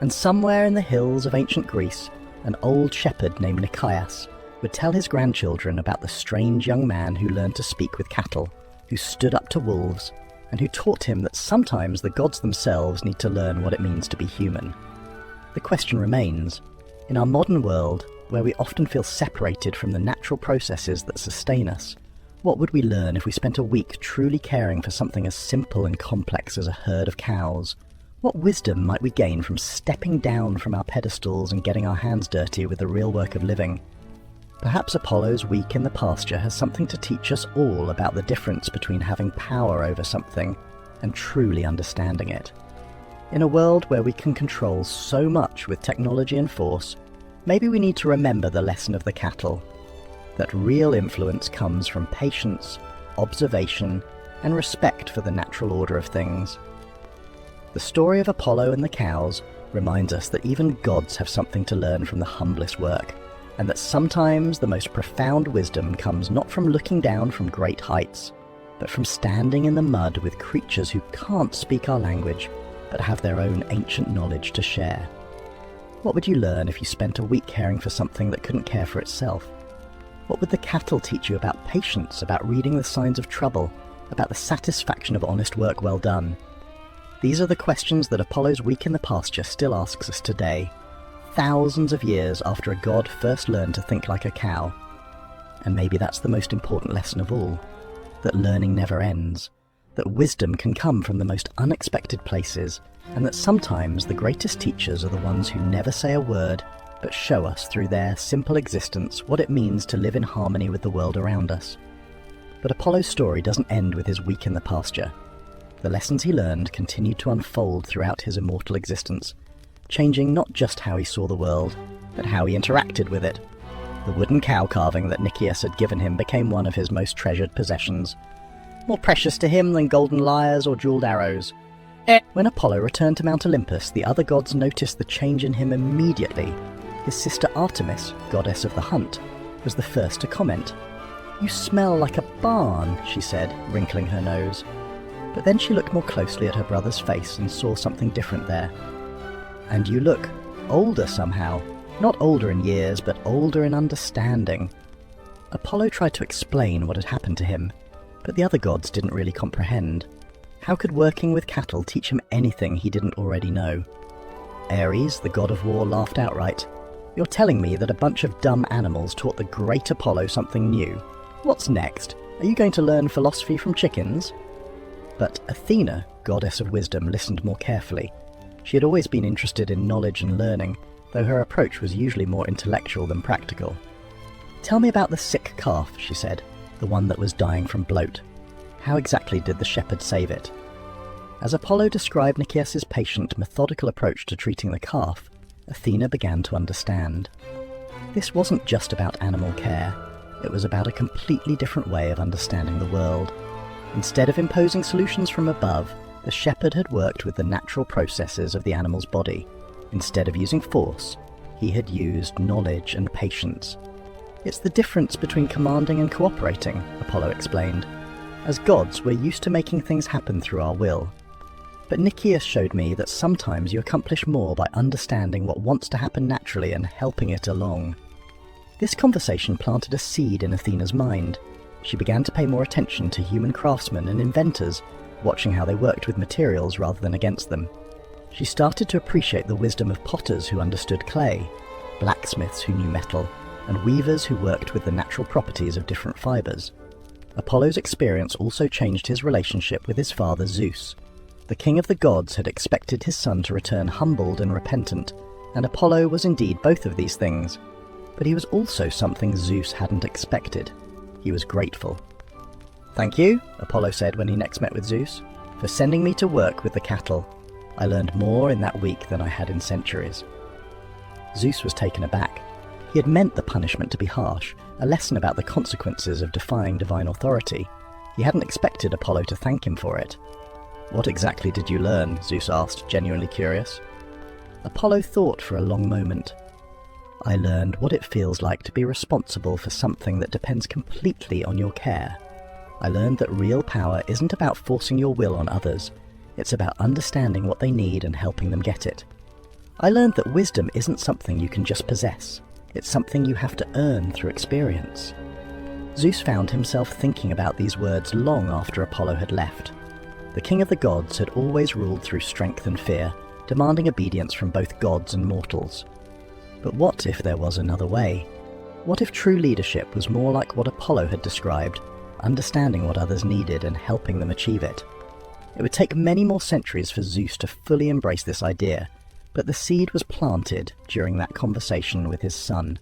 And somewhere in the hills of ancient Greece, an old shepherd named Nikias would tell his grandchildren about the strange young man who learned to speak with cattle, who stood up to wolves, and who taught him that sometimes the gods themselves need to learn what it means to be human. The question remains, in our modern world, where we often feel separated from the natural processes that sustain us, what would we learn if we spent a week truly caring for something as simple and complex as a herd of cows? What wisdom might we gain from stepping down from our pedestals and getting our hands dirty with the real work of living? Perhaps Apollo's week in the pasture has something to teach us all about the difference between having power over something and truly understanding it. In a world where we can control so much with technology and force, maybe we need to remember the lesson of the cattle, that real influence comes from patience, observation, and respect for the natural order of things. The story of Apollo and the cows reminds us that even gods have something to learn from the humblest work, and that sometimes the most profound wisdom comes not from looking down from great heights, but from standing in the mud with creatures who can't speak our language, but have their own ancient knowledge to share. What would you learn if you spent a week caring for something that couldn't care for itself? What would the cattle teach you about patience, about reading the signs of trouble, about the satisfaction of honest work well done? These are the questions that Apollo's week in the pasture still asks us today, thousands of years after a god first learned to think like a cow. And maybe that's the most important lesson of all, that learning never ends, that wisdom can come from the most unexpected places, and that sometimes the greatest teachers are the ones who never say a word, but show us through their simple existence what it means to live in harmony with the world around us. But Apollo's story doesn't end with his week in the pasture. The lessons he learned continued to unfold throughout his immortal existence, changing not just how he saw the world, but how he interacted with it. The wooden cow carving that Nicias had given him became one of his most treasured possessions, more precious to him than golden lyres or jeweled arrows. When Apollo returned to Mount Olympus, the other gods noticed the change in him immediately. His sister Artemis, goddess of the hunt, was the first to comment. "You smell like a barn," she said, wrinkling her nose. But then she looked more closely at her brother's face and saw something different there. "And you look older somehow. Not older in years, but older in understanding." Apollo tried to explain what had happened to him, but the other gods didn't really comprehend. How could working with cattle teach him anything he didn't already know? Ares, the god of war, laughed outright. "You're telling me that a bunch of dumb animals taught the great Apollo something new? What's next? Are you going to learn philosophy from chickens?" But Athena, goddess of wisdom, listened more carefully. She had always been interested in knowledge and learning, though her approach was usually more intellectual than practical. "Tell me about the sick calf," she said, "the one that was dying from bloat. How exactly did the shepherd save it?" As Apollo described Nicias' patient, methodical approach to treating the calf, Athena began to understand. This wasn't just about animal care, it was about a completely different way of understanding the world. Instead of imposing solutions from above, the shepherd had worked with the natural processes of the animal's body. Instead of using force, he had used knowledge and patience. "It's the difference between commanding and cooperating," Apollo explained. "As gods, we're used to making things happen through our will. But Nicias showed me that sometimes you accomplish more by understanding what wants to happen naturally and helping it along. This conversation planted a seed in Athena's mind. She began to pay more attention to human craftsmen and inventors, watching how they worked with materials rather than against them. She started to appreciate the wisdom of potters who understood clay, blacksmiths who knew metal, and weavers who worked with the natural properties of different fibers. Apollo's experience also changed his relationship with his father Zeus. The king of the gods had expected his son to return humbled and repentant, and Apollo was indeed both of these things. But he was also something Zeus hadn't expected. He was grateful. "Thank you," Apollo said when he next met with Zeus, "for sending me to work with the cattle. I learned more in that week than I had in centuries." Zeus was taken aback. He had meant the punishment to be harsh, a lesson about the consequences of defying divine authority. He hadn't expected Apollo to thank him for it. "What exactly did you learn?" Zeus asked, genuinely curious. Apollo thought for a long moment. "I learned what it feels like to be responsible for something that depends completely on your care. I learned that real power isn't about forcing your will on others. It's about understanding what they need and helping them get it. I learned that wisdom isn't something you can just possess. It's something you have to earn through experience." Zeus found himself thinking about these words long after Apollo had left. The king of the gods had always ruled through strength and fear, demanding obedience from both gods and mortals. But what if there was another way? What if true leadership was more like what Apollo had described, understanding what others needed and helping them achieve it? It would take many more centuries for Zeus to fully embrace this idea, but the seed was planted during that conversation with his son.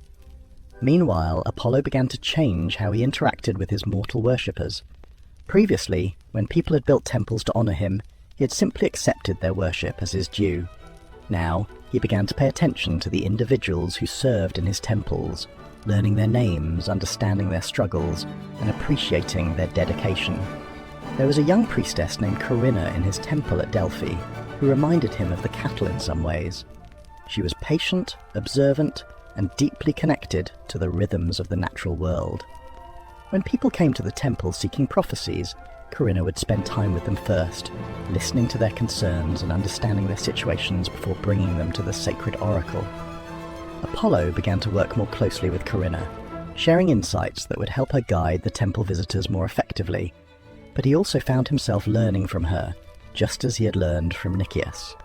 Meanwhile, Apollo began to change how he interacted with his mortal worshippers. Previously, when people had built temples to honor him, he had simply accepted their worship as his due. Now, he began to pay attention to the individuals who served in his temples, learning their names, understanding their struggles, and appreciating their dedication. There was a young priestess named Corinna in his temple at Delphi, who reminded him of the cattle in some ways. She was patient, observant, and deeply connected to the rhythms of the natural world. When people came to the temple seeking prophecies, Corinna would spend time with them first, listening to their concerns and understanding their situations before bringing them to the sacred oracle. Apollo began to work more closely with Corinna, sharing insights that would help her guide the temple visitors more effectively, but he also found himself learning from her, just as he had learned from Nicias.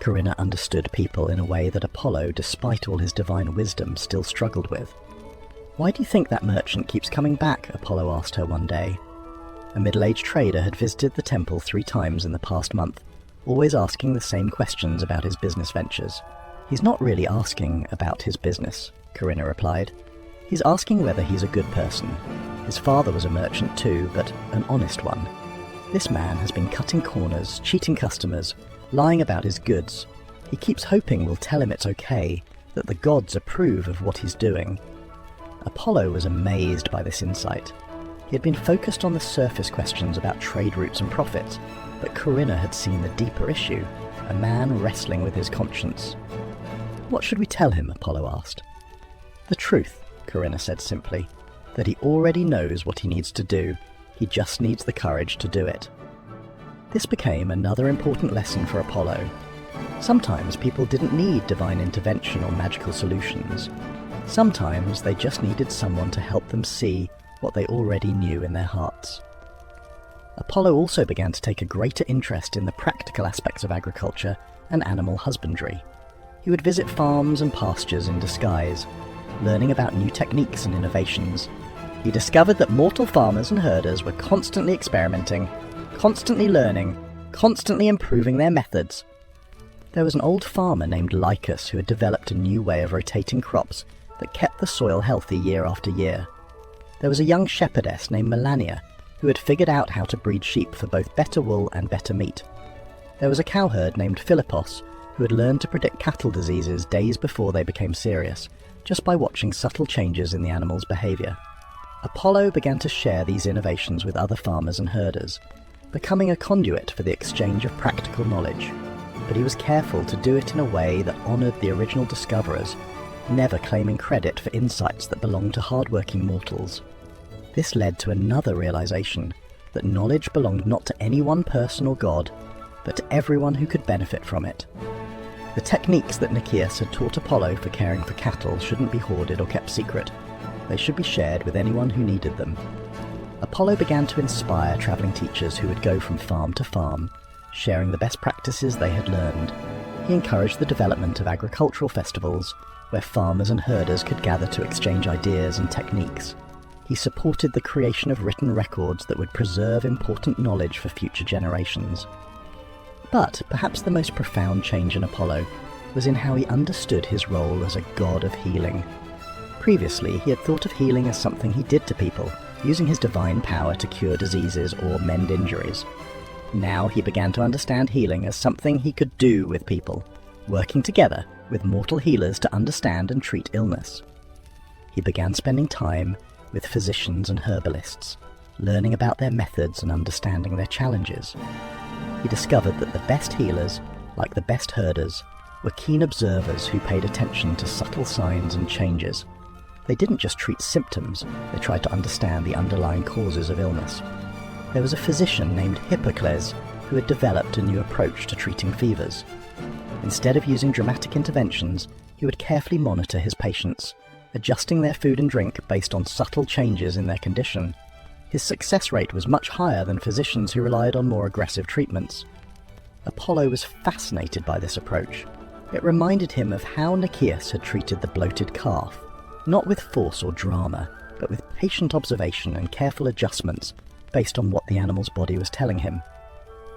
Corinna understood people in a way that Apollo, despite all his divine wisdom, still struggled with. "Why do you think that merchant keeps coming back?" Apollo asked her one day. A middle-aged trader had visited the temple 3 times in the past month, always asking the same questions about his business ventures. "He's not really asking about his business," Corinna replied. "He's asking whether he's a good person. His father was a merchant too, but an honest one. This man has been cutting corners, cheating customers, lying about his goods. He keeps hoping we'll tell him it's okay, that the gods approve of what he's doing." Apollo was amazed by this insight. He had been focused on the surface questions about trade routes and profits, but Corinna had seen the deeper issue, a man wrestling with his conscience. "What should we tell him?" Apollo asked. "The truth," Corinna said simply, "that he already knows what he needs to do. He just needs the courage to do it." This became another important lesson for Apollo. Sometimes people didn't need divine intervention or magical solutions. Sometimes they just needed someone to help them see what they already knew in their hearts. Apollo also began to take a greater interest in the practical aspects of agriculture and animal husbandry. He would visit farms and pastures in disguise, learning about new techniques and innovations. He discovered that mortal farmers and herders were constantly experimenting, constantly learning, constantly improving their methods. There was an old farmer named Lycus who had developed a new way of rotating crops that kept the soil healthy year after year. There was a young shepherdess named Melania who had figured out how to breed sheep for both better wool and better meat. There was a cowherd named Philippos who had learned to predict cattle diseases days before they became serious, just by watching subtle changes in the animal's behaviour. Apollo began to share these innovations with other farmers and herders, becoming a conduit for the exchange of practical knowledge. But he was careful to do it in a way that honoured the original discoverers, never claiming credit for insights that belonged to hard-working mortals. This led to another realization, that knowledge belonged not to any one person or god, but to everyone who could benefit from it. The techniques that Nicias had taught Apollo for caring for cattle shouldn't be hoarded or kept secret. They should be shared with anyone who needed them. Apollo began to inspire travelling teachers who would go from farm to farm, sharing the best practices they had learned. He encouraged the development of agricultural festivals, where farmers and herders could gather to exchange ideas and techniques. He supported the creation of written records that would preserve important knowledge for future generations. But perhaps the most profound change in Apollo was in how he understood his role as a god of healing. Previously, he had thought of healing as something he did to people, using his divine power to cure diseases or mend injuries. Now he began to understand healing as something he could do with people, working together with mortal healers to understand and treat illness. He began spending time with physicians and herbalists, learning about their methods and understanding their challenges. He discovered that the best healers, like the best herders, were keen observers who paid attention to subtle signs and changes. They didn't just treat symptoms, they tried to understand the underlying causes of illness. There was a physician named Hippocles who had developed a new approach to treating fevers. Instead of using dramatic interventions, he would carefully monitor his patients, adjusting their food and drink based on subtle changes in their condition. His success rate was much higher than physicians who relied on more aggressive treatments. Apollo was fascinated by this approach. It reminded him of how Nicias had treated the bloated calf, not with force or drama, but with patient observation and careful adjustments based on what the animal's body was telling him.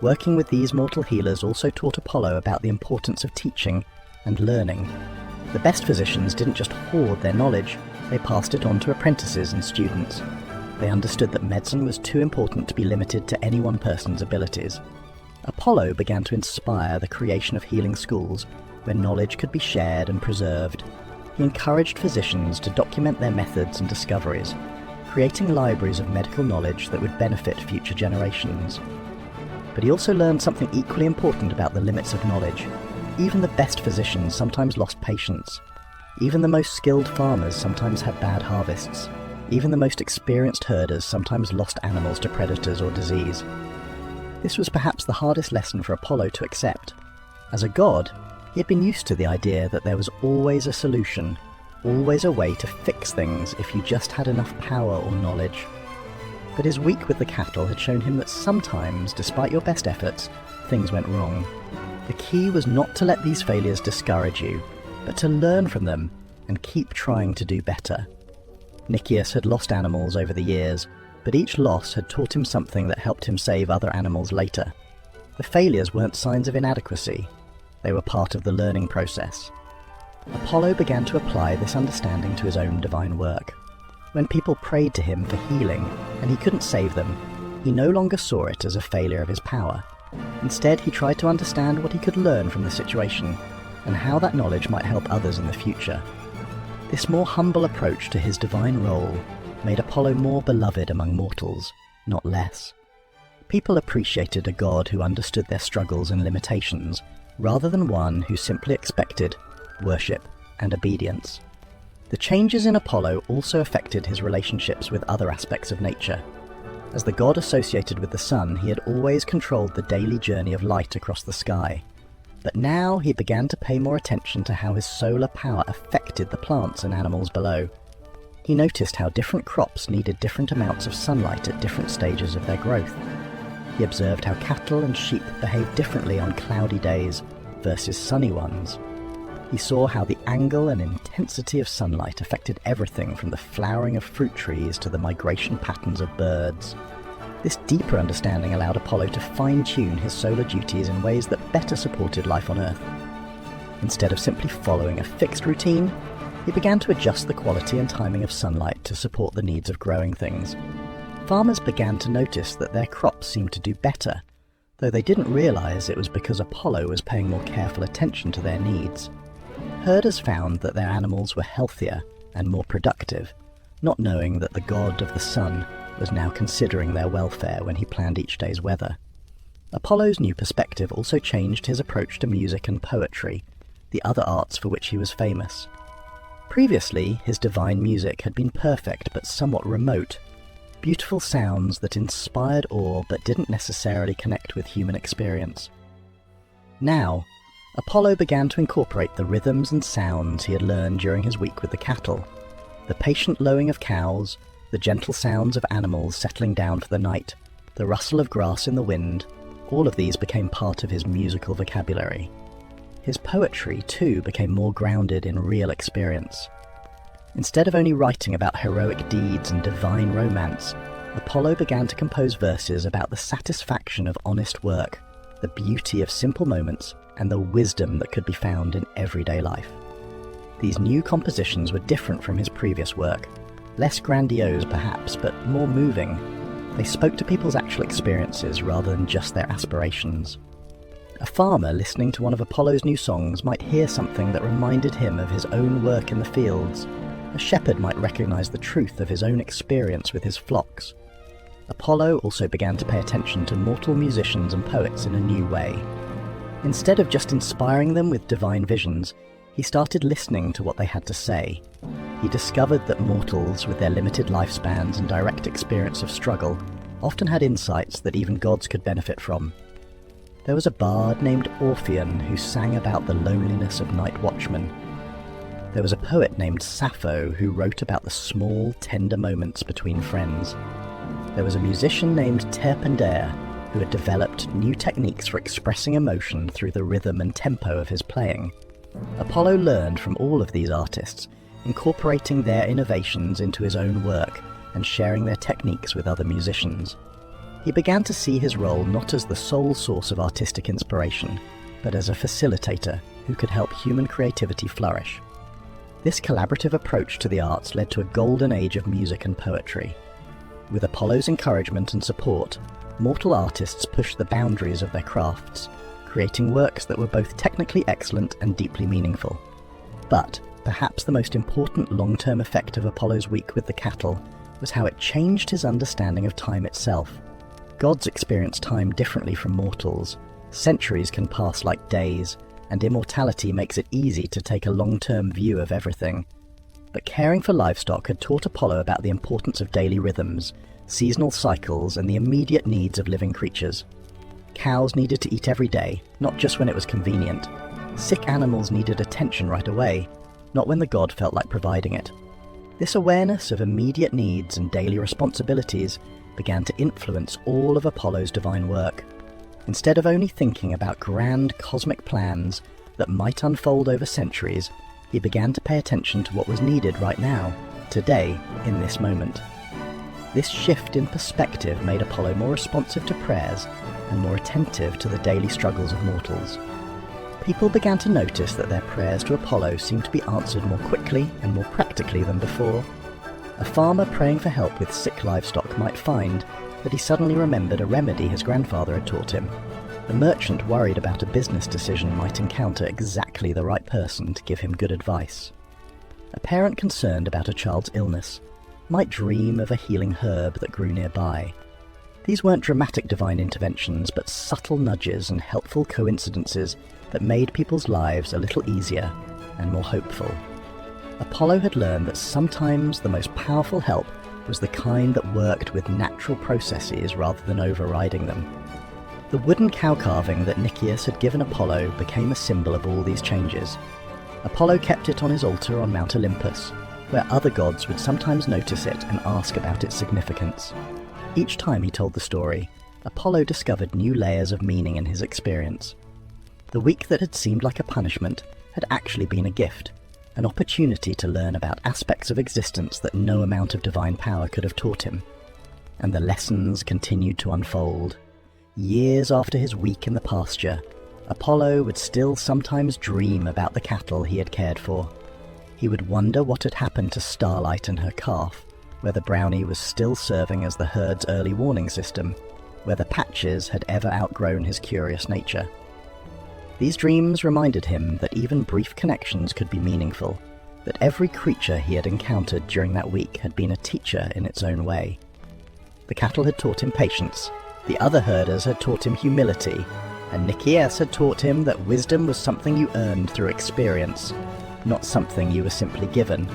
Working with these mortal healers also taught Apollo about the importance of teaching and learning. The best physicians didn't just hoard their knowledge, they passed it on to apprentices and students. They understood that medicine was too important to be limited to any one person's abilities. Apollo began to inspire the creation of healing schools where knowledge could be shared and preserved. He encouraged physicians to document their methods and discoveries, creating libraries of medical knowledge that would benefit future generations. But he also learned something equally important about the limits of knowledge. Even the best physicians sometimes lost patience. Even the most skilled farmers sometimes had bad harvests. Even the most experienced herders sometimes lost animals to predators or disease. This was perhaps the hardest lesson for Apollo to accept. As a god, he had been used to the idea that there was always a solution, always a way to fix things if you just had enough power or knowledge. But his week with the cattle had shown him that sometimes, despite your best efforts, things went wrong. The key was not to let these failures discourage you, but to learn from them and keep trying to do better. Nicias had lost animals over the years, but each loss had taught him something that helped him save other animals later. The failures weren't signs of inadequacy, they were part of the learning process. Apollo began to apply this understanding to his own divine work. When people prayed to him for healing and he couldn't save them, he no longer saw it as a failure of his power. Instead, he tried to understand what he could learn from the situation and how that knowledge might help others in the future. This more humble approach to his divine role made Apollo more beloved among mortals, not less. People appreciated a god who understood their struggles and limitations, rather than one who simply expected worship and obedience. The changes in Apollo also affected his relationships with other aspects of nature. As the god associated with the sun, he had always controlled the daily journey of light across the sky. But now he began to pay more attention to how his solar power affected the plants and animals below. He noticed how different crops needed different amounts of sunlight at different stages of their growth. He observed how cattle and sheep behaved differently on cloudy days versus sunny ones. He saw how the angle and intensity of sunlight affected everything from the flowering of fruit trees to the migration patterns of birds. This deeper understanding allowed Apollo to fine-tune his solar duties in ways that better supported life on Earth. Instead of simply following a fixed routine, he began to adjust the quality and timing of sunlight to support the needs of growing things. Farmers began to notice that their crops seemed to do better, though they didn't realize it was because Apollo was paying more careful attention to their needs. Herders found that their animals were healthier and more productive, not knowing that the god of the sun was now considering their welfare when he planned each day's weather. Apollo's new perspective also changed his approach to music and poetry, the other arts for which he was famous. Previously, his divine music had been perfect but somewhat remote, beautiful sounds that inspired awe but didn't necessarily connect with human experience. Now, Apollo began to incorporate the rhythms and sounds he had learned during his week with the cattle. The patient lowing of cows, the gentle sounds of animals settling down for the night, the rustle of grass in the wind, all of these became part of his musical vocabulary. His poetry, too, became more grounded in real experience. Instead of only writing about heroic deeds and divine romance, Apollo began to compose verses about the satisfaction of honest work, the beauty of simple moments, and the wisdom that could be found in everyday life. These new compositions were different from his previous work, less grandiose perhaps, but more moving. They spoke to people's actual experiences rather than just their aspirations. A farmer listening to one of Apollo's new songs might hear something that reminded him of his own work in the fields. A shepherd might recognize the truth of his own experience with his flocks. Apollo also began to pay attention to mortal musicians and poets in a new way. Instead of just inspiring them with divine visions, he started listening to what they had to say. He discovered that mortals, with their limited lifespans and direct experience of struggle, often had insights that even gods could benefit from. There was a bard named Orpheon who sang about the loneliness of night watchmen. There was a poet named Sappho who wrote about the small, tender moments between friends. There was a musician named Terpender who had developed new techniques for expressing emotion through the rhythm and tempo of his playing. Apollo learned from all of these artists, incorporating their innovations into his own work and sharing their techniques with other musicians. He began to see his role not as the sole source of artistic inspiration, but as a facilitator who could help human creativity flourish. This collaborative approach to the arts led to a golden age of music and poetry. With Apollo's encouragement and support, mortal artists pushed the boundaries of their crafts, creating works that were both technically excellent and deeply meaningful. But perhaps the most important long-term effect of Apollo's week with the cattle was how it changed his understanding of time itself. Gods experience time differently from mortals. Centuries can pass like days, and immortality makes it easy to take a long-term view of everything. But caring for livestock had taught Apollo about the importance of daily rhythms, seasonal cycles, and the immediate needs of living creatures. Cows needed to eat every day, not just when it was convenient. Sick animals needed attention right away, not when the god felt like providing it. This awareness of immediate needs and daily responsibilities began to influence all of Apollo's divine work. Instead of only thinking about grand cosmic plans that might unfold over centuries, he began to pay attention to what was needed right now, today, in this moment. This shift in perspective made Apollo more responsive to prayers and more attentive to the daily struggles of mortals. People began to notice that their prayers to Apollo seemed to be answered more quickly and more practically than before. A farmer praying for help with sick livestock might find that he suddenly remembered a remedy his grandfather had taught him. A merchant worried about a business decision might encounter exactly the right person to give him good advice. A parent concerned about a child's illness might dream of a healing herb that grew nearby. These weren't dramatic divine interventions, but subtle nudges and helpful coincidences that made people's lives a little easier and more hopeful. Apollo had learned that sometimes the most powerful help was the kind that worked with natural processes rather than overriding them. The wooden cow carving that Nicias had given Apollo became a symbol of all these changes. Apollo kept it on his altar on Mount Olympus, where other gods would sometimes notice it and ask about its significance. Each time he told the story, Apollo discovered new layers of meaning in his experience. The week that had seemed like a punishment had actually been a gift, an opportunity to learn about aspects of existence that no amount of divine power could have taught him. And the lessons continued to unfold. Years after his week in the pasture, Apollo would still sometimes dream about the cattle he had cared for. He would wonder what had happened to Starlight and her calf, whether Brownie was still serving as the herd's early warning system, whether Patches had ever outgrown his curious nature. These dreams reminded him that even brief connections could be meaningful, that every creature he had encountered during that week had been a teacher in its own way. The cattle had taught him patience, the other herders had taught him humility, and Nicias had taught him that wisdom was something you earned through experience, not something you were simply given.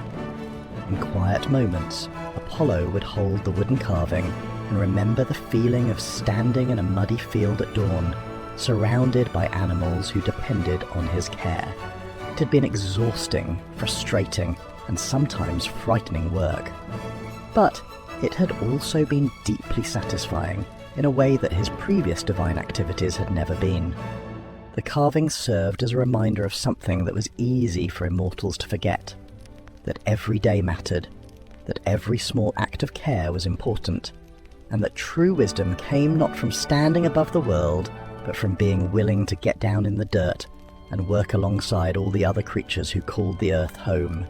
In quiet moments, Apollo would hold the wooden carving and remember the feeling of standing in a muddy field at dawn, surrounded by animals who depended on his care. It had been exhausting, frustrating, and sometimes frightening work. But it had also been deeply satisfying in a way that his previous divine activities had never been. The carvings served as a reminder of something that was easy for immortals to forget, that every day mattered, that every small act of care was important, and that true wisdom came not from standing above the world, but from being willing to get down in the dirt and work alongside all the other creatures who called the earth home.